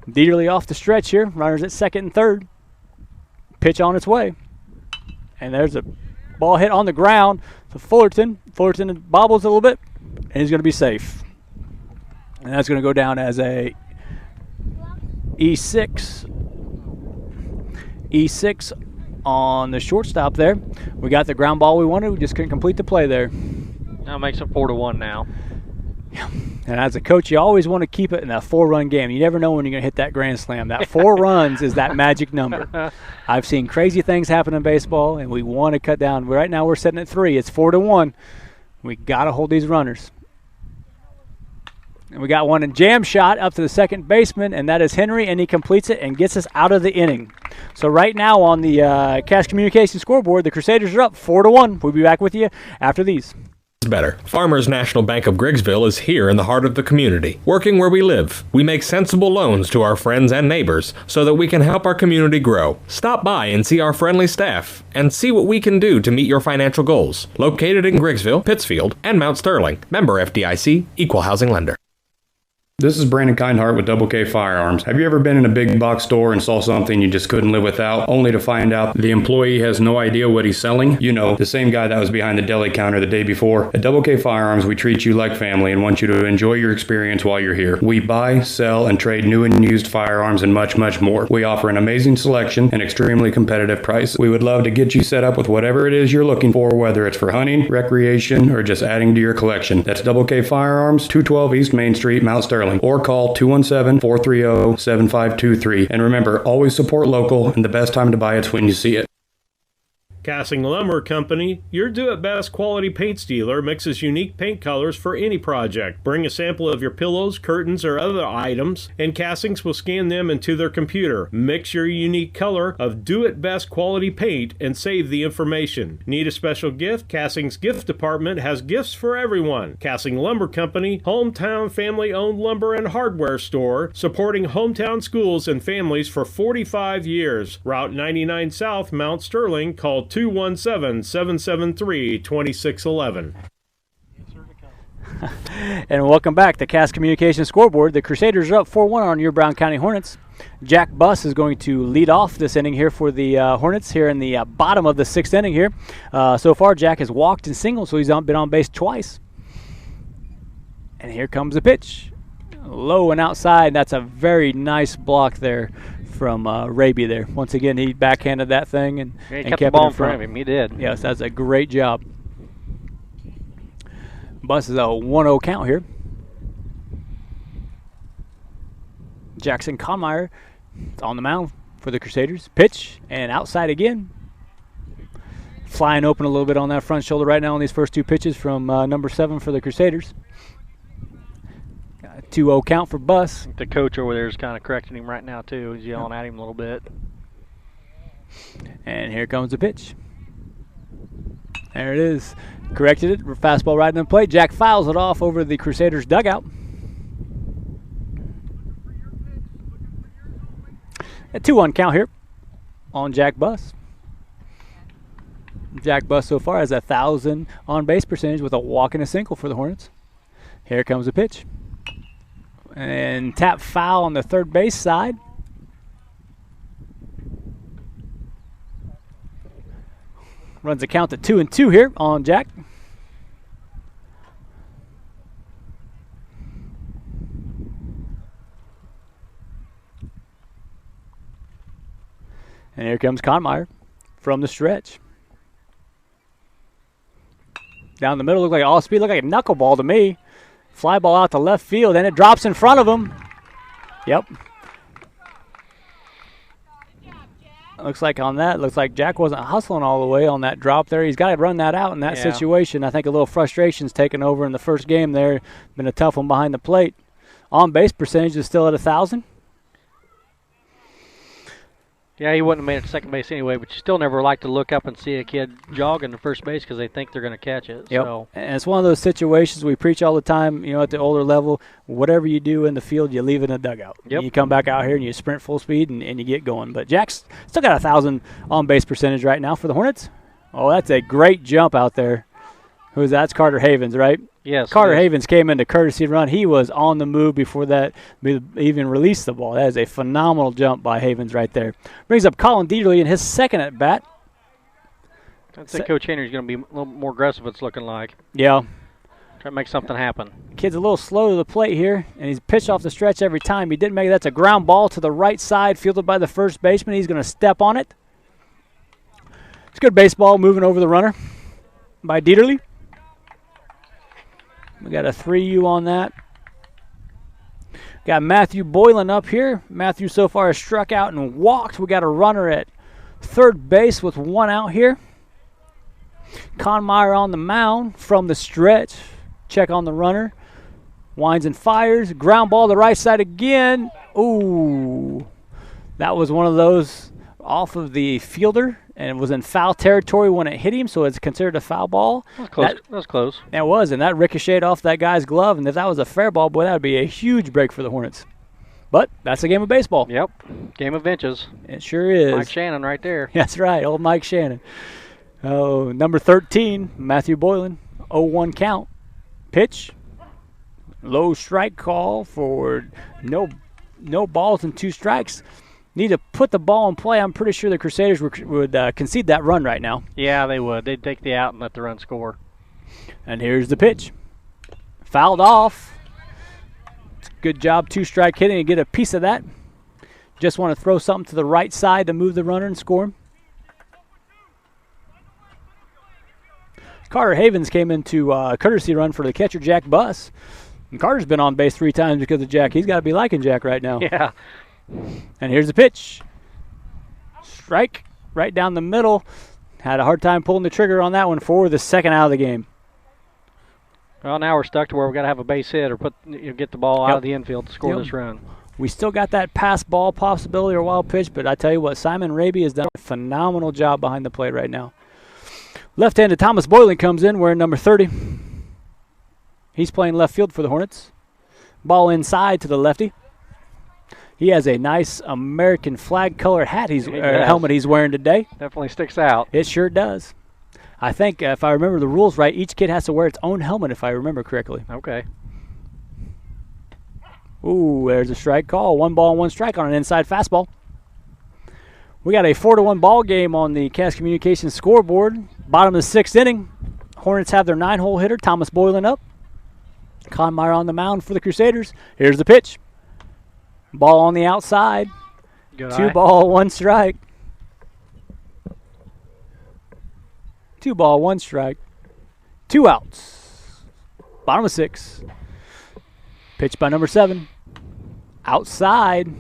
Dieterle off the stretch here. Runners at second and third. Pitch on its way. And there's a ball hit on the ground to Fullerton. Fullerton bobbles a little bit, and he's going to be safe. And that's going to go down as a E6 on the shortstop there. We got the ground ball we wanted. We just couldn't complete the play there. That makes it 4-1 now. Yeah. And as a coach, you always want to keep it in a 4-run game. You never know when you're going to hit that grand slam. That 4 runs is that magic number. I've seen crazy things happen in baseball, and we want to cut down. Right now we're sitting at 3. It's 4-1. We got to hold these runners. And we got one in jam shot up to the second baseman, and that is Henry, and he completes it and gets us out of the inning. So right now on the Cash Communications scoreboard, the Crusaders are up 4-1. We'll be back with you after these. Better. Farmers National Bank of Griggsville is here in the heart of the community, working where we live. We make sensible loans to our friends and neighbors so that we can help our community grow. Stop by and see our friendly staff and see what we can do to meet your financial goals. Located in Griggsville, Pittsfield, and Mount Sterling. Member FDIC, Equal Housing Lender. This is Brandon Kindhart with Double K Firearms. Have you ever been in a big box store and saw something you just couldn't live without, only to find out the employee has no idea what he's selling? You know, the same guy that was behind the deli counter the day before. At Double K Firearms, we treat you like family and want you to enjoy your experience while you're here. We buy, sell, and trade new and used firearms and much, much more. We offer an amazing selection and extremely competitive price. We would love to get you set up with whatever it is you're looking for, whether it's for hunting, recreation, or just adding to your collection. That's Double K Firearms, 212 East Main Street, Mount Sterling, or call 217-430-7523. And remember, always support local, and the best time to buy it's when you see it. Cassing Lumber Company, your do-it-best quality paint dealer, mixes unique paint colors for any project. Bring a sample of your pillows, curtains, or other items, and Cassings will scan them into their computer. Mix your unique color of do-it-best quality paint and save the information. Need a special gift? Cassing's gift department has gifts for everyone. Cassing Lumber Company, hometown family-owned lumber and hardware store, supporting hometown schools and families for 45 years. Route 99 South, Mount Sterling. Call 217-773-2611. And welcome back to Cass Communications Scoreboard. The Crusaders are up 4-1 on your Brown County Hornets. Jack Buss is going to lead off this inning here for the Hornets here in the bottom of the sixth inning here. So far, Jack has walked and singled, so he's been on base twice. And here comes the pitch. Low and outside. That's a very nice block there from Raby there. Once again, he backhanded that thing and kept kept the ball it in front of him. He did. Yes, that's a great job. Bus is a 1-0 count here. Jackson Conmeyer on the mound for the Crusaders. Pitch and outside again. Flying open a little bit on that front shoulder right now on these first two pitches from number 7 for the Crusaders. 2-0 count for Bus. The coach over there is kind of correcting him right now, too. He's yelling at him a little bit. And here comes the pitch. There it is. Corrected it. Fastball right in the plate. Jack fouls it off over the Crusaders' dugout. A 2-1 count here on Jack Bus. Jack Bus so far has 1,000 on-base percentage with a walk and a single for the Hornets. Here comes the pitch. And tap foul on the third base side. Runs the count to 2-2 here on Jack. And here comes Conmeyer from the stretch. Down the middle, looked like all speed, looked like a knuckleball to me. Fly ball out to left field, and it drops in front of him. Yep. Looks like on that, looks like Jack wasn't hustling all the way on that drop there. He's got to run that out in that situation. I think a little frustration's taken over in the first game there. Been a tough one behind the plate. On-base percentage is still at 1,000. Yeah, he wouldn't have made it to second base anyway, but you still never like to look up and see a kid jogging to first base because they think they're going to catch it. Yep. So. And it's one of those situations we preach all the time, at the older level, whatever you do in the field, you leave it in the dugout. Yep. You come back out here and you sprint full speed and you get going. But Jack's still got 1,000 on-base percentage right now for the Hornets. Oh, that's a great jump out there. Who's that? That's Carter Havens, right? Yes. Carter Havens came into courtesy run. He was on the move before that even released the ball. That is a phenomenal jump by Havens right there. Brings up Colin Dieterle in his second at bat. I think Coach Henry's going to be a little more aggressive, it's looking like. Yeah. Try to make something happen. Kid's a little slow to the plate here, and he's pitched off the stretch every time. He didn't make it. That's a ground ball to the right side, fielded by the first baseman. He's going to step on it. It's good baseball moving over the runner by Dieterle. We got a 3-U on that. Got Matthew Boylan up here. Matthew so far has struck out and walked. We got a runner at third base with one out here. Conmeyer on the mound from the stretch. Check on the runner. Winds and fires. Ground ball to the right side again. Ooh. That was one of those off of the fielder and was in foul territory when it hit him, so it's considered a foul ball. That was close. That was close. It was, and that ricocheted off that guy's glove, and if that was a fair ball, boy, that would be a huge break for the Hornets. But that's a game of baseball. Yep. Game of inches. It sure is. Mike Shannon right there. That's right, old Mike Shannon. Oh, number 13, Matthew Boylan, 0-1 count. Pitch. Low strike call for no balls and 2 strikes. Need to put the ball in play. I'm pretty sure the Crusaders would concede that run right now. Yeah, they would. They'd take the out and let the run score. And here's the pitch. Fouled off. Good job, 2-strike hitting and get a piece of that. Just want to throw something to the right side to move the runner and score him. Carter Havens came into a courtesy run for the catcher, Jack Buss. And Carter's been on base 3 times because of Jack. He's got to be liking Jack right now. Yeah. And here's the pitch. Strike right down the middle. Had a hard time pulling the trigger on that one for the second out of the game. Well, now we're stuck to where we've got to have a base hit or get the ball out of the infield to score this run. We still got that pass ball possibility or wild pitch, but I tell you what, Simon Raby has done a phenomenal job behind the plate right now. Left-handed Thomas Boylan comes in wearing number 30. He's playing left field for the Hornets. Ball inside to the lefty. He has a nice American flag color helmet he's wearing today. Definitely sticks out. It sure does. I think, if I remember the rules right, each kid has to wear its own helmet, if I remember correctly. Okay. Ooh, there's a strike call. 1 ball and 1 strike on an inside fastball. We got a 4-1 ball game on the Cass Communications scoreboard. Bottom of the 6th inning. Hornets have their 9-hole hitter, Thomas Boylan, up. Conmeyer on the mound for the Crusaders. Here's the pitch. Ball on the outside. Good 2 ball, 1 strike. 2 ball, 1 strike. 2 outs. Bottom of 6. Pitch by number 7. Outside.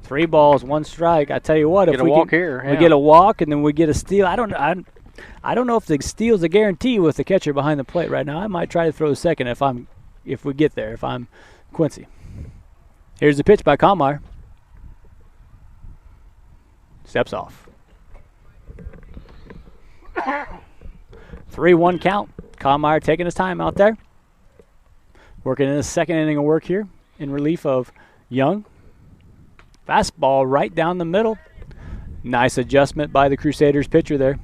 3 balls, 1 strike. I tell you what, if we get a walk and then we get a steal. I don't know if the steal's a guarantee with the catcher behind the plate right now. I might try to throw a second if we get there, if I'm Quincy. Here's the pitch by Conmeyer. Steps off. 3-1 count. Conmeyer taking his time out there. Working in his 2nd inning of work here in relief of Young. Fastball right down the middle. Nice adjustment by the Crusaders pitcher there.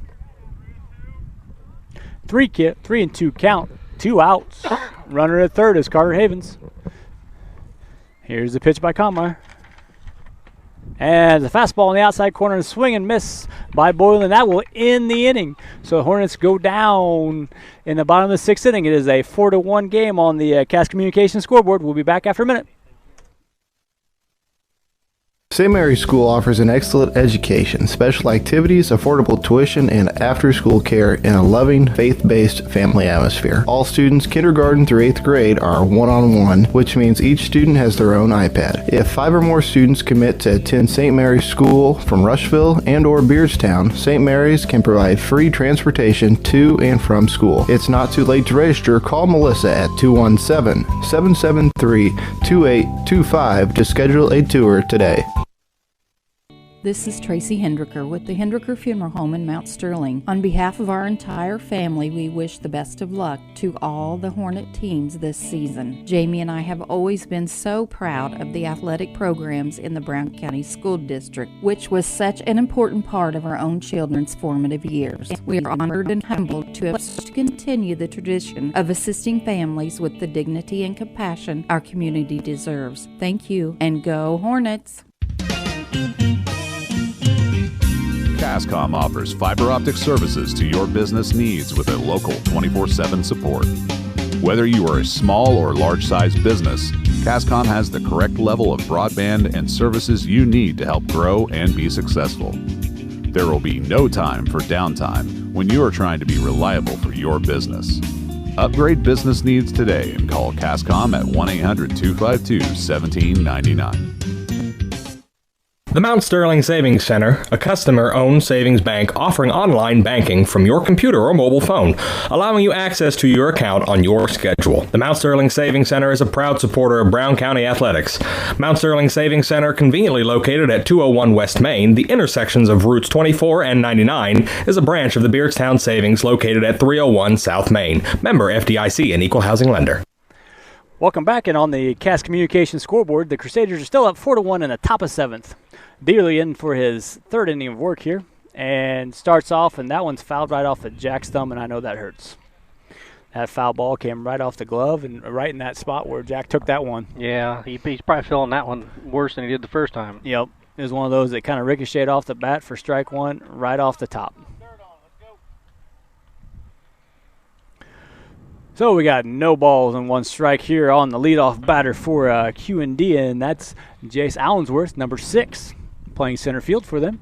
3-2 count. 2 outs. Runner at third is Carter Havens. Here's the pitch by Conmeyer. And the fastball in the outside corner and swing and miss by Boylan. That will end the inning. So the Hornets go down in the bottom of the 6th inning. It is a 4-1 game on the Cass Communications scoreboard. We'll be back after a minute. St. Mary's School offers an excellent education, special activities, affordable tuition, and after-school care in a loving, faith-based family atmosphere. All students kindergarten through 8th grade are one-on-one, which means each student has their own iPad. If 5 or more students commit to attend St. Mary's School from Rushville and or Beardstown, St. Mary's can provide free transportation to and from school. It's not too late to register. Call Melissa at 217-773-2825 to schedule a tour today. This is Tracy Hendricker with the Hendricker Funeral Home in Mount Sterling. On behalf of our entire family, we wish the best of luck to all the Hornet teams this season. Jamie and I have always been so proud of the athletic programs in the Brown County School District, which was such an important part of our own children's formative years. We are honored and humbled to have continue the tradition of assisting families with the dignity and compassion our community deserves. Thank you, and go Hornets! Cascom offers fiber optic services to your business needs with a local 24/7 support. Whether you are a small or large-sized business, Cascom has the correct level of broadband and services you need to help grow and be successful. There will be no time for downtime when you are trying to be reliable for your business. Upgrade business needs today and call Cascom at 1-800-252-1799. The Mount Sterling Savings Center, a customer-owned savings bank offering online banking from your computer or mobile phone, allowing you access to your account on your schedule. The Mount Sterling Savings Center is a proud supporter of Brown County athletics. Mount Sterling Savings Center, conveniently located at 201 West Main, the intersections of routes 24 and 99, is a branch of the Beardstown Savings located at 301 South Main. Member FDIC and Equal Housing Lender. Welcome back, and on the Cass Communications scoreboard, the Crusaders are still up 4-1 in the top of 7th. Dearly in for his 3rd inning of work here, and starts off, and that one's fouled right off at Jack's thumb, and I know that hurts. That foul ball came right off the glove and right in that spot where Jack took that one. Yeah, he's probably feeling that one worse than he did the first time. Yep. It was one of those that kind of ricocheted off the bat for strike one right off the top. So we got no balls and 1 strike here on the leadoff batter for Q&D, and that's Jace Allensworth, number 6, playing center field for them.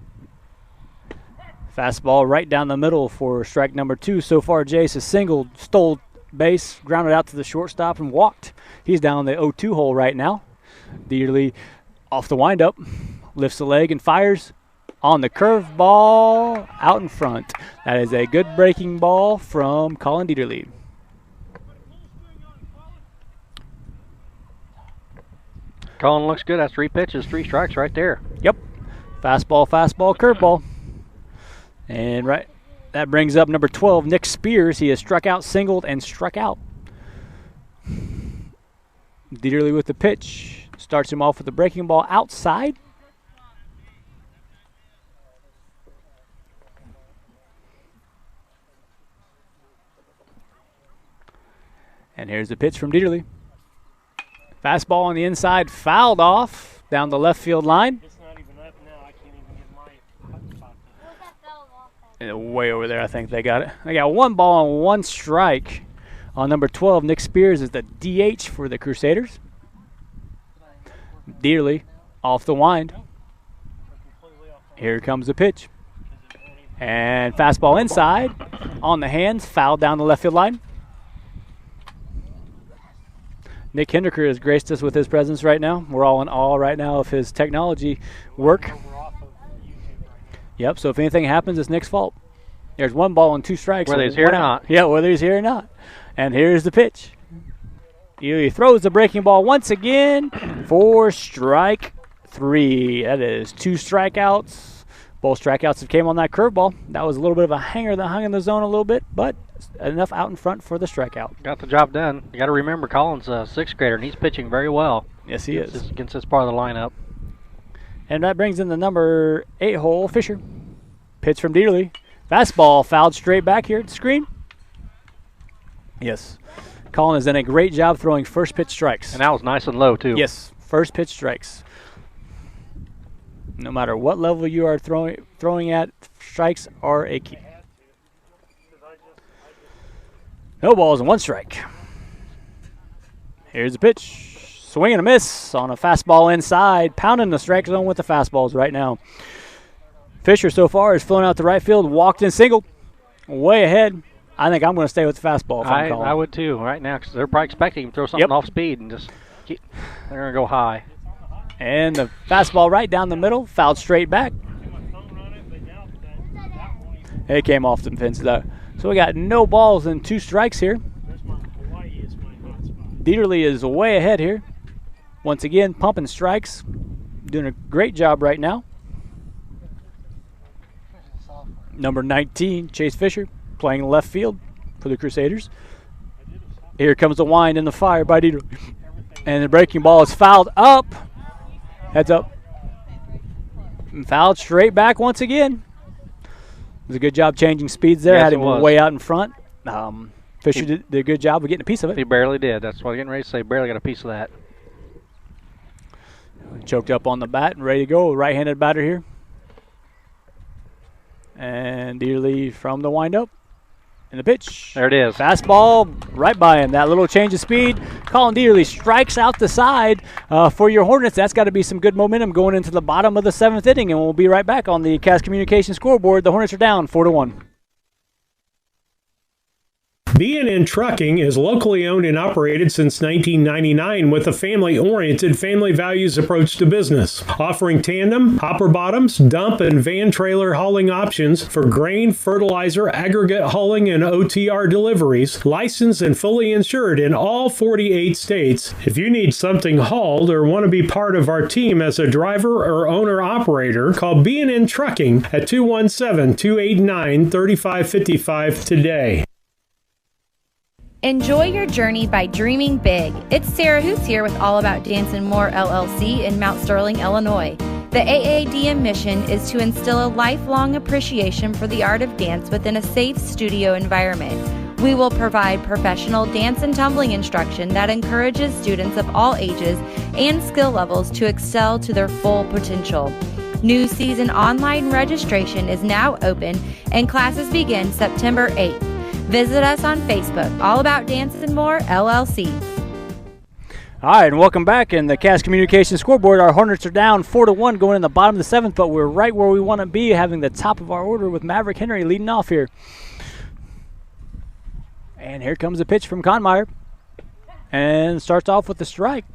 Fastball right down the middle for strike number 2. So far, Jace has singled, stole base, grounded out to the shortstop, and walked. He's down the 0-2 hole right now. Dieterle off the windup, lifts the leg and fires on the curve ball out in front. That is a good breaking ball from Colin Dieterle. Colin looks good. That's 3 pitches, 3 strikes right there. Yep. Fastball, curveball. And that brings up number 12, Nick Spears. He has struck out, singled, and struck out. Dieterle with the pitch. Starts him off with the breaking ball outside. And here's the pitch from Dieterle. Fastball on the inside, fouled off down the left field line. Way over there, I think they got it. They got 1 ball and 1 strike on number 12. Nick Spears is the DH for the Crusaders. Dieterle off the wind. Here comes the pitch. And fastball inside on the hands, fouled down the left field line. Nick Hinderker has graced us with his presence right now. We're all in awe right now of his technology work. Yep, so if anything happens, it's Nick's fault. There's 1 ball and 2 strikes. Whether he's here or not. Yeah, whether he's here or not. And here's the pitch. He throws the breaking ball once again for strike 3. That is 2 strikeouts. Both strikeouts have came on that curveball. That was a little bit of a hanger that hung in the zone a little bit, but enough out in front for the strikeout. Got the job done. You got to remember, Colin's a 6th grader, and he's pitching very well. Yes, he is. Against this part of the lineup. And that brings in the number 8 hole, Fisher. Pitch from Dieterle. Fastball fouled straight back here at the screen. Yes. Colin has done a great job throwing first pitch strikes. And that was nice and low, too. Yes, first pitch strikes. No matter what level you are throwing at, strikes are a key. No balls and 1 strike. Here's the pitch. Swing and a miss on a fastball inside. Pounding the strike zone with the fastballs right now. Fisher so far has flown out to right field, walked and singled. Way ahead. I think I'm going to stay with the fastball if I'm calling. I would too right now because they're probably expecting him to throw something off speed and just keep. They're going to go high. And the fastball right down the middle, fouled straight back. It came off some fences though. So we got no balls and 2 strikes here. Dieterle is way ahead here. Once again, pumping strikes. Doing a great job right now. Number 19, Chase Fisher, playing left field for the Crusaders. Here comes the wind and the fire by Dieterle. And the breaking ball is fouled up. Heads up. And fouled straight back once again. It was a good job changing speeds there. Yes, had him way out in front. Fisher did a good job of getting a piece of it. He barely did. That's what I'm getting ready to say. Barely got a piece of that. Choked up on the bat and ready to go. Right-handed batter here. And Dieterle from the windup. And the pitch. There it is. Fastball right by him. That little change of speed. Colin Dieterle strikes out the side for your Hornets. That's got to be some good momentum going into the bottom of the 7th inning. And we'll be right back on the Cass Communications scoreboard. The Hornets are down 4-1. B&N Trucking is locally owned and operated since 1999 with a family-oriented, family values approach to business, offering tandem, hopper bottoms, dump, and van trailer hauling options for grain, fertilizer, aggregate hauling, and OTR deliveries, licensed and fully insured in all 48 states. If you need something hauled or want to be part of our team as a driver or owner-operator, call B&N Trucking at 217-289-3555 today. Enjoy your journey by dreaming big. It's Sarah Hoots here with All About Dance and More LLC in Mount Sterling, Illinois. The AADM mission is to instill a lifelong appreciation for the art of dance within a safe studio environment. We will provide professional dance and tumbling instruction that encourages students of all ages and skill levels to excel to their full potential. New season online registration is now open and classes begin September 8th. Visit us on Facebook, All About Dance and More, LLC. All right, and welcome back. In the Cass Communications scoreboard, our Hornets are down 4-1 going in the bottom of the 7th, but we're right where we want to be, having the top of our order with Maverick Henry leading off here. And here comes a pitch from Conmeyer, and starts off with a strike.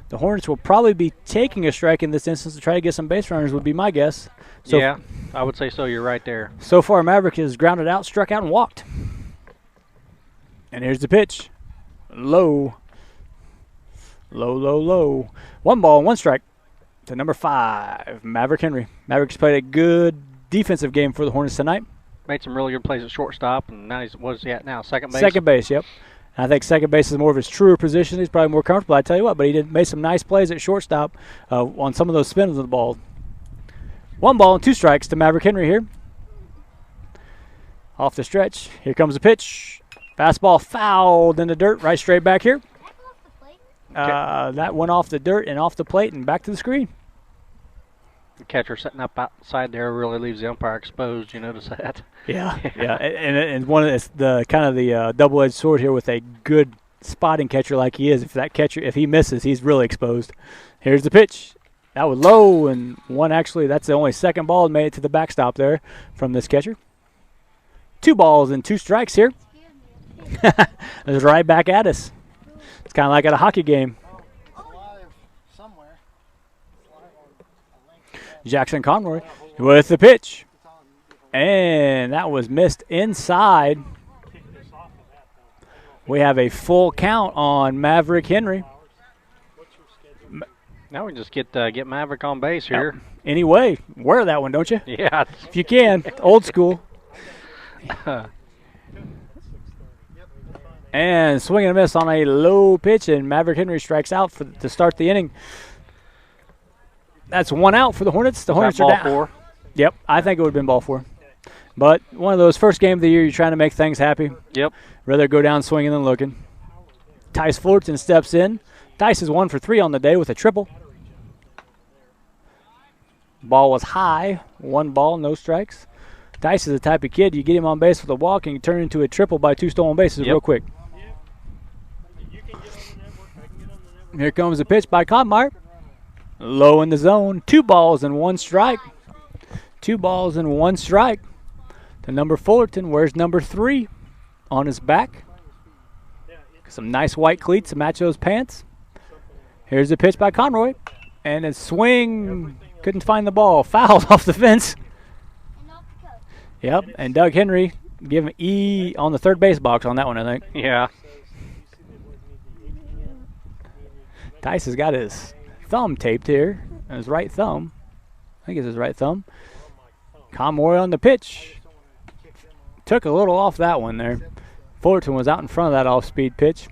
The Hornets will probably be taking a strike in this instance to try to get some base runners, would be my guess. So yeah, I would say so. You're right there. So far, Maverick has grounded out, struck out, and walked. And here's the pitch. Low. Low, low, low. 1 ball, 1 strike to number 5, Maverick Henry. Maverick's played a good defensive game for the Hornets tonight. Made some really good plays at shortstop, and now what's he at now? Second base? Second base, yep. And I think second base is more of his truer position. He's probably more comfortable, I tell you what, but he made some nice plays at shortstop on some of those spins of the ball. 1 ball and 2 strikes to Maverick Henry here. Off the stretch. Here comes the pitch. Fastball fouled in the dirt, right straight back here. That went off the dirt and off the plate and back to the screen. The catcher sitting up outside there really leaves the umpire exposed. You notice that? Yeah, yeah. And one of the kind of the double-edged sword here with a good spotting catcher like he is. If he misses, he's really exposed. Here's the pitch. That was low, and that's the only second ball that made it to the backstop there from this catcher. 2 balls and 2 strikes here. It's right back at us. It's kind of like at a hockey game. Jackson Conroy with the pitch. And that was missed inside. We have a full count on Maverick Henry. Now we just get Maverick on base here. Yep. Anyway, wear that one, don't you? Yeah. If you can. Old school. And swing and a miss on a low pitch, and Maverick Henry strikes out to start the inning. That's 1 out for the Hornets. The Hornets are down. Ball 4? Yep, I think it would have been ball 4. But one of those first game of the year, you're trying to make things happy. Yep. Rather go down swinging than looking. Tice Fullerton steps in. Tice is 1 for 3 on the day with a triple. Ball was high. 1 ball, no strikes. Tice is the type of kid, you get him on base with a walk and you turn into a triple by 2 stolen bases real quick. Here comes the pitch by Conmeyer. Low in the zone. 2 balls and 1 strike. 2 balls and 1 strike to number Fullerton. Where's number 3? On his back. Some nice white cleats to match those pants. Here's the pitch by Conroy. And a swing. Couldn't find the ball. Fouled off the fence. Yep, and Doug Henry give him E on the third base box on that one, I think. Yeah. Tice has got his thumb taped here, his right thumb. I think it's his right thumb. Conroy on the pitch. Took a little off that one there. Fullerton was out in front of that off-speed pitch.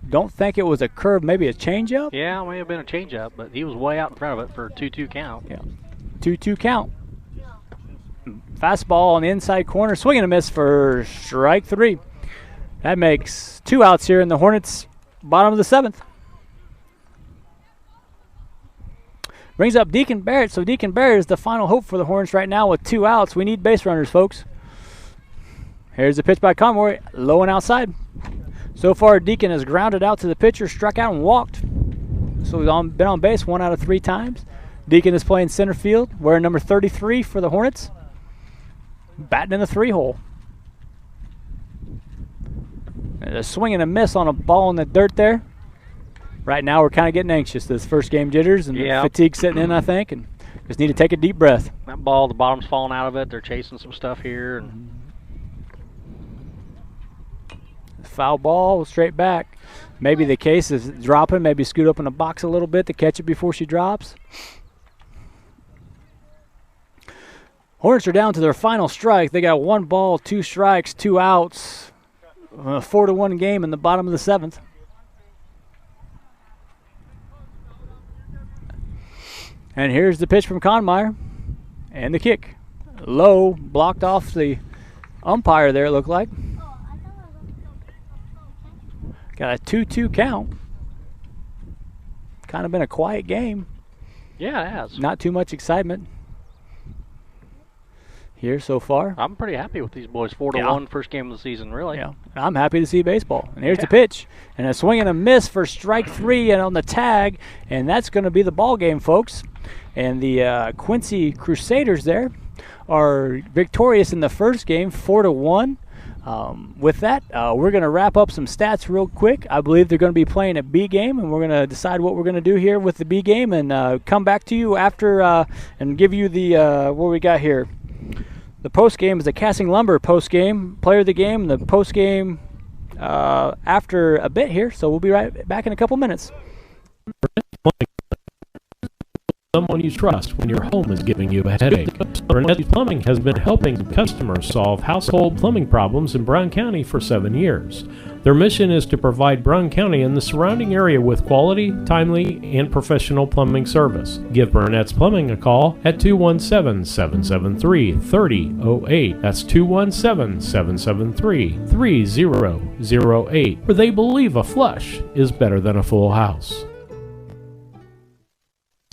Don't think it was a curve, maybe a changeup? Yeah, it may have been a changeup, but he was way out in front of it for a 2-2 count. Yeah, 2-2 count. Fastball on the inside corner, swing and a miss for strike 3. That makes 2 outs here in the Hornets' bottom of the 7th. Brings up Deacon Barrett, so Deacon Barrett is the final hope for the Hornets right now with 2 outs. We need base runners, folks. Here's the pitch by Conroy, low and outside. So far, Deacon has grounded out to the pitcher, struck out and walked. So he's been on base 1 out of 3 times. Deacon is playing center field, wearing number 33 for the Hornets. Batting in the 3-hole. And a swing and a miss on a ball in the dirt there. Right now we're kind of getting anxious. This first game jitters and fatigue setting in, I think, and just need to take a deep breath. That ball, the bottom's falling out of it. They're chasing some stuff here. And foul ball straight back. Maybe the case is dropping. Maybe scoot up in the box a little bit to catch it before she drops. Hornets are down to their final strike. They got 1 ball, 2 strikes, 2 outs. A 4-1 game in the bottom of the 7th. And here's the pitch from Conmeyer. And the kick. Low, blocked off the umpire there, it looked like. Got a 2-2 count. Kind of been a quiet game. Yeah, it has. Not too much excitement here so far. I'm pretty happy with these boys. 4-1 first game of the season, really. Yeah, I'm happy to see baseball. And here's the pitch. And a swing and a miss for strike 3 and on the tag. And that's going to be the ball game, folks. And the Quincy Crusaders there are victorious in the first game, 4-1. With that, we're going to wrap up some stats real quick. I believe they're going to be playing a B game, and we're going to decide what we're going to do here with the B game and come back to you after and give you the what we got here. The post game is the Casting Lumber post game, player of the game, the post game after a bit here. So we'll be right back in a couple minutes. Someone you trust when your home is giving you a headache. Hornets Plumbing has been helping customers solve household plumbing problems in Brown County for 7 years. Their mission is to provide Brown County and the surrounding area with quality, timely, and professional plumbing service. Give Burnett's Plumbing a call at 217-773-3008. That's 217-773-3008, where they believe a flush is better than a full house.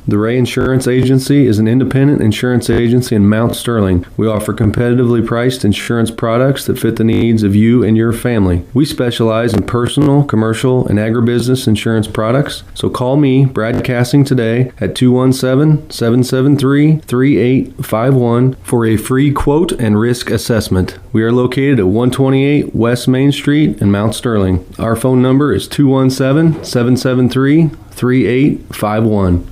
The Ray Insurance Agency is an independent insurance agency in Mount Sterling. We offer competitively priced insurance products that fit the needs of you and your family. We specialize in personal, commercial, and agribusiness insurance products. So call me, Brad Casting, today at 217-773-3851 for a free quote and risk assessment. We are located at 128 West Main Street in Mount Sterling. Our phone number is 217-773-3851.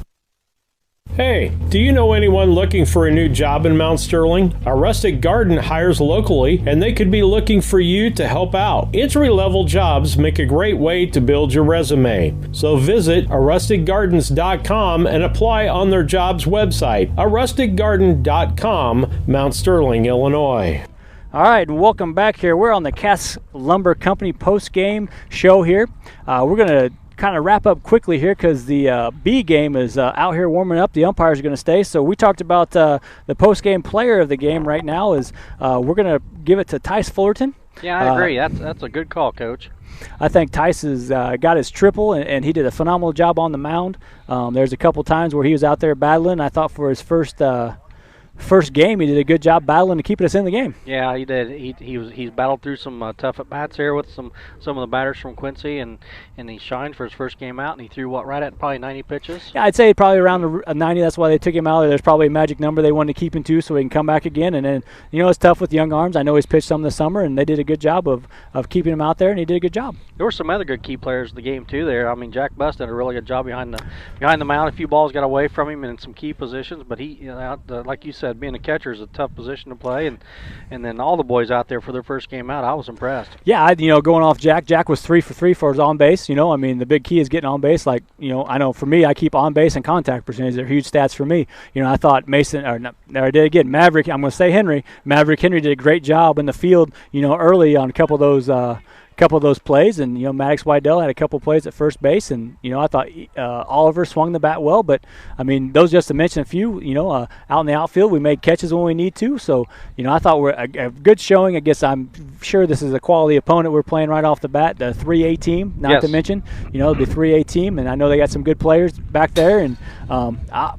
Hey, do you know anyone looking for a new job in Mount Sterling? A Rustic Garden hires locally, and they could be looking for you to help out. Entry-level jobs make a great way to build your resume. So visit arusticgardens.com and apply on their jobs website, arusticgarden.com, Mount Sterling, Illinois. All right, welcome back here. We're on the Cass Lumber Company post-game show here. We're going to kind of wrap up quickly here because the B game is out here warming up. The umpires are going to stay. So we talked about the post-game player of the game right now is we're going to give it to Tice Fullerton. Yeah, I agree. That's a good call, Coach. I think Tice has got his triple, and he did a phenomenal job on the mound. There's a couple times where he was out there battling. I thought for his first game, he did a good job battling to keep us in the game. Yeah, he did. He's battled through some tough at bats here with some of the batters from Quincy, and he shined for his first game out. And he threw right at probably 90 pitches. Yeah, I'd say probably around 90. That's why they took him out. There's probably a magic number they wanted to keep him to, so he can come back again. And then it's tough with young arms. I know he's pitched some this summer, and they did a good job of keeping him out there, and he did a good job. There were some other good key players in the game too. There, I mean, Jack Buss did a really good job behind the mound. A few balls got away from him in some key positions, but he, like you said, being a catcher is a tough position to play, and then all the boys out there for their first game out, I was impressed. Yeah, going off Jack was 3 for 3 for his on base. I mean, the big key is getting on base. Like, I know for me, I keep on base and contact percentage. They're huge stats for me. I thought Maverick, Maverick Henry did a great job in the field, early on a couple of those plays, and Maddox Wydell had a couple plays at first base, and I thought Oliver swung the bat well, but I mean, those just to mention a few. Out in the outfield, we made catches when we need to, so I thought we're a good showing. I guess I'm sure this is a quality opponent we're playing right off the bat, the 3A team, not to mention the 3A team, and I know they got some good players back there, and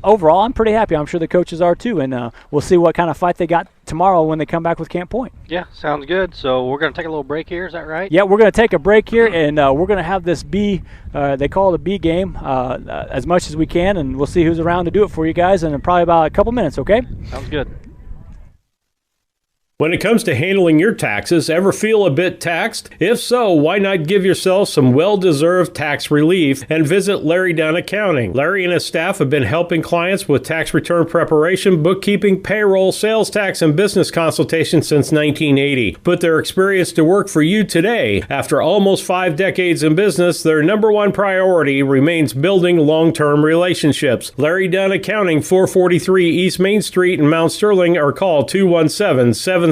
overall I'm pretty happy. I'm sure the coaches are too, and we'll see what kind of fight they got tomorrow when they come back with Camp Point. Yeah, sounds good. So we're going to take a little break here. Is that right? Yeah, we're going to take a break here, and we're going to have this B, they call it a B game, as much as we can, and we'll see who's around to do it for you guys in probably about a couple minutes, okay? Sounds good. When it comes to handling your taxes, ever feel a bit taxed? If so, why not give yourself some well-deserved tax relief and visit Larry Dunn Accounting. Larry and his staff have been helping clients with tax return preparation, bookkeeping, payroll, sales tax, and business consultation since 1980. Put their experience to work for you today. After almost 5 decades in business, their number one priority remains building long-term relationships. Larry Dunn Accounting, 443 East Main Street in Mount Sterling, or call 217-773-3400.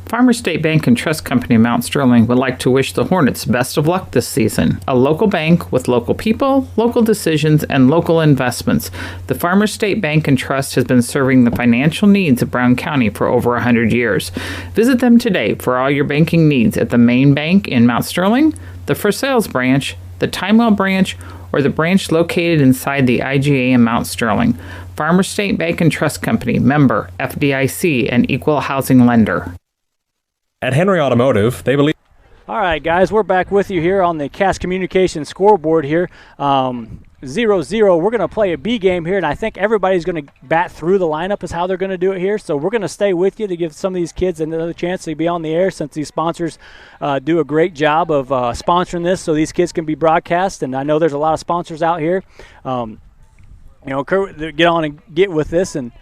Farmers State Bank and Trust Company of Mount Sterling would like to wish the Hornets best of luck this season. A local bank with local people, local decisions, and local investments, the Farmers State Bank and Trust has been serving the financial needs of Brown County for over 100 years. Visit them today for all your banking needs at the main bank in Mount Sterling, the For Sales branch, the Timewell branch, or the branch located inside the IGA in Mount Sterling. Farmers State Bank and Trust Company, member FDIC, and equal housing lender. At Henry Automotive, they believe. All right, guys, we're back with you here on the Cass Communications scoreboard here. 0-0. We're going to play a B game here, and I think everybody's going to bat through the lineup is how they're going to do it here. So we're going to stay with you to give some of these kids another chance to be on the air since these sponsors do a great job of sponsoring this so these kids can be broadcast. And I know there's a lot of sponsors out here. Kurt, get on and get with this and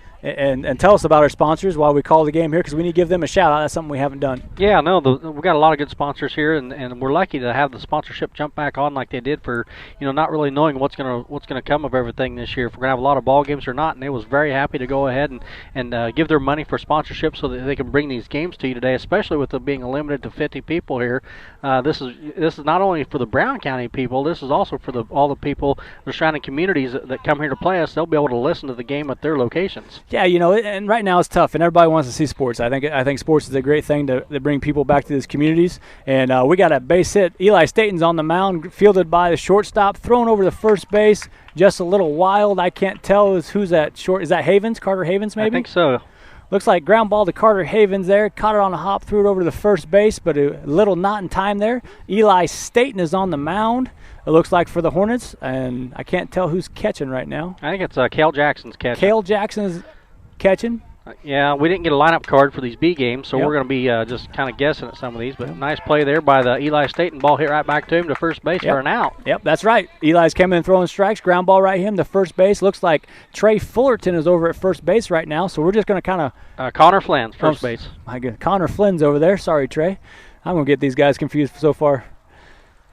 tell us about our sponsors while we call the game here because we need to give them a shout out. That's something we haven't done. Yeah, no, we've got a lot of good sponsors here, and we're lucky to have the sponsorship jump back on like they did for, not really knowing what's gonna come of everything this year. If we're gonna have a lot of ball games or not, and they was very happy to go ahead and give their money for sponsorship so that they can bring these games to you today, especially with it being limited to 50 people here. This is not only for the Brown County people, this is also for all the people, the surrounding communities that come here to play us. They'll be able to listen to the game at their locations. Yeah, and right now it's tough, and everybody wants to see sports. I think sports is a great thing to bring people back to these communities. And we got a base hit. Eli Staten's on the mound, fielded by the shortstop, thrown over to first base. Just a little wild. I can't tell who's at short. Is that Havens? Carter Havens, maybe? I think so. Looks like ground ball to Carter Havens there. Caught it on a hop, threw it over to the first base, but a little not in time there. Eli Staten is on the mound. It looks like for the Hornets, and I can't tell who's catching right now. I think it's Cale Jackson's catching. Cale Jackson is catching. Yeah, we didn't get a lineup card for these B games, so Yep. we're going to be just kind of guessing at some of these. But nice play there by the Eli Staten. Ball hit right back to him to first base for an out. Yep, that's right. Eli's coming and throwing strikes. Ground ball right him to first base. Looks like Trey Fullerton is over at first base right now, so we're just going to kind of Connor Flynn's first base. My God, Connor Flynn's over there. Sorry, Trey. I'm going to get these guys confused so far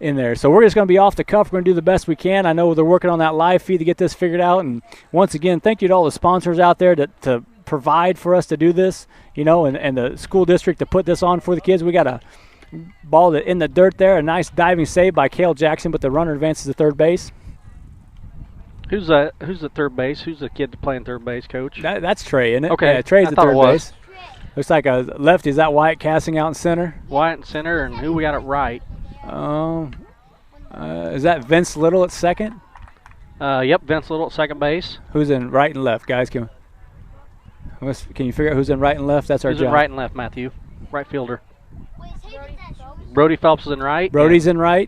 in there. So we're just going to be off the cuff. We're going to do the best we can. I know they're working on that live feed to get this figured out. And once again, thank you to all the sponsors out there to provide for us to do this, and the school district to put this on for the kids. We got a ball in the dirt there, a nice diving save by Cale Jackson, but the runner advances to third base. Who's at third base? Who's the kid playing third base, Coach? That's Trey, isn't it? Okay, yeah, Trey's I at thought third it was. base. Looks like a lefty. Is that Wyatt Casting out in center? Wyatt in center, and who we got at right? Is that Vince Little at second? Yep, Vince Little at second base. Who's in right and left, guys? Can you figure out who's in right and left? That's our Who's job. in right and left, Matthew? Right fielder. Brody Phelps is in right. Brody's in right.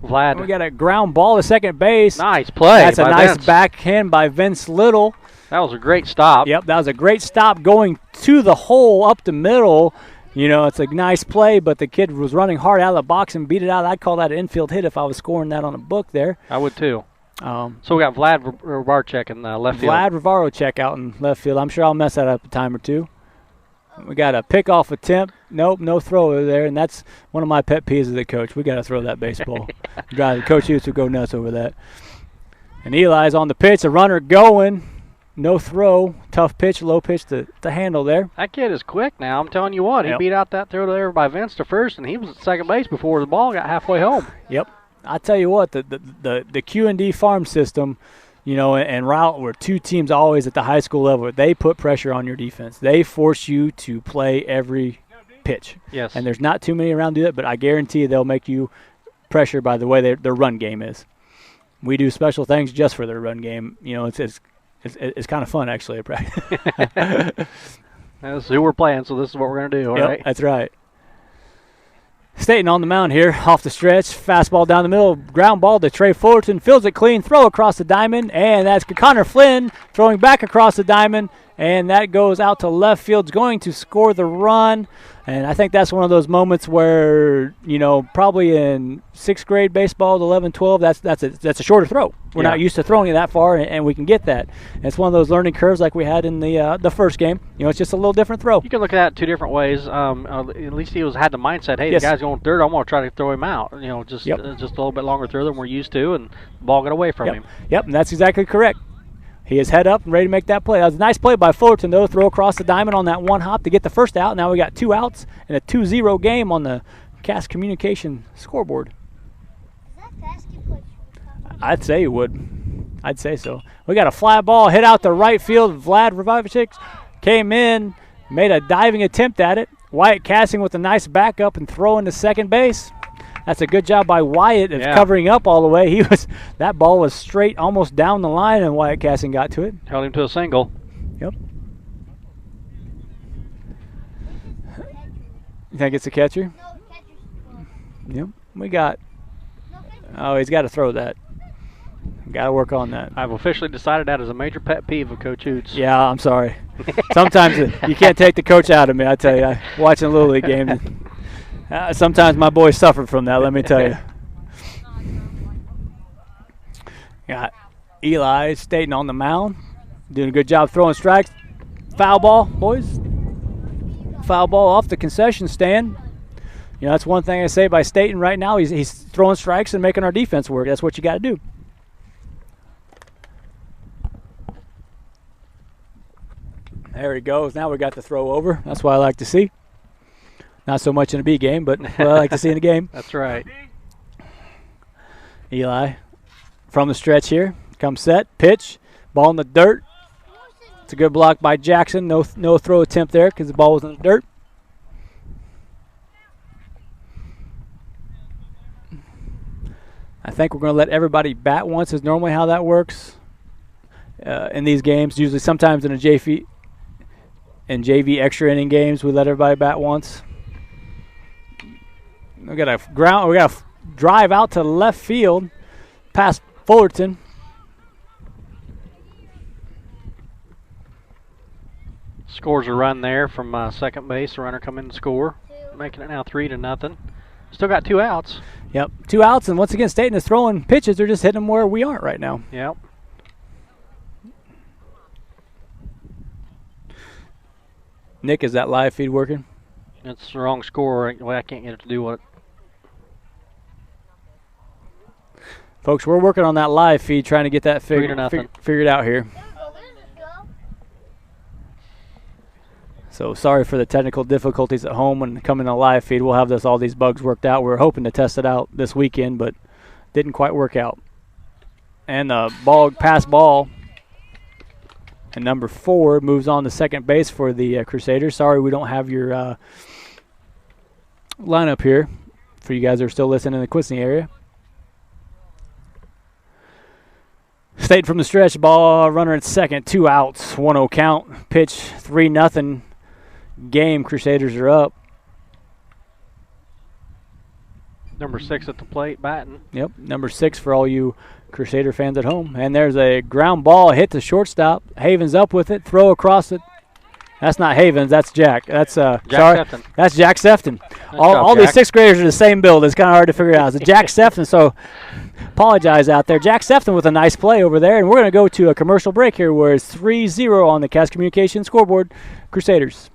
Vlad. We got a ground ball to second base. Nice play. That's a by nice Vince. backhand by Vince Little. That was a great stop. Yep, that was a great stop going to the hole up the middle. It's a nice play, but the kid was running hard out of the box and beat it out. I'd call that an infield hit if I was scoring that on a book there. I would too. So we got Vlad Rivarchek in left field. Vlad Rivarchek out in left field. I'm sure I'll mess that up a time or two. We got a pickoff attempt. Nope, no throw over there, and that's one of my pet peeves as a coach. We got to throw that baseball. Drive the coach used to go nuts over that. And Eli's on the pitch, a runner going. No throw, tough pitch, low pitch to handle there. That kid is quick now. I'm telling you what. He beat out that throw there by Vince to first, and he was at second base before the ball got halfway home. Yep. I tell you what, the Q&D farm system, and route were two teams always at the high school level. They put pressure on your defense. They force you to play every pitch. Yes. And there's not too many around to do that, but I guarantee you they'll make you pressure by the way their run game is. We do special things just for their run game. It's kind of fun, actually, at practice. That's who we're playing, so this is what we're going to do, all right? That's right. Staten on the mound here, off the stretch. Fastball down the middle, ground ball to Trey Fullerton. Fields it clean, throw across the diamond, and that's Connor Flynn throwing back across the diamond, and that goes out to left field. It's going to score the run. And I think that's one of those moments where, probably in 6th grade baseball, 11, 12, that's a shorter throw. We're not used to throwing it that far, and we can get that. And it's one of those learning curves like we had in the first game. It's just a little different throw. You can look at that 2 different ways. At least he had the mindset, hey, the guy's going third, I'm going to try to throw him out. Just a little bit longer throw than we're used to, and the ball got away from him. Yep, and that's exactly correct. He is head up and ready to make that play. That was a nice play by Fullerton, though. Throw across the diamond on that one hop to get the first out. Now we got 2 outs and a 2-0 game on the Cass Communication scoreboard. Is that basketball? I'd say it would. I'd say so. We got a fly ball hit out to right field. Vlad Revivicic came in, made a diving attempt at it. Wyatt Cassing with a nice backup and throwing to second base. That's a good job by Wyatt of covering up all the way. That ball was straight almost down the line, and Wyatt Cassing got to it. Held him to a single. Yep. You think it's a catcher? Yep. We got. Oh, he's got to throw that. Got to work on that. I've officially decided that is a major pet peeve of Coach Hoots. Yeah, I'm sorry. Sometimes you can't take the coach out of me, I tell you. Watching a Little League game, sometimes my boys suffer from that, let me tell you. Got Eli Staten on the mound, doing a good job throwing strikes. Foul ball, boys. Foul ball off the concession stand. You know, that's one thing I say by Staten right now. He's throwing strikes and making our defense work. That's what you got to do. There he goes. Now we got the throw over. That's what I like to see. Not so much in a B game, but what I like to see in a game. That's right. Eli from the stretch here. Comes set. Pitch. Ball in the dirt. It's a good block by Jackson. No throw attempt there because the ball was in the dirt. I think we're going to let everybody bat once is normally how that works in these games. Usually sometimes in a JV extra inning games, we let everybody bat once. We got a drive out to left field past Fullerton. Scores a run there from second base. The runner come in to score, making it now 3-0. Still got 2 outs. Yep, 2 outs, and once again, Staten is throwing pitches. They're just hitting them where we aren't right now. Yep. Nick, is that live feed working? It's the wrong score. Well, I can't get it to do what. Folks, we're working on that live feed, trying to get that figured out here. So sorry for the technical difficulties at home when coming to live feed. We'll have all these bugs worked out. We were hoping to test it out this weekend, but didn't quite work out. And the pass ball. And number 4 moves on to second base for the Crusaders. Sorry we don't have your lineup here for you guys that are still listening in the Quincy area. State from the stretch, ball runner at second, 2 outs, 1-0 count. Pitch, 3-0 game. Crusaders are up. Number 6 at the plate, batting. Yep, number 6 for all you Crusader fans at home. And there's a ground ball hit to shortstop. Havens up with it, throw across it. That's not Havens, that's Jack. That's Sefton. That's Jack Sefton. All these 6th graders are the same build. It's kind of hard to figure out. It's Jack Sefton, so apologize out there. Jack Sefton with a nice play over there. And we're going to go to a commercial break here where it's 3-0 on the Cass Communication scoreboard. Crusaders.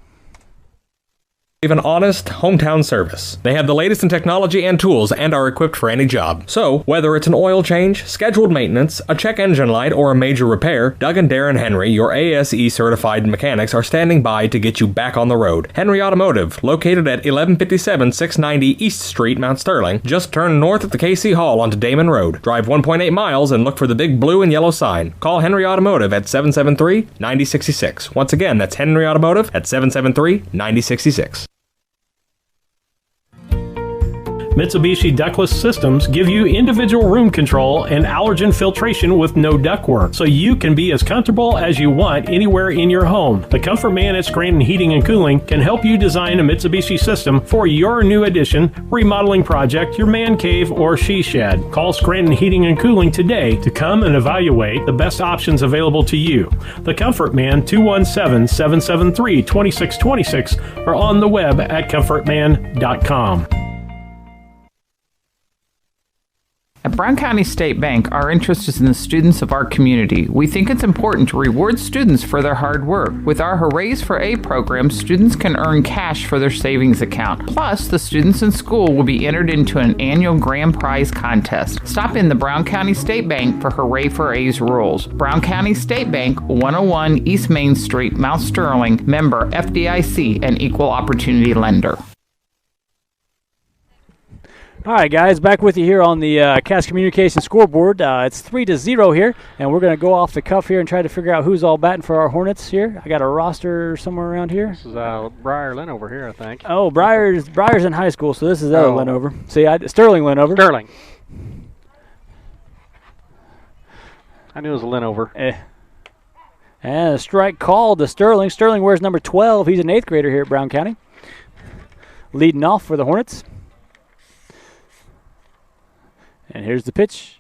An honest hometown service. They have the latest in technology and tools and are equipped for any job. So, whether it's an oil change, scheduled maintenance, a check engine light, or a major repair, Doug and Darren Henry, your ASE certified mechanics, are standing by to get you back on the road. Henry Automotive, located at 1157 690 East Street, Mount Sterling. Just turn north at the KC Hall onto Damon Road. Drive 1.8 miles and look for the big blue and yellow sign. Call Henry Automotive at 773-9066. Once again, that's Henry Automotive at 773-9066. Mitsubishi ductless systems give you individual room control and allergen filtration with no ductwork, so you can be as comfortable as you want anywhere in your home. The Comfort Man at Scranton Heating and Cooling can help you design a Mitsubishi system for your new addition, remodeling project, your man cave, or she shed. Call Scranton Heating and Cooling today to come and evaluate the best options available to you. The Comfort Man, 217-773-2626, or on the web at comfortman.com. At Brown County State Bank, our interest is in the students of our community. We think it's important to reward students for their hard work. With our Hoorays for A program, students can earn cash for their savings account. Plus, the students in school will be entered into an annual grand prize contest. Stop in the Brown County State Bank for Hooray for A's rules. Brown County State Bank, 101 East Main Street, Mount Sterling, member FDIC, and equal opportunity lender. All right, guys, back with you here on the Cass Communication scoreboard. It's 3-0 here, and we're going to go off the cuff here and try to figure out who's all batting for our Hornets here. I got a roster somewhere around here. This is Briar Linover here, I think. Oh, Briar's in high school, so this is other Linover. See, Sterling Linover. Sterling. I knew it was a Linover. And a strike called to Sterling. Sterling wears number 12. He's an 8th grader here at Brown County. Leading off for the Hornets. And here's the pitch.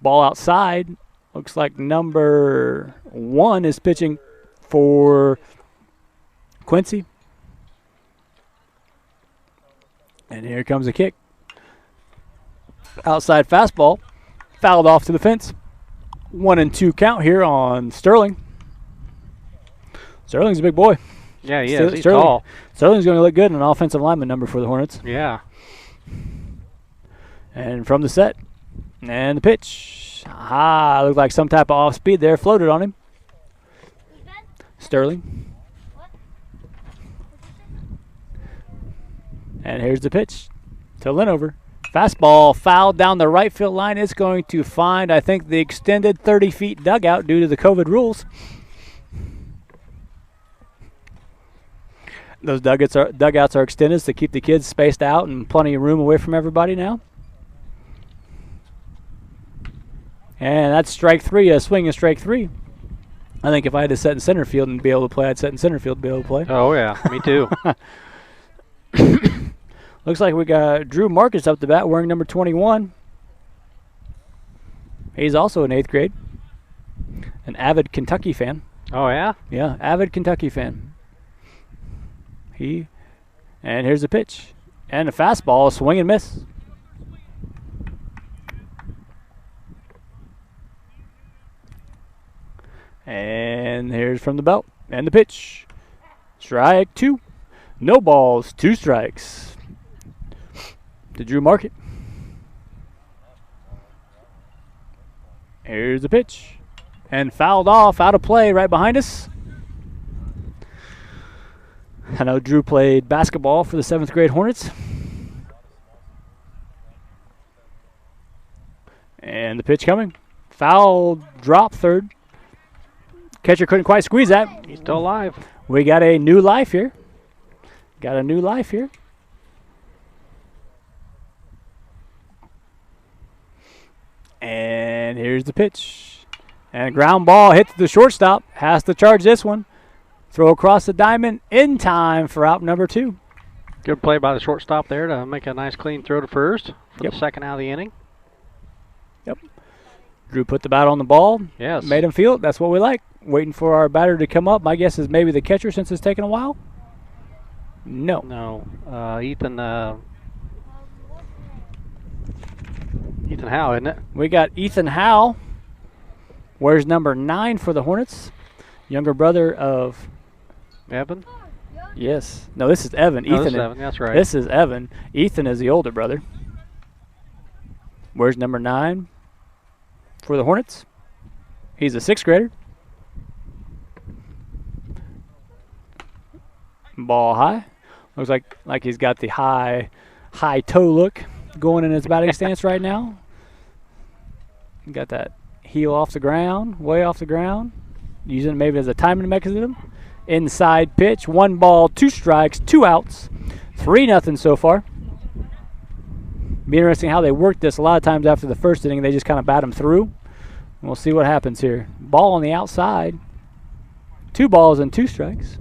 Ball outside. Looks like number 1 is pitching for Quincy. And here comes a kick. Outside fastball. Fouled off to the fence. 1-2 count here on Sterling. Sterling's a big boy. Yeah, he is. He's tall. Sterling's going to look good in an offensive lineman number for the Hornets. Yeah. And from the set. And the pitch. Looked like some type of off speed there. Floated on him. Sterling. And here's the pitch to Linover. Fastball fouled down the right field line. It's going to find, I think, the extended 30-feet dugout due to the COVID rules. Those dugouts are extended to keep the kids spaced out and plenty of room away from everybody now. And that's strike 3, a swing and strike 3. I think if I had to set in center field and be able to play, I'd set in center field to be able to play. Oh, yeah, me too. Looks like we got Drew Marcus up the bat wearing number 21. He's also in 8th grade. An avid Kentucky fan. Oh, yeah? Yeah, avid Kentucky fan. And here's the pitch. And a fastball, a swing and miss. And here's from the belt. And the pitch. Strike 2. No balls, 2 strikes. To Drew Market. Here's the pitch. And fouled off, out of play, right behind us. I know Drew played basketball for the 7th grade Hornets. And the pitch coming. Foul drop third. Catcher couldn't quite squeeze that. He's still alive. We got a new life here. And here's the pitch. And a ground ball hit to the shortstop. Has to charge this one. Throw across the diamond in time for out number 2. Good play by the shortstop there to make a nice clean throw to first for the second out of the inning. Yep. Drew put the bat on the ball. Yes. Made him feel it. That's what we like. Waiting for our batter to come up. My guess is maybe the catcher since it's taken a while. No. Ethan Howe, isn't it? We got Ethan Howe. Wears number 9 for the Hornets. Younger brother of Evan? Yes. No, this is Evan. No, this is Evan. That's right. This is Evan. Ethan is the older brother. Wears number 9 for the Hornets. He's a 6th grader. Ball high. Looks like he's got the high toe look going in his batting stance right now. Got that heel off the ground, way off the ground. Using it maybe as a timing mechanism. Inside pitch, 1 ball, 2 strikes, 2 outs. 3-0 so far. Be interesting how they work this. A lot of times after the first inning, they just kind of bat them through. We'll see what happens here. Ball on the outside. 2 balls and 2 strikes.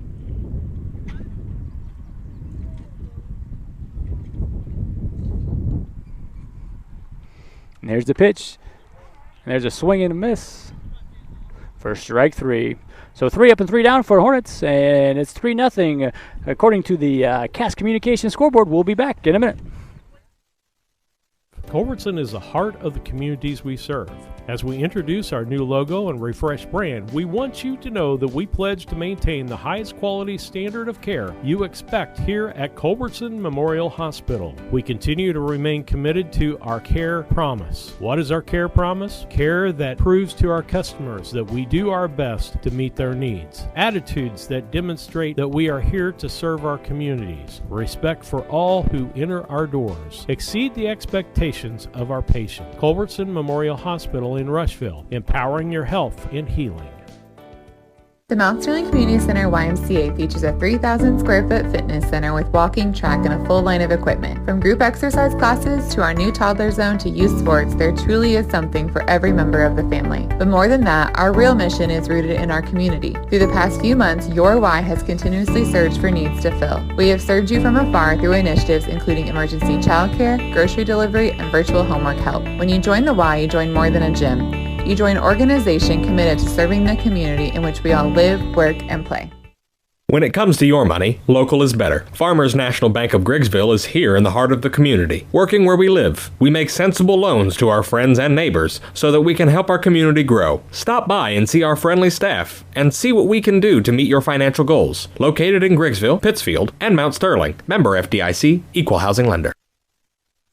And there's the pitch. And there's a swing and a miss for strike 3. So 3 up and 3 down for Hornets, and it's 3-0 according to the Cass Communication scoreboard. We'll be back in a minute. Culbertson is the heart of the communities we serve. As we introduce our new logo and refreshed brand, we want you to know that we pledge to maintain the highest quality standard of care you expect here at Culbertson Memorial Hospital. We continue to remain committed to our care promise. What is our care promise? Care that proves to our customers that we do our best to meet their needs. Attitudes that demonstrate that we are here to serve our communities. Respect for all who enter our doors. Exceed the expectations of our patient. Culbertson Memorial Hospital in Rushville, empowering your health and healing. The Mount Sterling Community Center YMCA features a 3,000 square foot fitness center with walking, track, and a full line of equipment. From group exercise classes to our new toddler zone to youth sports, there truly is something for every member of the family. But more than that, our real mission is rooted in our community. Through the past few months, your Y has continuously searched for needs to fill. We have served you from afar through initiatives including emergency childcare, grocery delivery, and virtual homework help. When you join the Y, you join more than a gym. You join an organization committed to serving the community in which we all live, work, and play. When it comes to your money, local is better. Farmers National Bank of Griggsville is here in the heart of the community, working where we live. We make sensible loans to our friends and neighbors so that we can help our community grow. Stop by and see our friendly staff and see what we can do to meet your financial goals. Located in Griggsville, Pittsfield, and Mount Sterling. Member FDIC, Equal Housing Lender.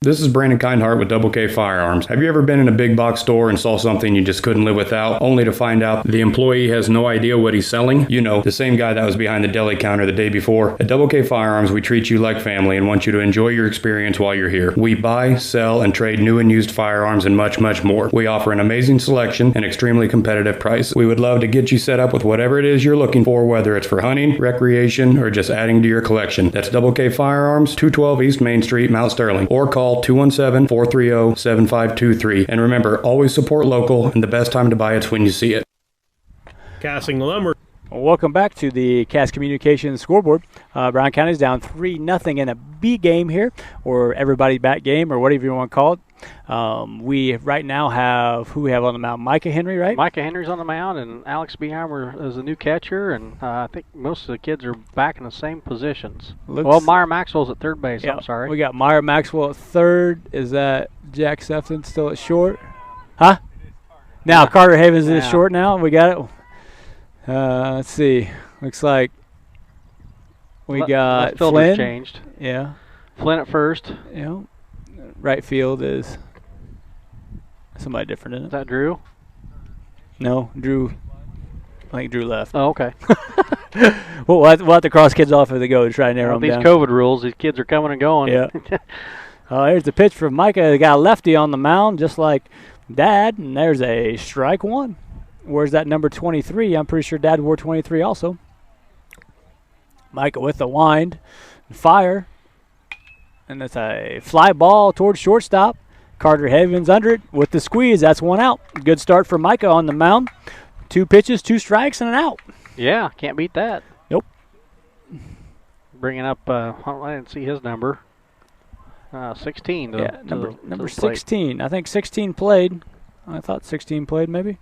This is Brandon Kindhart with Double K Firearms. Have you ever been in a big box store and saw something you just couldn't live without, only to find out the employee has no idea what he's selling? You know, the same guy that was behind the deli counter the day before. At Double K Firearms, we treat you like family and want you to enjoy your experience while you're here. We buy, sell, and trade new and used firearms and much, much more. We offer an amazing selection and extremely competitive prices. We would love to get you set up with whatever it is you're looking for, whether it's for hunting, recreation, or just adding to your collection. That's Double K Firearms, 212 East Main Street, Mount Sterling, or call 217-430-7523. And remember, always support local, and the best time to buy it's when you see it. Casting the number. Welcome back to the Cass Communications scoreboard. Brown County's down 3-0 in a B game here, or everybody back game, or whatever you want to call it. We right now have, who we have on the mound? Micah Henry, right? Micah Henry's on the mound, and Alex Beheimer is the new catcher, and I think most of the kids are back in the same positions. Well, Meyer Maxwell's at third base, yeah, I'm sorry. We got Meyer Maxwell at third. Is that Jack Sefton still at short? Huh? Now Carter Havens is short now. We got it. Let's see. Looks like we got Flynn. Changed. Yeah. Flynn at first. Yeah. Right field is somebody different, isn't it? Is that Drew? No, Drew. I think Drew left. Oh, okay. we'll have to cross kids off as they go to try and narrow them down. These COVID rules, these kids are coming and going. Yeah. Here's the pitch from Micah. They got a lefty on the mound, just like Dad, and there's a strike one. Where's that number 23? I'm pretty sure Dad wore 23 also. Micah with the wind, fire, and that's a fly ball towards shortstop. Carter Havens under it with the squeeze. That's one out. Good start for Micah on the mound. 2 pitches, 2 strikes, and an out. Yeah, can't beat that. Nope. Bringing up, I didn't see his number. 16. Number 16. I think 16 played. I thought 16 played maybe.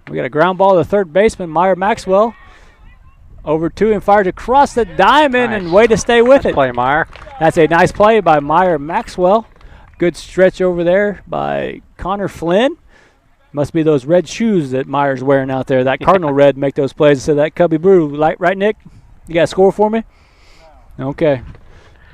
We got a ground ball to third baseman, Meyer Maxwell. Over to him, fires across the diamond, and way to stay with it. Play, Meyer. That's a nice play by Meyer Maxwell. Good stretch over there by Connor Flynn. Must be those red shoes that Meyer's wearing out there. That Cardinal red make those plays instead of that Cubby Brew. Right, Nick? You got a score for me? No. Okay.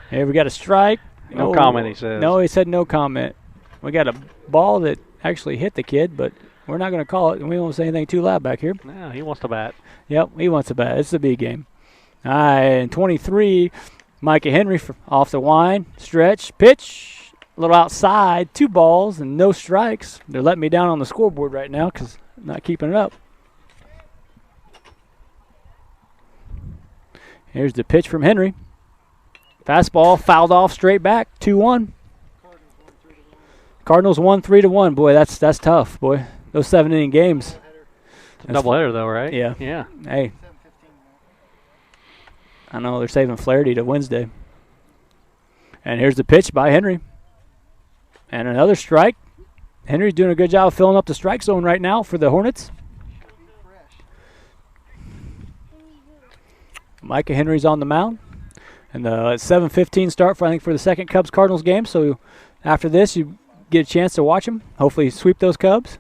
Here we got a strike. No comment, he says. No, he said no comment. We got a ball that actually hit the kid, but we're not going to call it, and we won't say anything too loud back here. No, he wants to bat. Yep, he wants to bat. It's a big game. All right, and 23, Micah Henry off the wind, stretch, pitch, a little outside, 2 balls and no strikes. They're letting me down on the scoreboard right now because I'm not keeping it up. Here's the pitch from Henry. Fastball fouled off straight back, 2-1. Cardinals won 3-1. Boy, that's tough, boy. Those 7-inning games. Doubleheader, though, right? Yeah. Yeah. Hey. I know they're saving Flaherty to Wednesday. And here's the pitch by Henry. And another strike. Henry's doing a good job of filling up the strike zone right now for the Hornets. Micah Henry's on the mound. And it's 7:15 start for the second Cubs-Cardinals game. So after this, you get a chance to watch them. Hopefully sweep those Cubs.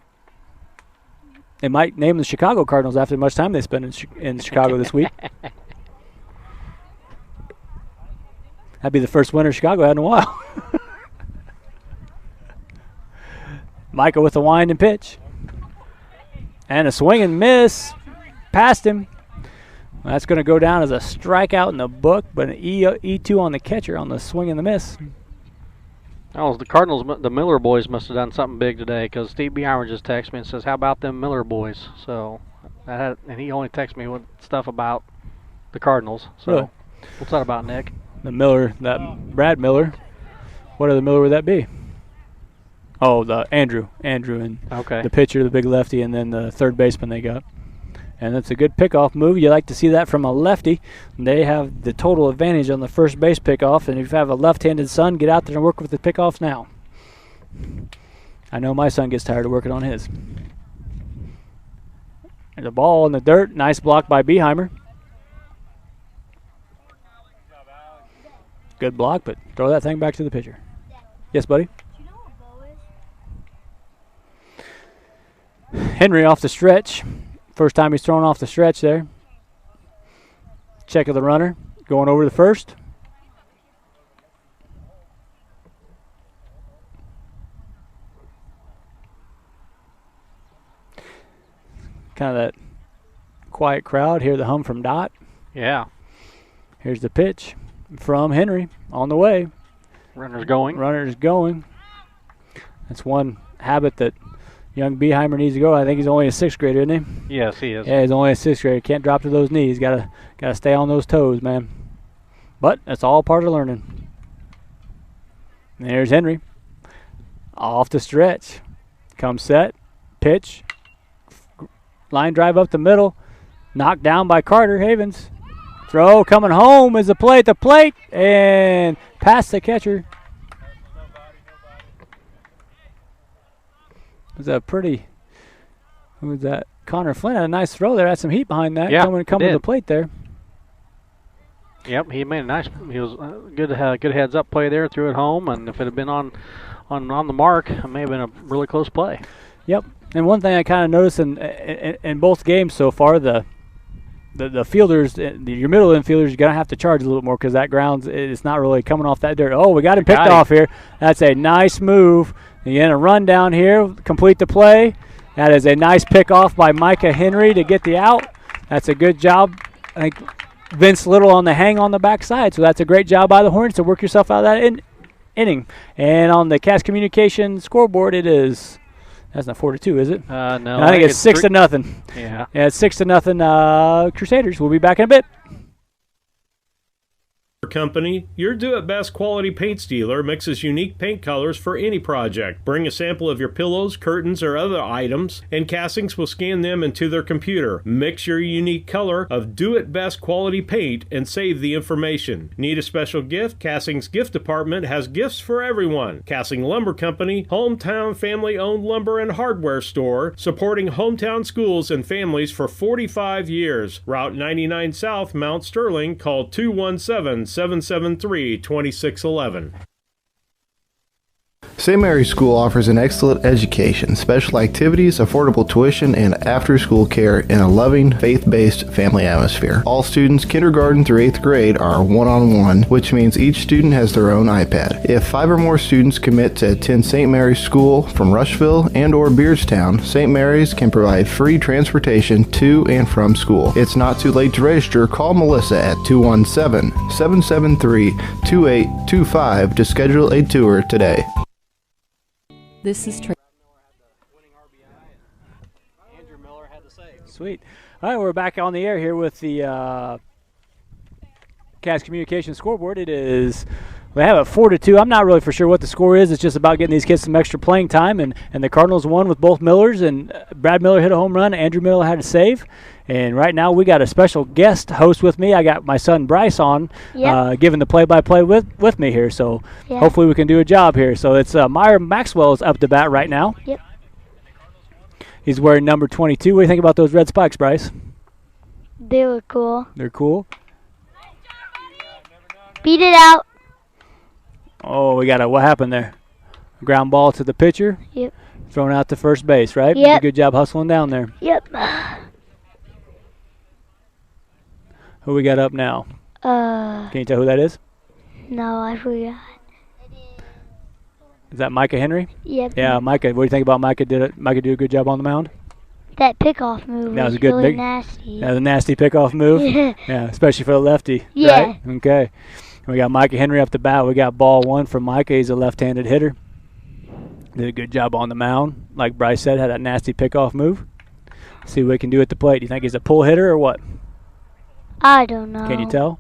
They might name the Chicago Cardinals after much time they spend in Chicago this week. That'd be the first winner Chicago had in a while. Micah with a wind and pitch. And a swing and miss. Past him. That's going to go down as a strikeout in the book, but an E2 on the catcher on the swing and the miss. Oh, the Cardinals, the Miller boys must have done something big today, because Steve Beeheimer just texted me and says, how about them Miller boys? So, and he only texted me with stuff about the Cardinals. So, really? What's that about, Nick? The Miller, Brad Miller. What other Miller would that be? Oh, the Andrew and okay. The pitcher, the big lefty, and then the third baseman they got. And that's a good pickoff move. You like to see that from a lefty. They have the total advantage on the first base pickoff, and if you have a left-handed son, get out there and work with the pickoffs now. I know my son gets tired of working on his. And the ball in the dirt. Nice block by Beeheimer. Good block, but throw that thing back to the pitcher. Yes, buddy? Henry off the stretch. First time he's thrown off the stretch there. Check of the runner. Going over to the first. Kind of that quiet crowd. Hear the hum from Dot. Yeah. Here's the pitch from Henry on the way. Runner's going. Runner's going. That's one habit that young Beeheimer needs to go. I think he's only a sixth grader, isn't he? Yes, he is. Yeah, he's only a sixth grader. Can't drop to those knees. Gotta stay on those toes, man. But that's all part of learning. And there's Henry. Off the stretch. Comes set. Pitch. Line drive up the middle. Knocked down by Carter Havens. Throw coming home is a play at the plate. And past the catcher. Was a pretty, who was that? Connor Flynn had a nice throw there. Had some heat behind that. Yeah, coming to the plate there. Yep, he made a nice. He was good heads up play there. Threw it home, and if it had been on the mark, it may have been a really close play. Yep. And one thing I kind of noticed in both games so far, the fielders, your middle infielders, you're gonna have to charge a little more because that ground it's not really coming off that dirt. Oh, we got him picked off here. That's a nice move. Again, a run down here, complete the play. That is a nice pick off by Micah Henry to get the out. That's a good job. I think Vince Little on the hang on the backside, so that's a great job by the Hornets to work yourself out of that inning. And on the Cass Communication scoreboard, it is, that's not 4-2, is it? No. I think it's 6-0. Yeah. Yeah, it's 6-0 Crusaders. We'll be back in a bit. Company, your do-it-best quality paints dealer mixes unique paint colors for any project. Bring a sample of your pillows, curtains, or other items, and Castings will scan them into their computer. Mix your unique color of do-it-best quality paint and save the information. Need a special gift? Castings Gift Department has gifts for everyone. Casting Lumber Company, hometown family-owned lumber and hardware store, supporting hometown schools and families for 45 years. Route 99 South, Mount Sterling. Call 217-773-2611. St. Mary's School offers an excellent education, special activities, affordable tuition, and after-school care in a loving, faith-based family atmosphere. All students, kindergarten through 8th grade, are one-on-one, which means each student has their own iPad. If 5 or more students commit to attend St. Mary's School from Rushville and or Beardstown, St. Mary's can provide free transportation to and from school. It's not too late to register. Call Melissa at 217-773-2825 to schedule a tour today. This is Tracy. Sweet. All right, we're back on the air here with the Cass Communication scoreboard. It is, we have it 4-2. I'm not really for sure what the score is. It's just about getting these kids some extra playing time, and the Cardinals won with both Millers, and Brad Miller hit a home run. Andrew Miller had a save. And right now we got a special guest host with me. I got my son Bryce on, giving the play-by-play with me here. So hopefully we can do a job here. So it's Meyer Maxwell is up to bat right now. Yep. He's wearing number 22. What do you think about those red spikes, Bryce? They look cool. They're cool. Beat it out. Oh, what happened there? Ground ball to the pitcher. Yep. Thrown out to first base, right? Yep. Good job hustling down there. Yep. Who we got up now? Can you tell who that is? No, I forgot. Is that Micah Henry? Yep. Yeah, Micah. What do you think about Micah? Did Micah do a good job on the mound? That pickoff move That was was a good really big- nasty. That was a nasty pickoff move. Yeah. Yeah, especially for a lefty. Yeah. Right? Okay. We got Micah Henry up the bat. We got ball one from Micah. He's a left-handed hitter. Did a good job on the mound. Like Bryce said, had that nasty pickoff move. See what he can do at the plate. Do you think he's a pull hitter or what? I don't know. Can you tell?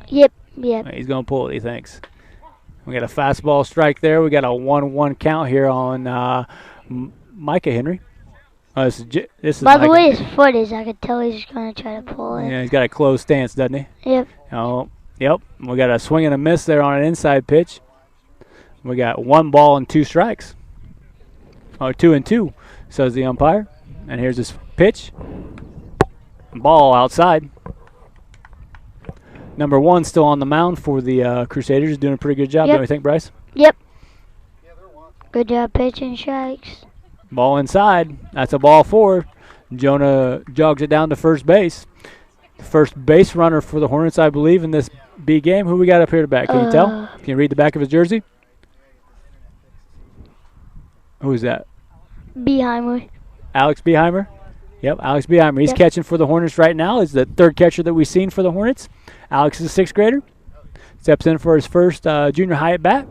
Yep. Yep. He's going to pull it, he thinks. We got a fastball strike there. We got a 1-1 count here on Micah Henry. This is By the Micah. way his foot is, I could tell he's going to try to pull it. Yeah, he's got a closed stance, doesn't he? Yep. Oh, yep. We got a swing and a miss there on an inside pitch. We got 1 ball and 2 strikes. Or 2 and 2, says the umpire. And here's his pitch. Ball outside. Number 1 still on the mound for the Crusaders. Doing a pretty good job, Yep. don't you think, Bryce? Yep. Good job pitching strikes. Ball inside. That's a ball 4. Jonah jogs it down to first base. First base runner for the Hornets, I believe, in this B game. Who we got up here to bat? Can you tell? Can you read the back of his jersey? Who is that? Beheimer. Alex Beheimer. Yep, Alex Beheimer. He's Yep. catching for the Hornets right now. He's the 3rd catcher that we've seen for the Hornets. Alex is a 6th grader. Steps in for his first junior high at bat.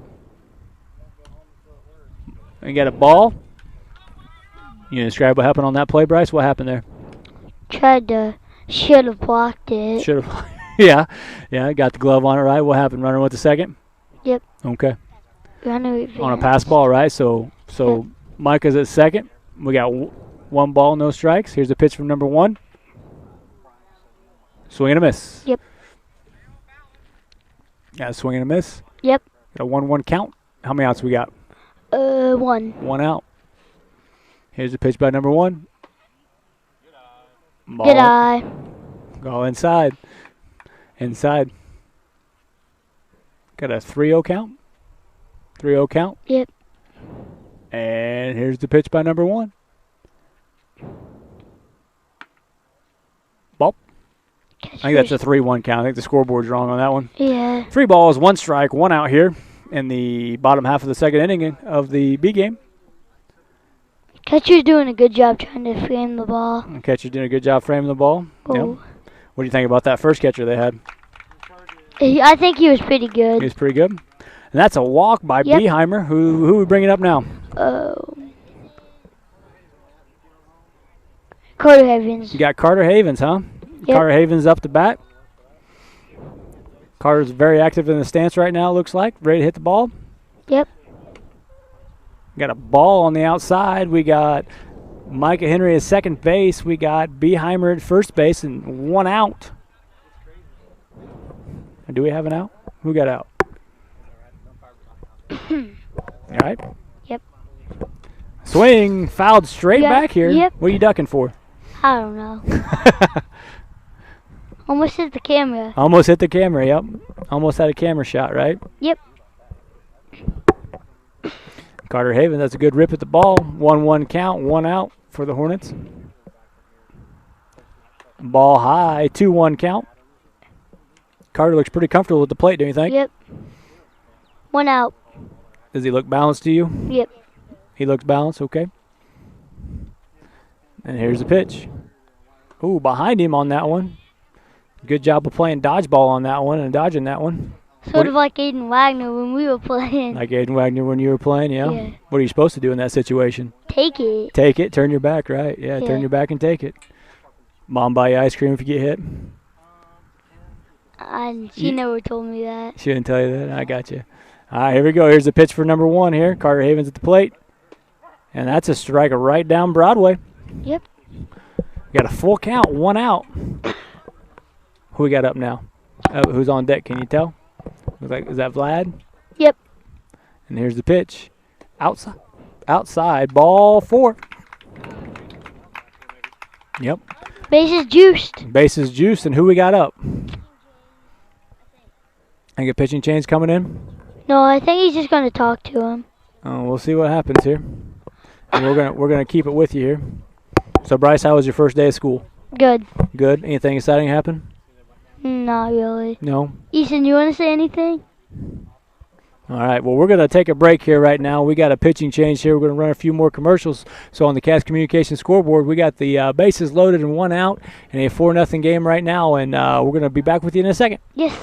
And got a ball. You describe what happened on that play, Bryce? What happened there? Should have blocked it. Should have. Yeah, got the glove on it right. What happened? Runner went to second? Yep. Okay. Runner On a advanced. pass ball, right? So Yep. Micah's at second. We got 1 ball, no strikes. Here's a pitch from number 1. Swing and a miss. Yep. Got a swing and a miss. Yep. Got a 1-1 count. How many outs we got? 1. 1 out. Here's a pitch by number 1. Ball Good eye. Go inside. Inside. Got a 3-0 count. 3-0 count. Yep. And here's the pitch by number 1. Ball. I think that's a 3-1 count. I think the scoreboard's wrong on that one. Yeah. 3 balls, 1 strike, 1 out here in the bottom half of the 2nd inning of the B game. Catcher's doing a good job trying to frame the ball. Catcher's doing a good job framing the ball. Oh. Yep. What do you think about that first catcher they had? I think he was pretty good. He was pretty good. And that's a walk by Yep. Beheimer. Who are we bringing up now? Carter Havens. You got Carter Havens, huh? Yep. Carter Havens up to bat. Carter's very active in the stance right now, looks like. Ready to hit the ball. Yep. Got a ball on the outside. We got Micah Henry at second base. We got Beheimer at first base and 1 out. Do we have an out? Who got out? All right. Yep. Swing, fouled straight Yeah, back here. yep. What are you ducking for? I don't know. Almost hit the camera. Almost hit the camera, yep. Almost had a camera shot, right? Yep. Carter Havens, that's a good rip at the ball. 1-1 count, 1 out for the Hornets. Ball high, 2-1 count. Carter looks pretty comfortable with the plate, don't you think? Yep. 1 out. Does he look balanced to you? Yep. He looks balanced, okay. And here's the pitch. Ooh, behind him on that one. Good job of playing dodgeball on that one and dodging that one. Sort of like Aiden Wagner when we were playing. Like Aiden Wagner when you were playing, yeah? Yeah. What are you supposed to do in that situation? Take it. Take it, turn your back, right? Yeah, Yeah. turn your back and take it. Mom buy you ice cream if you get hit? She never told me that. She didn't tell you that? I got you. All right, here we go. Here's the pitch for number 1 here. Carter Havens at the plate. And that's a strike right down Broadway. Yep. Got a full count, 1 out. Who we got up now? Who's on deck? Can you tell? Looks like, is that Vlad? Yep. And here's the pitch. Outside, ball 4. Yep. Bases juiced. Bases juiced, and who we got up? Think a pitching change coming in? No, I think he's just going to talk to him. We'll see what happens here. And we're gonna keep it with you here. So Bryce, how was your first day of school? Good. Good. Anything exciting happen? Not really. No. Ethan, you want to say anything? All right. Well, we're gonna take a break here right now. We got a pitching change here. We're gonna run a few more commercials. So on the Cass Communication scoreboard, we got the bases loaded and 1 out, and a 4-0 game right now. And we're gonna be back with you in a second. Yes.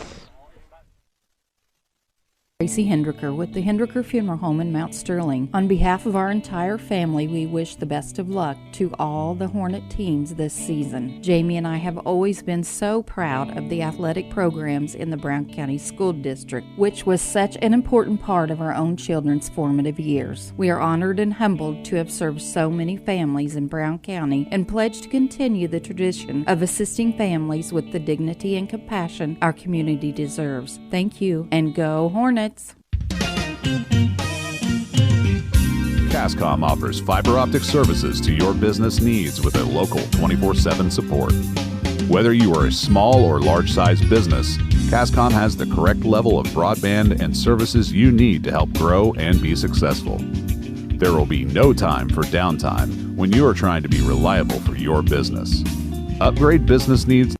Tracy Hendricker with the Hendricker Funeral Home in Mount Sterling. On behalf of our entire family, we wish the best of luck to all the Hornet teams this season. Jamie and I have always been so proud of the athletic programs in the Brown County School District, which was such an important part of our own children's formative years. We are honored and humbled to have served so many families in Brown County and pledge to continue the tradition of assisting families with the dignity and compassion our community deserves. Thank you, and go Hornets! Cascom offers fiber optic services to your business needs with a local 24/7 support. Whether you are a small or large-sized business, Cascom has the correct level of broadband and services you need to help grow and be successful. There will be no time for downtime when you are trying to be reliable for your business. Upgrade business needs.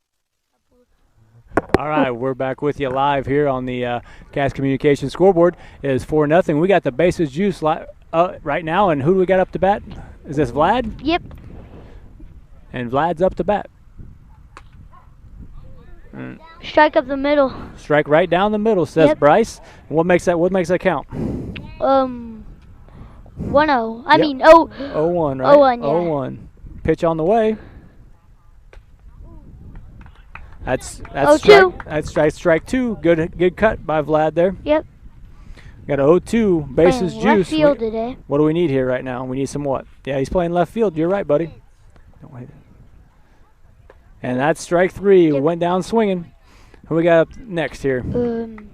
All right, we're back with you live here on the Cass Communication scoreboard. It is 4-0. We got the bases juice right now, and who do we got up to bat? Is this Vlad? Yep. And Vlad's up to bat. Strike up the middle. Strike right down the middle, says Yep. Bryce. And what makes that count? 1-0. I Yep. mean, 0-1, right? 0-1, yeah. 0-1. Pitch on the way. That's 0-2. strike two. Good cut by Vlad there. Yep. Got a 0-2 bases Playing left juice. field today. What do we need here right now? We need some what? Yeah, he's playing left field. You're right, buddy. Don't wait. And that's strike 3. Yep. Went down swinging. Who we got up next here?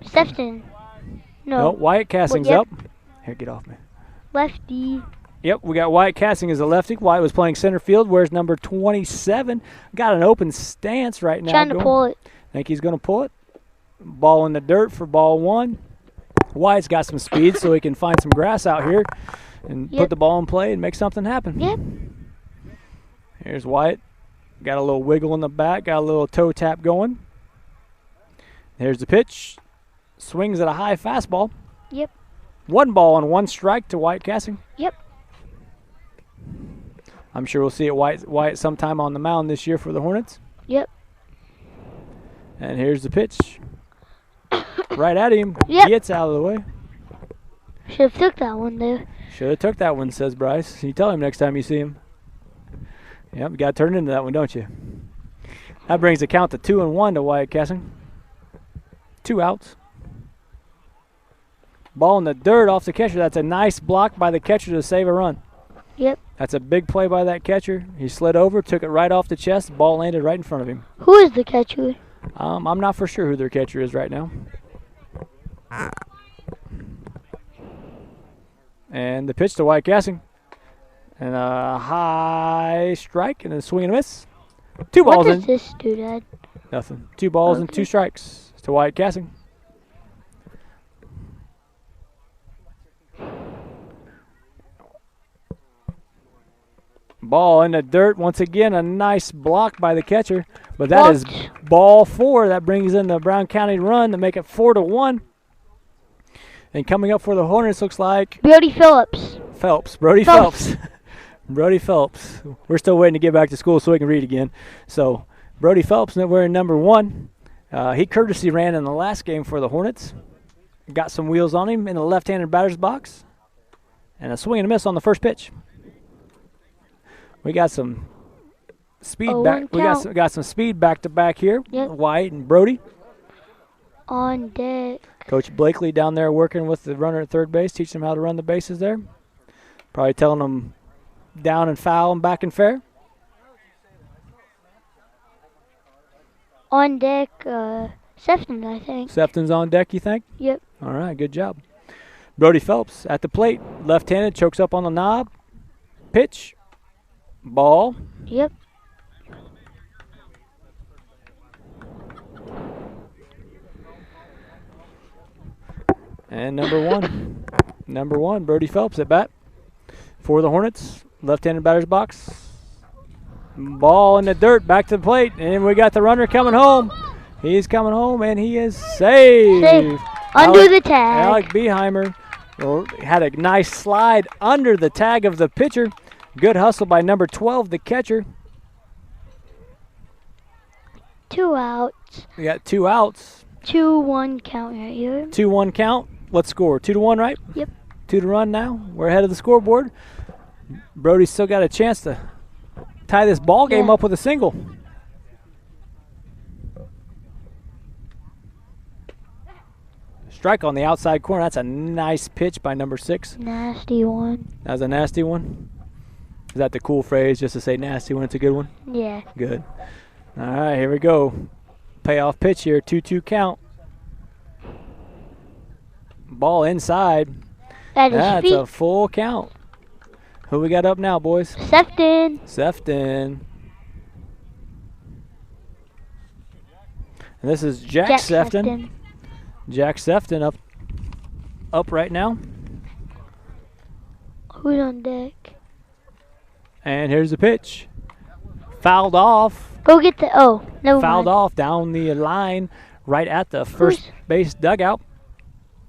Sefton. No, Wyatt Cassing's Yep. up. Here, get off me. Lefty. Yep, we got Wyatt Cassing as a lefty. Wyatt was playing center field. Where's number 27? Got an open stance right now. Trying to pull it. Think he's going to pull it. Ball in the dirt for ball 1. Wyatt's got some speed, so he can find some grass out here and put the ball in play and make something happen. Yep. Here's Wyatt. Got a little wiggle in the back. Got a little toe tap going. Here's the pitch. Swings at a high fastball. Yep. 1 ball and 1 strike to Wyatt Cassing. Yep. I'm sure we'll see it Wyatt sometime on the mound this year for the Hornets. Yep. And here's the pitch. Right at him. Yep. He gets out of the way. Should have took that one there. Should have took that one, says Bryce. You tell him next time you see him. Yep, you got to turn into that one, don't you? That brings the count to 2-1 to Wyatt Cassing. 2 outs. Ball in the dirt off the catcher. That's a nice block by the catcher to save a run. Yep. That's a big play by that catcher. He slid over, took it right off the chest. The ball landed right in front of him. Who is the catcher? I'm not for sure who their catcher is right now. And the pitch to Wyatt Cassing. And a high strike and a swing and a miss. 2 balls What in. does this do, Dad? Nothing. 2 balls and 2 strikes to Wyatt Cassing. Ball in the dirt. Once again, a nice block by the catcher. But that is ball 4. That brings in the Brown County run to make it 4-1. And coming up for the Hornets looks like Brody Phillips. Brody Phelps. Brody Phelps. We're still waiting to get back to school so we can read again. So Brody Phelps, wearing number 1. He courtesy ran in the last game for the Hornets. Got some wheels on him in the left-handed batter's box. And a swing and a miss on the first pitch. We got some speed back. We got some speed back to back here. Yep. Wyatt and Brody. On deck. Coach Blakely down there working with the runner at third base, teaching them how to run the bases there. Probably telling them down and foul and back and fair. On deck, Sefton, I think. Sefton's on deck, you think? Yep. All right, good job. Brody Phelps at the plate, left-handed, chokes up on the knob. Pitch. Ball. Yep. And number one, Brody Phelps at bat for the Hornets. Left-handed batter's box. Ball in the dirt, back to the plate, and we got the runner coming home. He's coming home, and he is saved. Under the tag. Alec Beheimer had a nice slide under the tag of the pitcher. Good hustle by number 12, the catcher. 2 outs. We got 2 outs. 2-1 count right here. 2-1 count. What score? 2-1, right? Yep. 2 to run now. We're ahead of the scoreboard. Brody's still got a chance to tie this ball game up with a single. Strike on the outside corner. That's a nice pitch by number 6. Nasty one. That was a nasty one. Is that the cool phrase, just to say nasty when it's a good one? Yeah. Good. All right, here we go. Payoff pitch here, 2-2 count. Ball inside. That's a full count. Who we got up now, boys? Sefton. And this is Jack Sefton. Jack Sefton up right now. Who's on deck? And here's the pitch. Fouled off. Go get the, never Fouled mind. off down the line right at the first base dugout.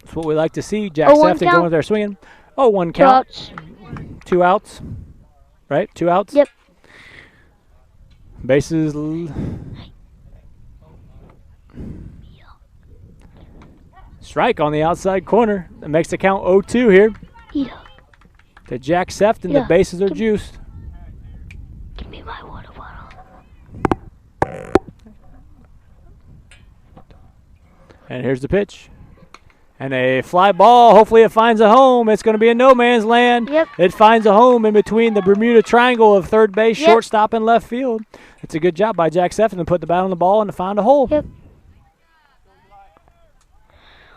That's what we like to see. Jack Sefton going there swinging. 1 count. 2 outs. Right? 2 outs? Yep. Bases. Strike on the outside corner. That makes the count 0-2 here. To Jack Sefton. The bases are juiced. Give me my water bottle. And here's the pitch. And a fly ball. Hopefully it finds a home. It's going to be in no man's land. Yep. It finds a home in between the Bermuda Triangle of third base, shortstop, and left field. It's a good job by Jack Sefton to put the bat on the ball and to find a hole. Yep.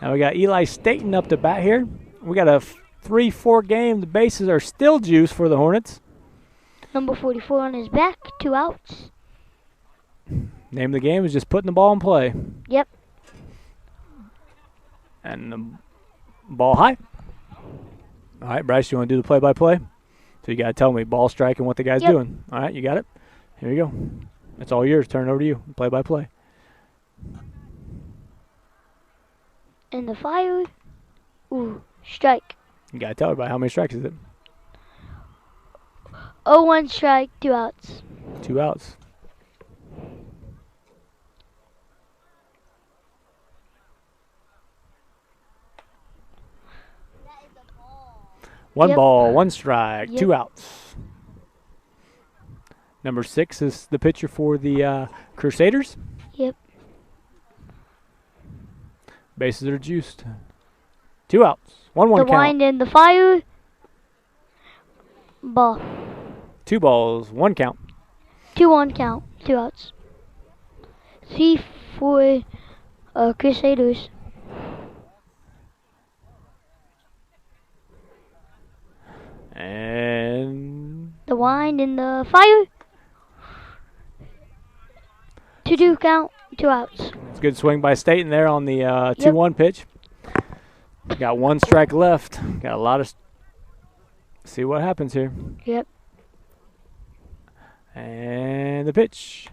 Now we got Eli Staten up to bat here. We got a 3-4 game. The bases are still juiced for the Hornets. Number 44 on his back. 2 outs. Name of the game is just putting the ball in play. Yep. And the ball high. All right, Bryce, you want to do the play-by-play? So you got to tell me ball strike and what the guy's doing. All right, you got it? Here you go. It's all yours. Turn it over to you. Play-by-play. And the fire. Ooh, strike. You got to tell everybody how many strikes is it? 0-1 strike, 2 outs. 2 outs. One ball, 1 strike, 2 outs. Number 6 is the pitcher for the Crusaders. Yep. Bases are juiced. 2 outs. 1-1 count. The wind and the fire. Ball. 2 balls, 1 count. 2-1 count, 2 outs. 3 for Crusaders. And the wind and the fire. 2-2 count, 2 outs. It's a good swing by Staten there on the 2-1 pitch. Got 1 strike left. Got a lot of. See what happens here. Yep. And the pitch.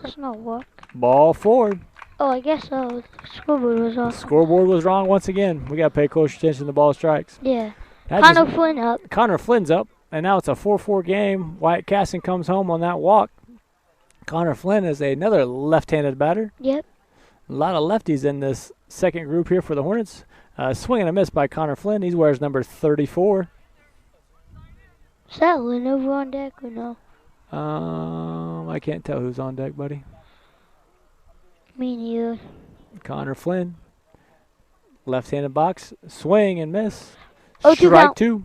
Does not work. Ball forward. Oh, I guess so. The scoreboard was off. Scoreboard was wrong once again. We got to pay close attention to the ball strikes. Yeah. Connor Flynn up. Connor Flynn's up. And now it's a 4-4 game. Wyatt Casson comes home on that walk. Connor Flynn is another left-handed batter. Yep. A lot of lefties in this second group here for the Hornets. Swing and a miss by Connor Flynn. He wears number 34. Is that Lynn over on deck or no? I can't tell who's on deck, buddy. Me neither. Connor Flynn. Left-handed box. Swing and miss. 0-2 Strike count. 2.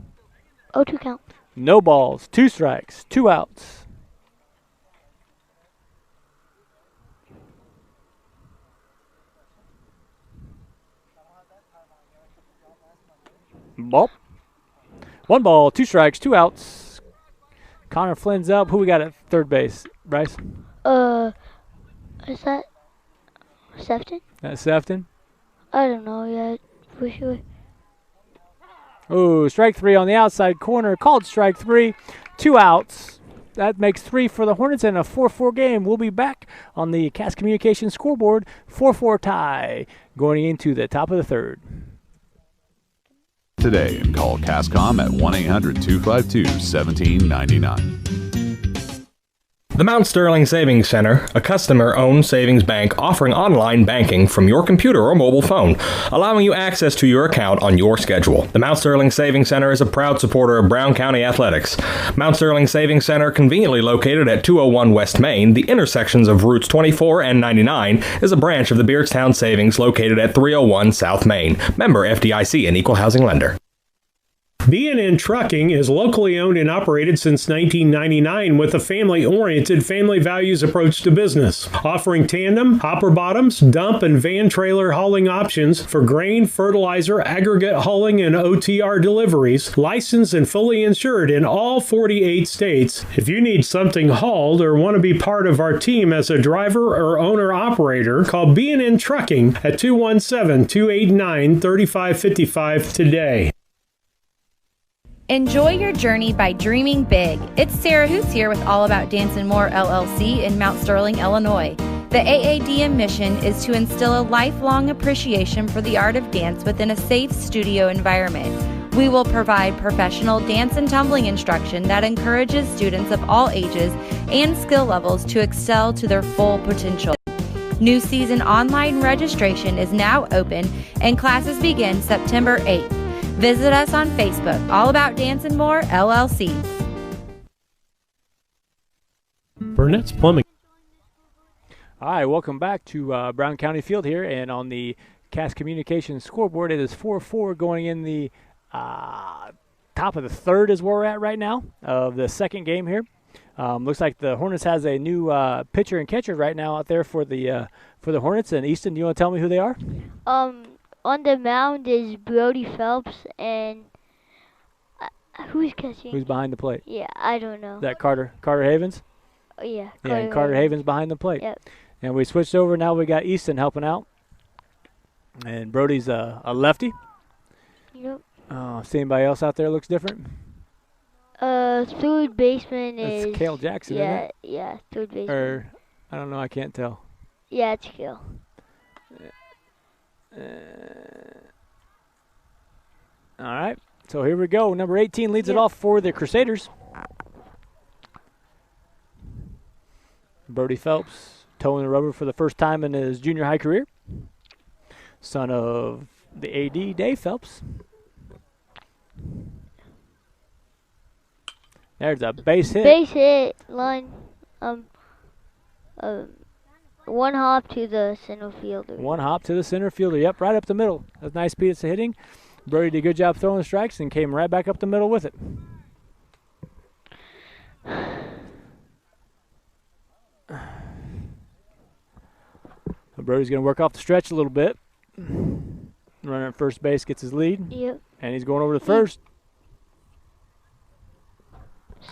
0-2 count. No balls. 2 strikes. 2 outs. Ball. 1 ball, 2 strikes, 2 outs. Connor Flynn's up. Who we got at third base? Bryce? Is that Sefton? That's Sefton. I don't know yet. For sure. Oh, strike three on the outside corner. Called strike three. 2 outs. That makes 3 for the Hornets and a 4-4 game. We'll be back on the Cass Communications scoreboard. 4-4 tie going into the top of the third. Today and call Cascom at 1-800-252-1799. The Mount Sterling Savings Center, a customer-owned savings bank offering online banking from your computer or mobile phone, allowing you access to your account on your schedule. The Mount Sterling Savings Center is a proud supporter of Brown County athletics. Mount Sterling Savings Center, conveniently located at 201 West Main, the intersections of routes 24 and 99, is a branch of the Beardstown Savings located at 301 South Main. Member FDIC and Equal Housing Lender. B&N Trucking is locally owned and operated since 1999 with a family-oriented, family values approach to business, offering tandem, hopper bottoms, dump, and van trailer hauling options for grain, fertilizer, aggregate hauling, and OTR deliveries, licensed and fully insured in all 48 states. If you need something hauled or want to be part of our team as a driver or owner-operator, call B&N Trucking at 217-289-3555 today. Enjoy your journey by dreaming big. It's Sarah Hoots here with All About Dance and More LLC in Mount Sterling, Illinois. The AADM mission is to instill a lifelong appreciation for the art of dance within a safe studio environment. We will provide professional dance and tumbling instruction that encourages students of all ages and skill levels to excel to their full potential. New season online registration is now open and classes begin September 8th. Visit us on Facebook, All About Dance and More, LLC. Burnett's Plumbing. All right, welcome back to Brown County Field here, and on the Cass Communications scoreboard, it is 4-4 going in the top of the third is where we're at right now of the second game here. Looks like the Hornets has a new pitcher and catcher right now out there for the Hornets. And Easton, do you want to tell me who they are? On the mound is Brody Phelps and who's catching? Who's behind the plate? Yeah, I don't know. Is that Carter Havens? Oh, yeah. Carter Havens behind the plate. Yep. And we switched over. Now we got Easton helping out. And Brody's a lefty. Yep. See anybody else out there looks different? Third baseman is... It's Cale Jackson, isn't it? Yeah, third baseman. Or, I don't know, I can't tell. Yeah, it's Cale. All right, so here we go. Number 18 leads it off for the Crusaders. Brody Phelps towing the rubber for the first time in his junior high career. Son of the AD, Dave Phelps. There's a base hit. Base hit, line, one hop to the center fielder. One hop to the center fielder. Yep, right up the middle. That's nice speed of hitting. Brody did a good job throwing strikes and came right back up the middle with it. Brody's going to work off the stretch a little bit. Runner at first base gets his lead. Yep. And he's going over to first.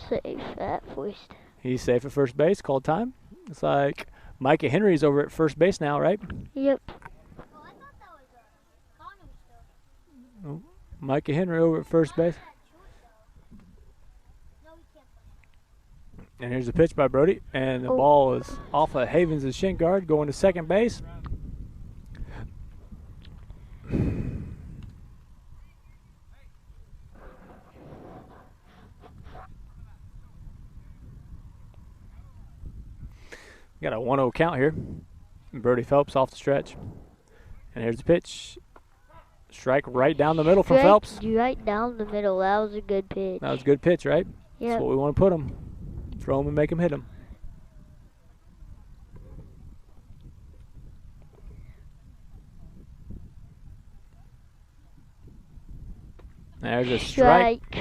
Safe at first. He's safe at first base. Called time. It's like Micah Henry's over at first base now, right? Yep. Oh, Micah Henry over at first base. And here's the pitch by Brody. And the ball is off of Havens' shin guard, going to second base. Got a 1-0 count here. Brody Phelps off the stretch. And here's the pitch. Strike right down the middle from Phelps. Right down the middle. That was a good pitch. That was a good pitch, right? Yeah. That's what we want to put him. Throw him and make him hit him. There's a strike.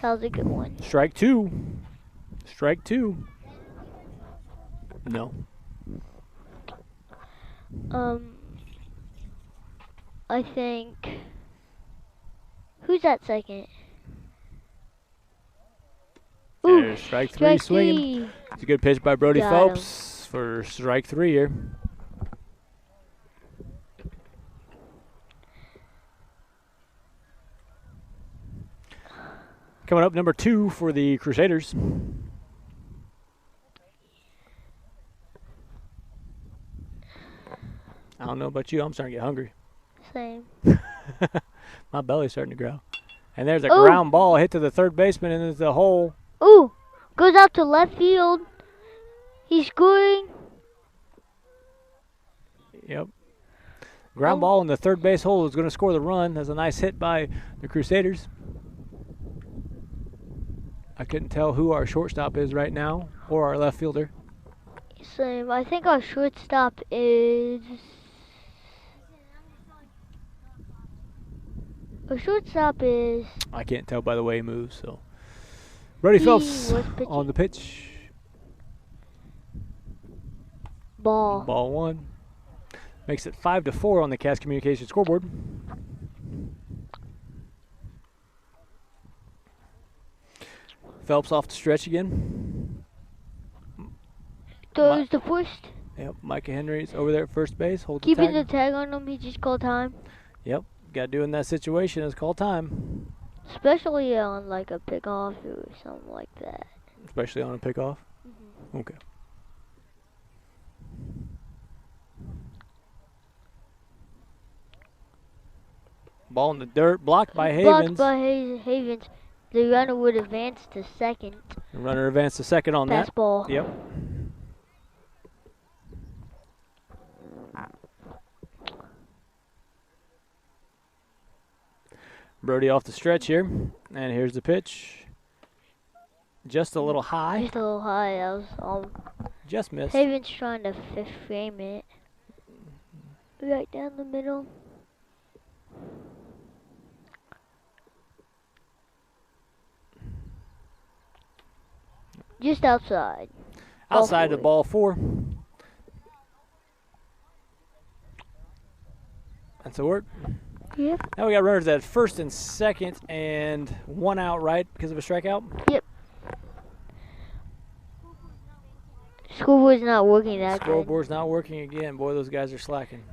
That was a good one. Strike two. Strike two. No. I think. Who's at second? Ooh, strike three swinging. It's a good pitch by Brody Phelps for strike three here. Coming up, number 2 for the Crusaders. I don't know about you. I'm starting to get hungry. Same. My belly's starting to growl. And there's a ground ball hit to the third baseman into the hole. Ooh, goes out to left field. He's scoring. Yep. Ground ball in the third base hole is going to score the run. That's a nice hit by the Crusaders. I couldn't tell who our shortstop is right now or our left fielder. Same. I think our shortstop is... Our shortstop is... I can't tell by the way he moves, so. Brody Phelps on the pitch. Ball. Ball 1. Makes it 5-4 on the Cass Communications scoreboard. Phelps off the stretch again. Throws the first. Yep, Micah Henry's over there at first base. Keeping the tag on him, he just called time. Yep, got to do in that situation is call time. Especially on like a pickoff or something like that. Especially on a pickoff? Okay. Ball in the dirt, blocked by Havens. Blocked by Havens. The runner would advance to second. The runner advanced to second on that. Ball. Yep. Brody off the stretch here. And here's the pitch. Just a little high. Just a little high. That was just missed. Havens trying to frame it. Right down the middle. Just outside. Outside the ball 4. That's a work. Yep. Now we got runners at first and second and 1 out, right, because of a strikeout? Yep. Scoreboard's not working that good. Scoreboard's not working again. Boy, those guys are slacking.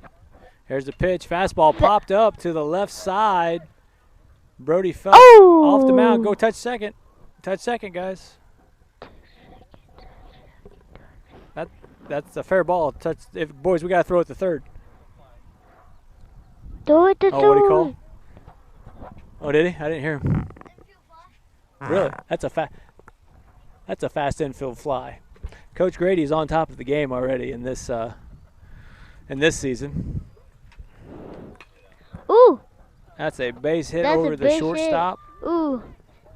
Here's the pitch. Fastball popped up to the left side. Brody Phelps off the mound. Go touch second. Touch second, guys. That's a fair ball. Boys, we got to throw it to third. Throw it to third. Oh, what did he call? Oh, did he? I didn't hear him. Really? That's a fast infield fly. Coach Grady's on top of the game already in this season. Ooh. That's a base hit over the shortstop. Ooh.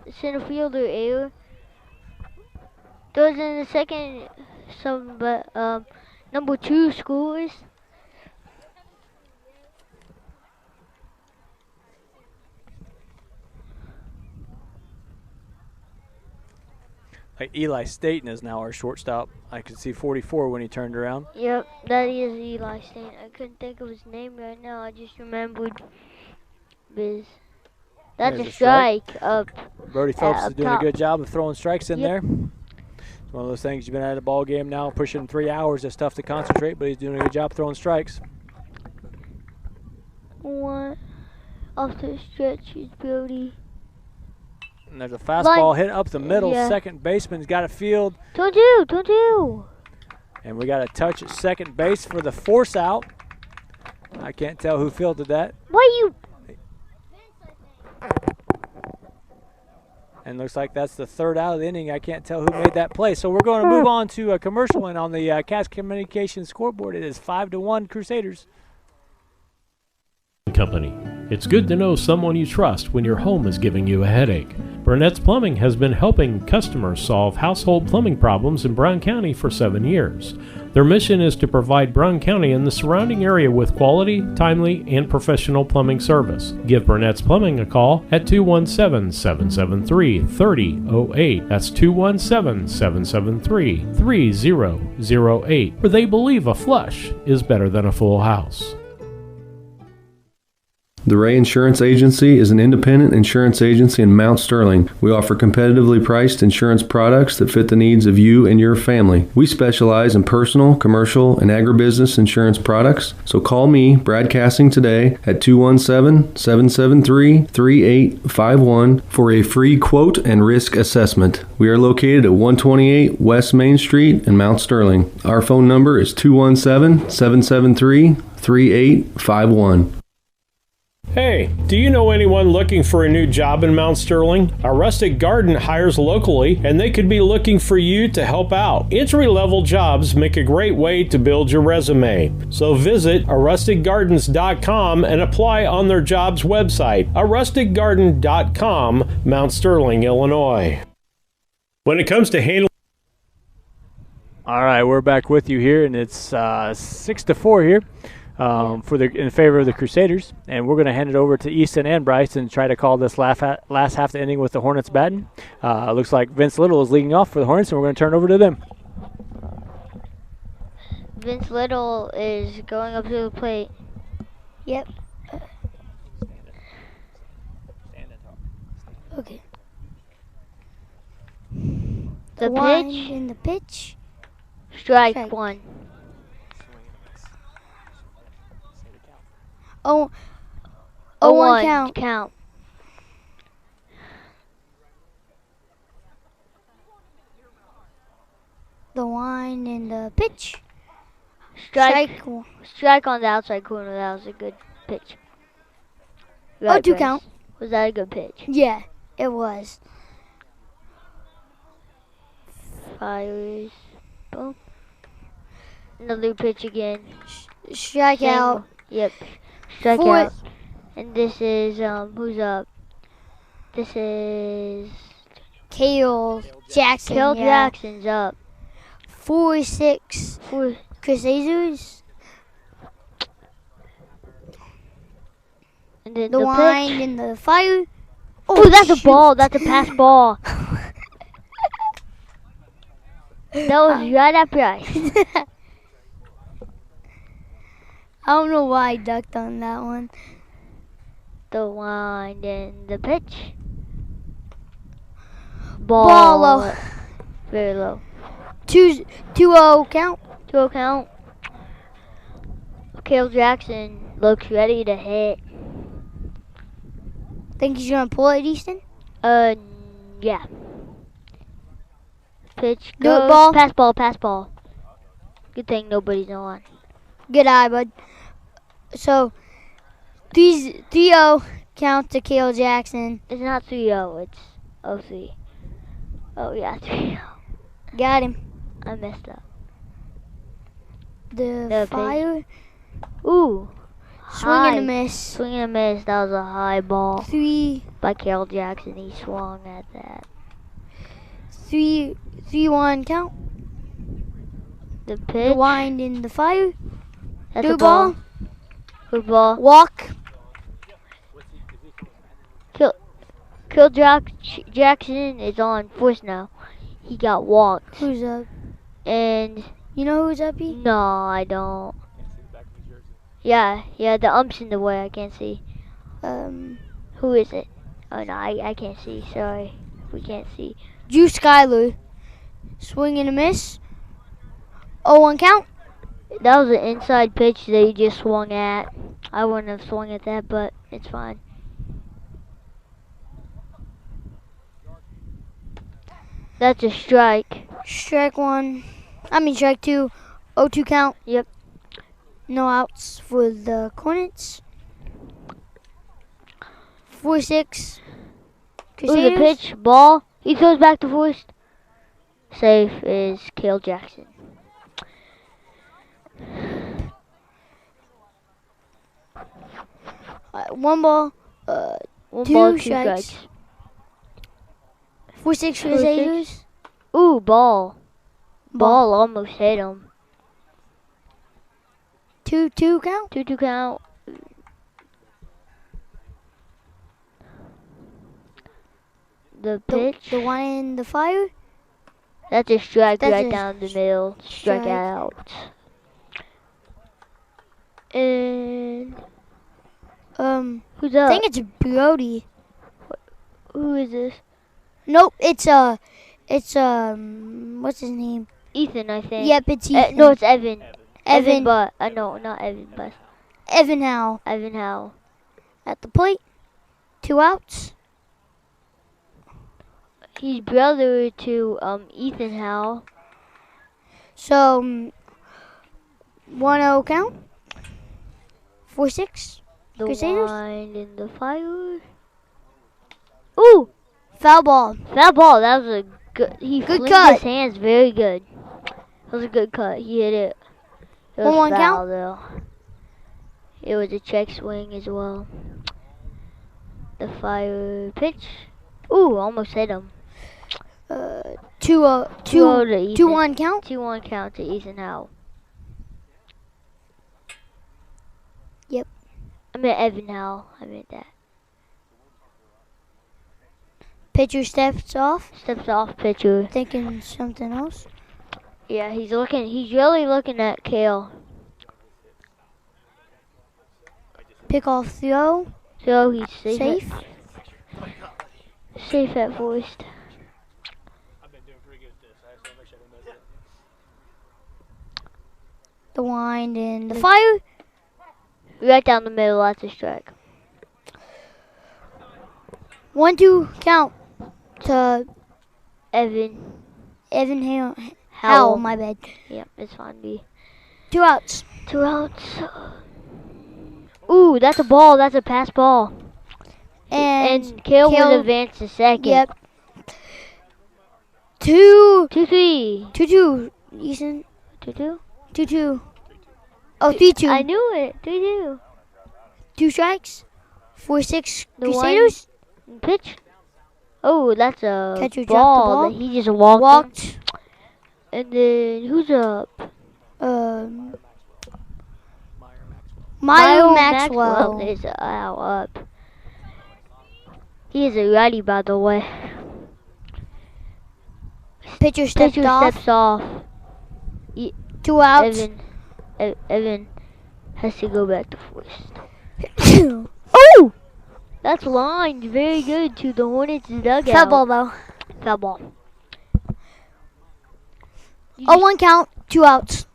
The center fielder error. Throws in the second. Number 2 scores. Like Eli Staten is now our shortstop. I could see 44 when he turned around. Yep, that is Eli Staten. I couldn't think of his name right now. I just remembered Biz. That's a strike up. Brody Phelps is doing a good job of throwing strikes in there. It's one of those things, you've been at a ball game now pushing 3 hours. It's tough to concentrate, but he's doing a good job throwing strikes. 1 off the stretch is Brody. And there's a fastball hit up the middle. Second baseman's got a field. 2-2. And we got a touch at second base for the force out. I can't tell who fielded that. Why you? And looks like that's the 3rd out of the inning. I can't tell who made that play. So we're going to move on to a commercial, and on the Cass Communications scoreboard, it is 5-1 Crusaders. Company. It's good to know someone you trust when your home is giving you a headache. Burnett's Plumbing has been helping customers solve household plumbing problems in Brown County for 7 years. Their mission is to provide Brown County and the surrounding area with quality, timely, and professional plumbing service. Give Burnett's Plumbing a call at 217-773-3008. That's 217-773-3008, where they believe a flush is better than a full house. The Ray Insurance Agency is an independent insurance agency in Mount Sterling. We offer competitively priced insurance products that fit the needs of you and your family. We specialize in personal, commercial, and agribusiness insurance products. So call me, Brad Cassing, today at 217-773-3851 for a free quote and risk assessment. We are located at 128 West Main Street in Mount Sterling. Our phone number is 217-773-3851. Hey, do you know anyone looking for a new job in Mount Sterling? A Rustic Garden hires locally, and they could be looking for you to help out. Entry-level jobs make a great way to build your resume. So visit arusticgardens.com and apply on their jobs website, arusticgarden.com, Mount Sterling, Illinois. When it comes to handling... All right, we're back with you here, and it's 6-4 here. In favor of the Crusaders, and we're going to hand it over to Easton and Bryce and try to call this last half the inning with the Hornets batting. Looks like Vince Little is leading off for the Hornets, and we're going to turn it over to them. Vince Little is going up to the plate. Yep. Okay. The pitch. In the pitch. Strike one. Oh, 1 count. The line in the pitch. Strike on the outside corner. That was a good pitch. Right, 2 count. Was that a good pitch? Yeah, it was. Fires. Boom. Another pitch again. Strike out. Yep. Strike out. And this is, who's up? This is... Cale Jackson. Cale Jackson's up. 4-6. Crusaders. And then the line pitch. In the fire. Oh, that's a ball. That's a pass ball. That was right at Bryce. I don't know why I ducked on that one. The line and the pitch. Ball low. Very low. 2-0 count. 2-0 count. Cale Jackson looks ready to hit. Think he's gonna pull it, Easton? Yeah. Pitch. Goes. Ball. Pass ball. Good thing nobody's on. Good eye, bud. So, 3-0 count to Cale Jackson. It's not 3-0, it's 0-3. Oh, yeah, 3-0. Got him. I messed up. The fire. Pitch. Ooh. Swing and a miss. Swing and a miss. That was a high ball. 3. By Cale Jackson. He swung at that. 3-1 count. The pitch. The wind in the fire. That's a ball. Good ball. Walk. Cale Jackson is on first now. He got walked. Who's up? And you know who's up? No, I don't. Yeah, the ump's in the way. I can't see. Who is it? Oh no, I can't see. Sorry, we can't see. Drew Schuyler. Swing and a miss. 0-1 count. That was an inside pitch that he just swung at. I wouldn't have swung at that, but it's fine. That's a strike. Strike 1. Strike 2. 0-2 count. Yep. No outs for the Hornets. 4-6. Crusaders. The pitch. Ball. He throws back to first. Safe is Cale Jackson. One ball, two strikes. 4-6 Crusaders. Ooh, ball. Ball almost hit him. 2-2 count? 2-2 count. The pitch. The one in the fire? That's a strike right down the middle. Strike out. And Who's up? I think it's Brody. Who is this? Nope, it's what's his name? Ethan, I think. Yep, it's Ethan. No, it's Evan. Evan. But no, not Evan, but Evan Howe. Evan Howe. At the plate. 2 outs. He's brother to Ethan Howe. So 1-0 count. 4-6. The Crusaders. wind in the fire. Ooh! Foul ball. Foul ball. That was a good. He Good flinged cut. his hands very good. That was a good cut. He hit it. It was 1-1 foul count. though. It was a check swing as well. The fire pitch. Ooh, almost hit him. 2-1 count. 2-1 count to Ethan Howe. Yep. I meant Evan Howe. I meant that. Pitcher steps off. Steps off pitcher. Thinking something else. Yeah, he's looking. He's really looking at Kale. Pick off throw. So he's safe. Safe. Safe at first. The wind and the fire. Right down the middle. That's a strike. 1-2 count to Evan Howell. My bad. Yep, it's fine. B. 2 outs. 2 outs. Ooh, that's a ball. That's a pass ball. And Kale would advance to second. Yep. 2-3. 2-3. 2-2. Ethan. 2-2. 2-2. Oh, 3-2. I knew it. 3-2. 2 strikes. 4-6 The Crusaders. Pitch. Oh, that's a Catcher dropped the ball ball. that he just walked. And then who's up? Meyer Maxwell is up. He is a righty, by the way. Pitcher steps off. 2 outs. Evan has to go back to first. Oh! That's lined very good to the Hornets dugout. Foul ball, though. Foul ball. 1 count, 2 outs.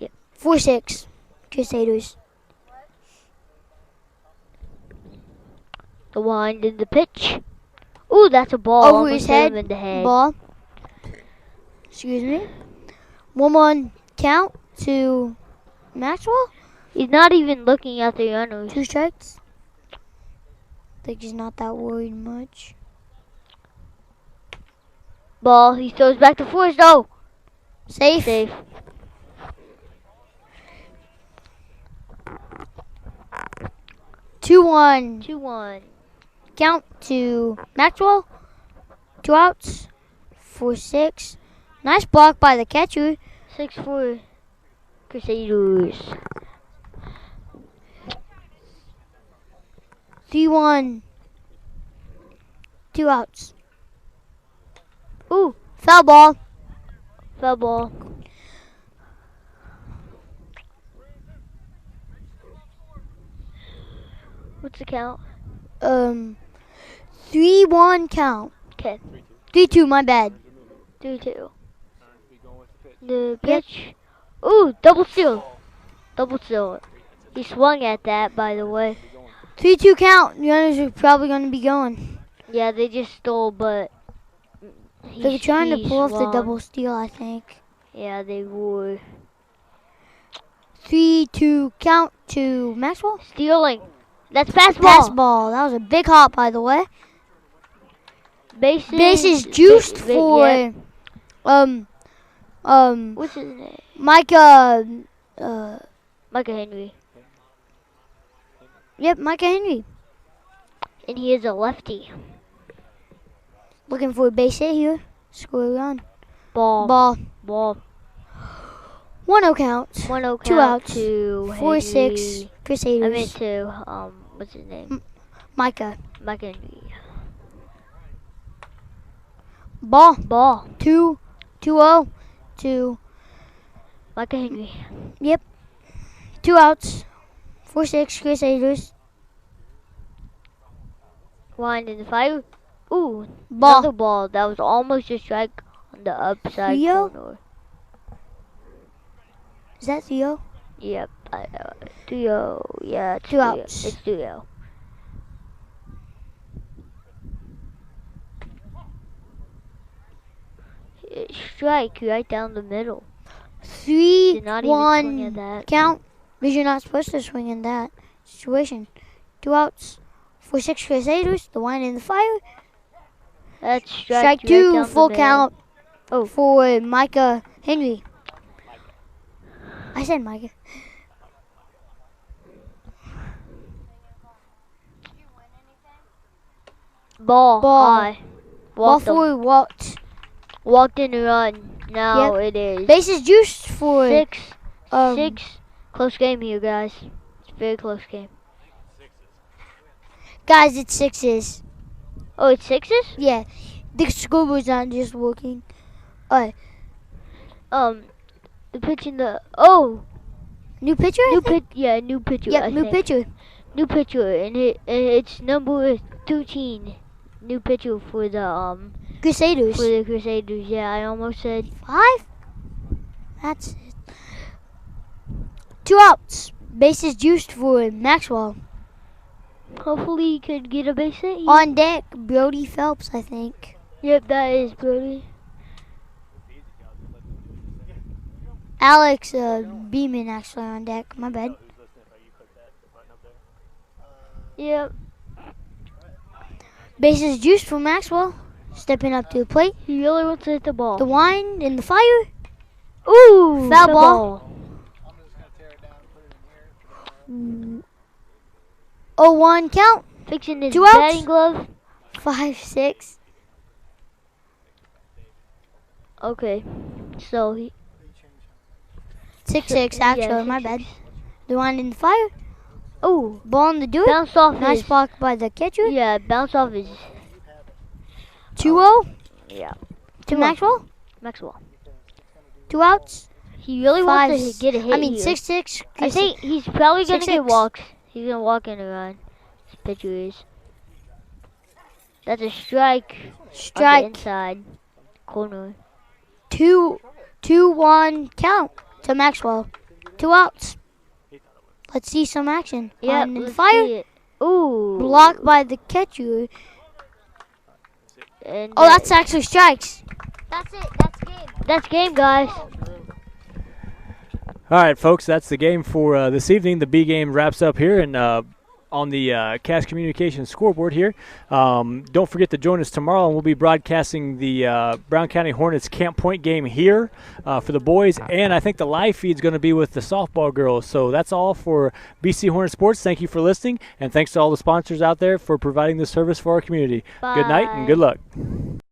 Yep. 4-6 Crusaders. The wind in the pitch. Ooh, that's a ball. Over his Almost hit head. him in the head. Ball. Excuse me. 1-1 count to Maxwell. He's not even looking at the runners. 2 strikes. Think he's not that worried much. Ball. He throws back to first. Oh, Safe. 2-1 2-1. count to Maxwell. 2 outs. 4-6. Nice block by the catcher. 6-4 Crusaders. 3-1. 2 outs. Ooh, Foul ball. foul ball. What's the count? 3-1 count. Okay. 3-2, my bad. 3-2. The pitch. Ooh, double steal. Double steal. He swung at that, by the way. 3-2 count. The runners are probably going to be going. Yeah, they just stole, but They were trying to pull off the swung. double steal, I think. Yeah, they were. 3-2 count to Maxwell. Stealing. That's pass ball. Pass ball. That was a big hop, by the way. Bases juiced for yeah. What's his name? Micah Henry. Yep, Micah Henry. And he is a lefty. Looking for a base hit here. Score run. Ball. 1-0 count. 1-0 count. 2 outs. To 4-6 Crusaders. I meant to, what's his name? Micah. Henry. Ball. 2-0 to Micah Henry. Yep. 2 outs. 4-6 Crusaders. Wind in the fire. Ooh, Ball. another ball. That was almost a strike on the upside Theo? corner. Is that Theo? Yep. Theo. Yeah, it's 2 outs. It's Theo. Strike right down the middle. 3, Did not even swing at 1 that. count. Because you're not supposed to swing in that situation. 2 outs for 6 Crusaders. The wind in the fire. That's Strike right 2, down full the middle. count. Oh, for Micah Henry. I said Micah. Ball. High. Ball Walked him. for walked. Walked in the run. Now Yep. it is. Bases juiced for 6. um, 6. Close game here, guys. It's a very close game. Guys, it's 6s. Oh, it's 6s? Yeah. The scoreboard's not just working. The pitch in the New pitcher? new pitch. Yeah, new pitcher. Yep, I new think. pitcher. New pitcher, and it's number 13. New pitcher for the Crusaders. For the Crusaders. Yeah, I almost said 5? That's it. 2 outs. Bases juiced for Maxwell. hopefully he could get a base hit. On deck, Brody Phelps, I think. Yep, that is Brody. Alex Beeman actually on deck. My bad. Yep. Bases juiced for Maxwell. Stepping up to the plate. He really wants to hit the ball. The wind in the fire. Ooh, Foul ball. 0-1 count. Fixing his 2 outs. batting glove. 5-6. Okay. So he 6-6 actually, yeah, my 6-6. bad. The wind in the fire. Oh, Ball in the dirt. bounced off Nice his. block by the catcher. Yeah, bounced off his. 2-0 Yeah. to 2-0. Maxwell. Maxwell. 2 outs. He really wants to 5. get a hit. I mean here. 6-6. I think he's probably gonna 6-6. get walks. He's gonna walk in the run. This pitcher is. That's a strike. On the Strike. inside corner. 2-1 count to Maxwell. 2 outs. Let's see some action. Yeah, On the let's fire. see it. Ooh. Blocked by the catcher. And Oh, that's actually strikes. That's it. That's game. That's game, guys. All right, folks, that's the game for this evening. The B game wraps up here and on the Cass Communications scoreboard here. Don't forget to join us tomorrow, and we'll be broadcasting the Brown County Hornets Camp Point game here for the boys, and I think the live feed is going to be with the softball girls. So that's all for BC Hornet Sports. Thank you for listening, and thanks to all the sponsors out there for providing this service for our community. Good night and good luck.